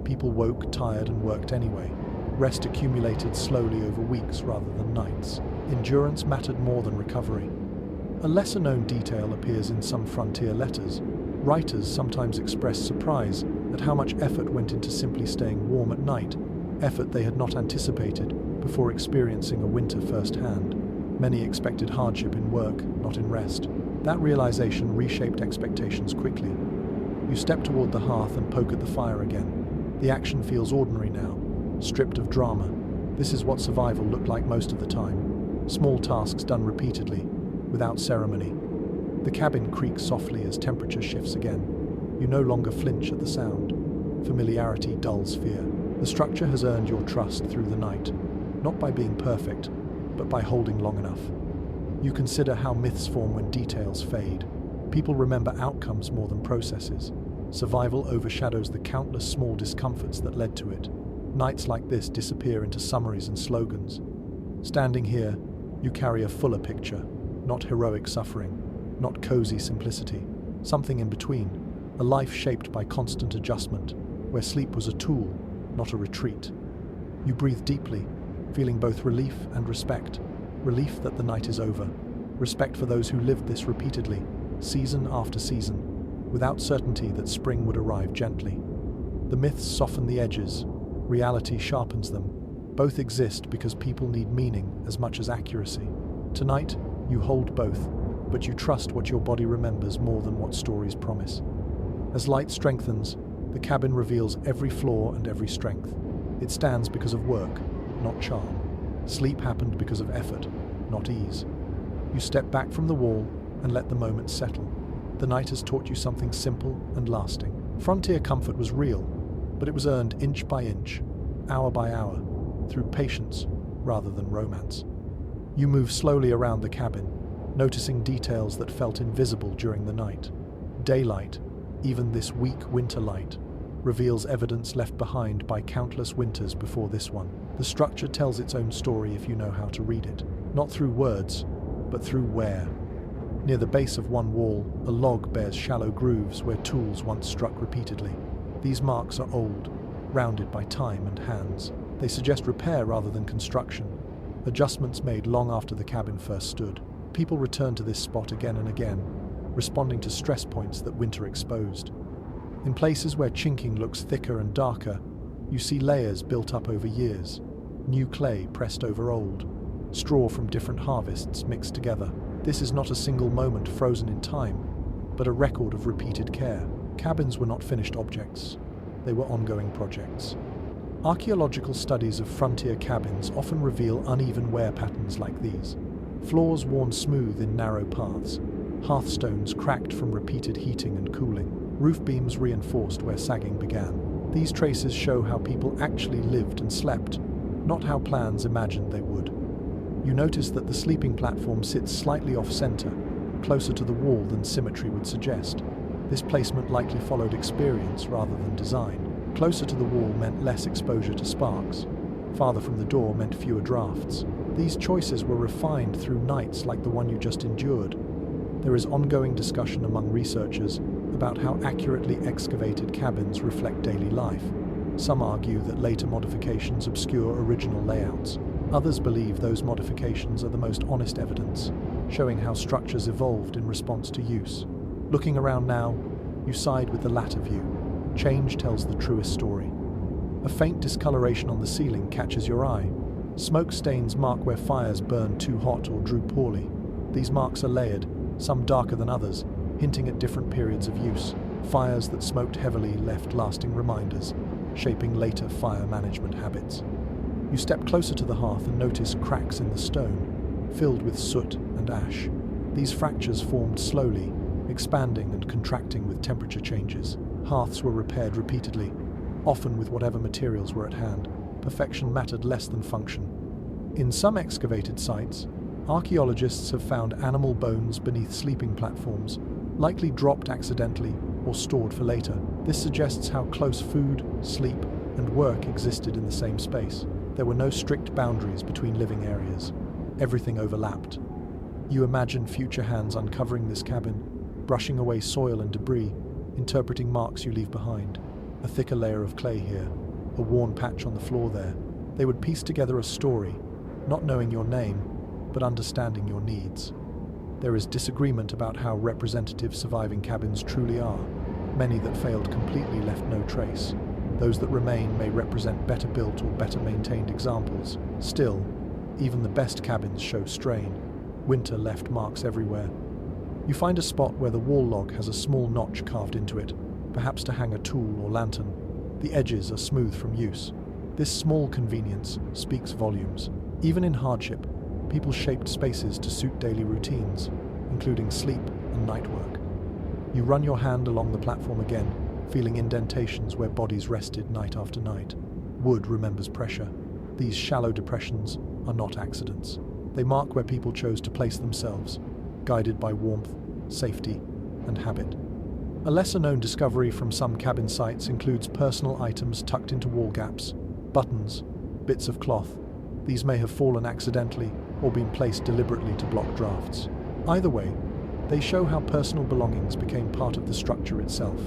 People woke tired and worked anyway. Rest accumulated slowly over weeks rather than nights. Endurance mattered more than recovery. A lesser-known detail appears in some frontier letters. Writers sometimes expressed surprise at how much effort went into simply staying warm at night, effort they had not anticipated before experiencing a winter firsthand. Many expected hardship in work, not in rest. That realization reshaped expectations quickly. You step toward the hearth and poke at the fire again. The action feels ordinary now, stripped of drama. This is what survival looked like most of the time. Small tasks done repeatedly, without ceremony. The cabin creaks softly as temperature shifts again. You no longer flinch at the sound. Familiarity dulls fear. The structure has earned your trust through the night, not by being perfect, but by holding long enough. You consider how myths form when details fade. People remember outcomes more than processes. Survival overshadows the countless small discomforts that led to it. Nights like this disappear into summaries and slogans. Standing here, you carry a fuller picture, not heroic suffering, not cozy simplicity, something in between, a life shaped by constant adjustment, where sleep was a tool, not a retreat. You breathe deeply, feeling both relief and respect. Relief that the night is over. Respect for those who lived this repeatedly, season after season, without certainty that spring would arrive gently. The myths soften the edges, reality sharpens them. Both exist because people need meaning as much as accuracy. Tonight, you hold both, but you trust what your body remembers more than what stories promise. As light strengthens, the cabin reveals every flaw and every strength. It stands because of work, not charm. Sleep happened because of effort, not ease. You step back from the wall and let the moment settle. The night has taught you something simple and lasting. Frontier comfort was real, but it was earned inch by inch, hour by hour, through patience rather than romance. You move slowly around the cabin, noticing details that felt invisible during the night. Daylight, even this weak winter light, reveals evidence left behind by countless winters before this one. The structure tells its own story if you know how to read it, not through words, but through wear. Near the base of one wall, a log bears shallow grooves where tools once struck repeatedly. These marks are old, rounded by time and hands. They suggest repair rather than construction, adjustments made long after the cabin first stood. People return to this spot again and again, responding to stress points that winter exposed. In places where chinking looks thicker and darker, you see layers built up over years, new clay pressed over old, straw from different harvests mixed together. This is not a single moment frozen in time, but a record of repeated care. Cabins were not finished objects, they were ongoing projects. Archaeological studies of frontier cabins often reveal uneven wear patterns like these. Floors worn smooth in narrow paths, hearthstones cracked from repeated heating and cooling, roof beams reinforced where sagging began. These traces show how people actually lived and slept, not how plans imagined they would. You notice that the sleeping platform sits slightly off-center, closer to the wall than symmetry would suggest. This placement likely followed experience rather than design. Closer to the wall meant less exposure to sparks. Farther from the door meant fewer drafts. These choices were refined through nights like the one you just endured. There is ongoing discussion among researchers about how accurately excavated cabins reflect daily life. Some argue that later modifications obscure original layouts. Others believe those modifications are the most honest evidence, showing how structures evolved in response to use. Looking around now, you side with the latter view. Change tells the truest story. A faint discoloration on the ceiling catches your eye. Smoke stains mark where fires burned too hot or drew poorly. These marks are layered, some darker than others, hinting at different periods of use. Fires that smoked heavily left lasting reminders, shaping later fire management habits. You step closer to the hearth and notice cracks in the stone, filled with soot and ash. These fractures formed slowly, expanding and contracting with temperature changes. Hearths were repaired repeatedly, often with whatever materials were at hand. Perfection mattered less than function. In some excavated sites, archaeologists have found animal bones beneath sleeping platforms, likely dropped accidentally or stored for later. This suggests how close food, sleep, and work existed in the same space. There were no strict boundaries between living areas. Everything overlapped. You imagine future hands uncovering this cabin, brushing away soil and debris, interpreting marks you leave behind. A thicker layer of clay here, a worn patch on the floor there. They would piece together a story, not knowing your name, but understanding your needs. There is disagreement about how representative surviving cabins truly are. Many that failed completely left no trace. Those that remain may represent better built or better maintained examples. Still, even the best cabins show strain. Winter left marks everywhere. You find a spot where the wall log has a small notch carved into it, perhaps to hang a tool or lantern. The edges are smooth from use. This small convenience speaks volumes. Even in hardship, people shaped spaces to suit daily routines, including sleep and night work. You run your hand along the platform again, feeling indentations where bodies rested night after night. Wood remembers pressure. These shallow depressions are not accidents. They mark where people chose to place themselves, guided by warmth, safety, and habit. A lesser-known discovery from some cabin sites includes personal items tucked into wall gaps, buttons, bits of cloth. These may have fallen accidentally or been placed deliberately to block drafts. Either way, they show how personal belongings became part of the structure itself.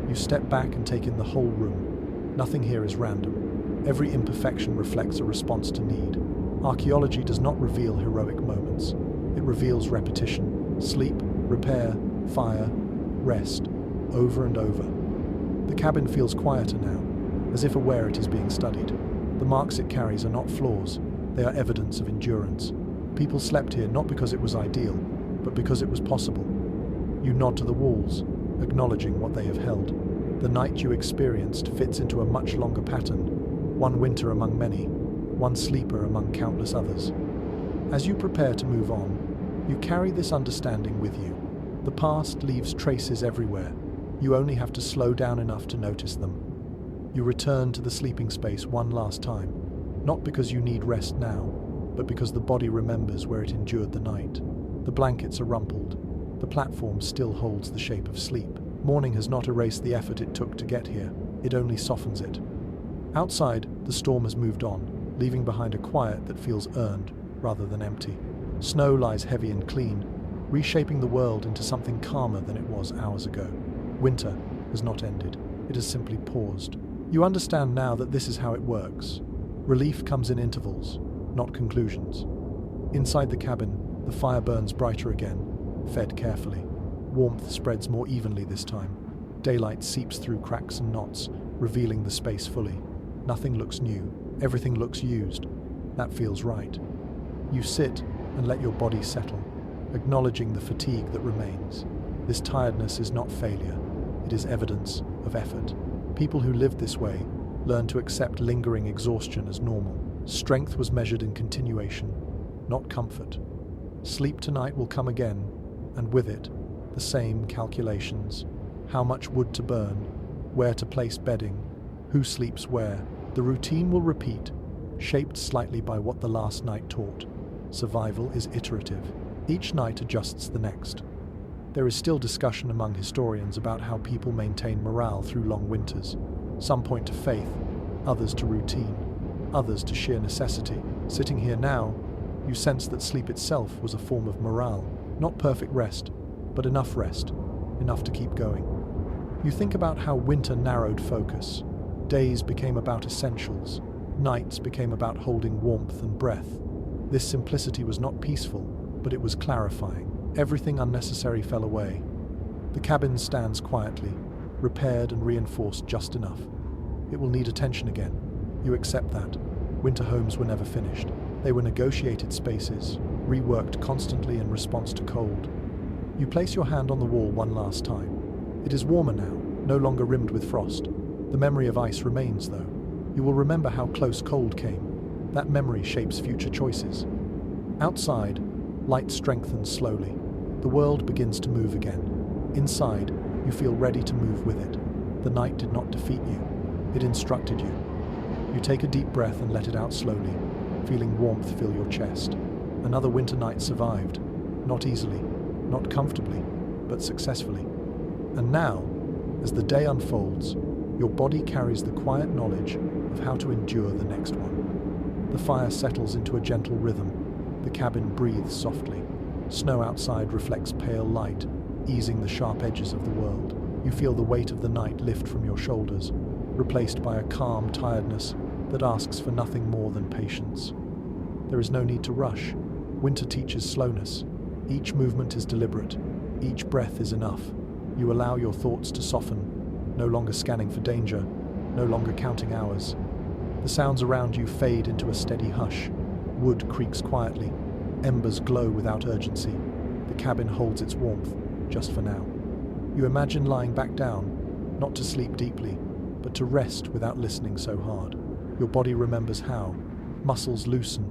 You step back and take in the whole room. Nothing here is random. Every imperfection reflects a response to need. Archaeology does not reveal heroic moments. It reveals repetition, sleep, repair, fire, rest, over and over. The cabin feels quieter now, as if aware it is being studied. The marks it carries are not flaws, they are evidence of endurance. People slept here not because it was ideal, but because it was possible. You nod to the walls, acknowledging what they have held. The night you experienced fits into a much longer pattern, one winter among many, one sleeper among countless others. As you prepare to move on, you carry this understanding with you. The past leaves traces everywhere. You only have to slow down enough to notice them. You return to the sleeping space one last time, not because you need rest now, but because the body remembers where it endured the night. The blankets are rumpled. The platform still holds the shape of sleep. Morning has not erased the effort it took to get here. It only softens it. Outside, the storm has moved on, leaving behind a quiet that feels earned rather than empty. Snow lies heavy and clean, reshaping the world into something calmer than it was hours ago. Winter has not ended. It has simply paused. You understand now that this is how it works. Relief comes in intervals, not conclusions. Inside the cabin, the fire burns brighter again, fed carefully. Warmth spreads more evenly this time. Daylight seeps through cracks and knots, revealing the space fully. Nothing looks new. Everything looks used. That feels right. You sit and let your body settle, acknowledging the fatigue that remains. This tiredness is not failure. It is evidence of effort. People who lived this way Learn to accept lingering exhaustion as normal. Strength was measured in continuation, not comfort. Sleep tonight will come again, and with it, the same calculations. How much wood to burn, where to place bedding, who sleeps where. The routine will repeat, shaped slightly by what the last night taught. Survival is iterative. Each night adjusts the next. There is still discussion among historians about how people maintain morale through long winters. Some point to faith, others to routine, others to sheer necessity. Sitting here now, you sense that sleep itself was a form of morale. Not perfect rest, but enough rest, enough to keep going. You think about how winter narrowed focus. Days became about essentials. Nights became about holding warmth and breath. This simplicity was not peaceful, but it was clarifying. Everything unnecessary fell away. The cabin stands quietly, repaired and reinforced just enough. It will need attention again. You accept that. Winter homes were never finished. They were negotiated spaces, reworked constantly in response to cold. You place your hand on the wall one last time. It is warmer now, no longer rimmed with frost. The memory of ice remains, though. You will remember how close cold came. That memory shapes future choices. Outside, light strengthens slowly. The world begins to move again. Inside, you feel ready to move with it. The night did not defeat you. It instructed you. You take a deep breath and let it out slowly, feeling warmth fill your chest. Another winter night survived. Not easily, not comfortably, but successfully. And now, as the day unfolds, your body carries the quiet knowledge of how to endure the next one. The fire settles into a gentle rhythm. The cabin breathes softly. Snow outside reflects pale light, easing the sharp edges of the world. You feel the weight of the night lift from your shoulders, replaced by a calm tiredness that asks for nothing more than patience. There is no need to rush. Winter teaches slowness. Each movement is deliberate. Each breath is enough. You allow your thoughts to soften, no longer scanning for danger, no longer counting hours. The sounds around you fade into a steady hush. Wood creaks quietly. Embers glow without urgency. The cabin holds its warmth, just for now. You imagine lying back down, not to sleep deeply, but to rest without listening so hard. Your body remembers how. Muscles loosen,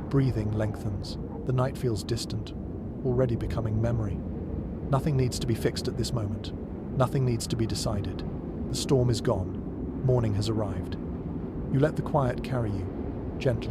breathing lengthens. The night feels distant, already becoming memory. Nothing needs to be fixed at this moment. Nothing needs to be decided. The storm is gone. Morning has arrived. You let the quiet carry you, gently.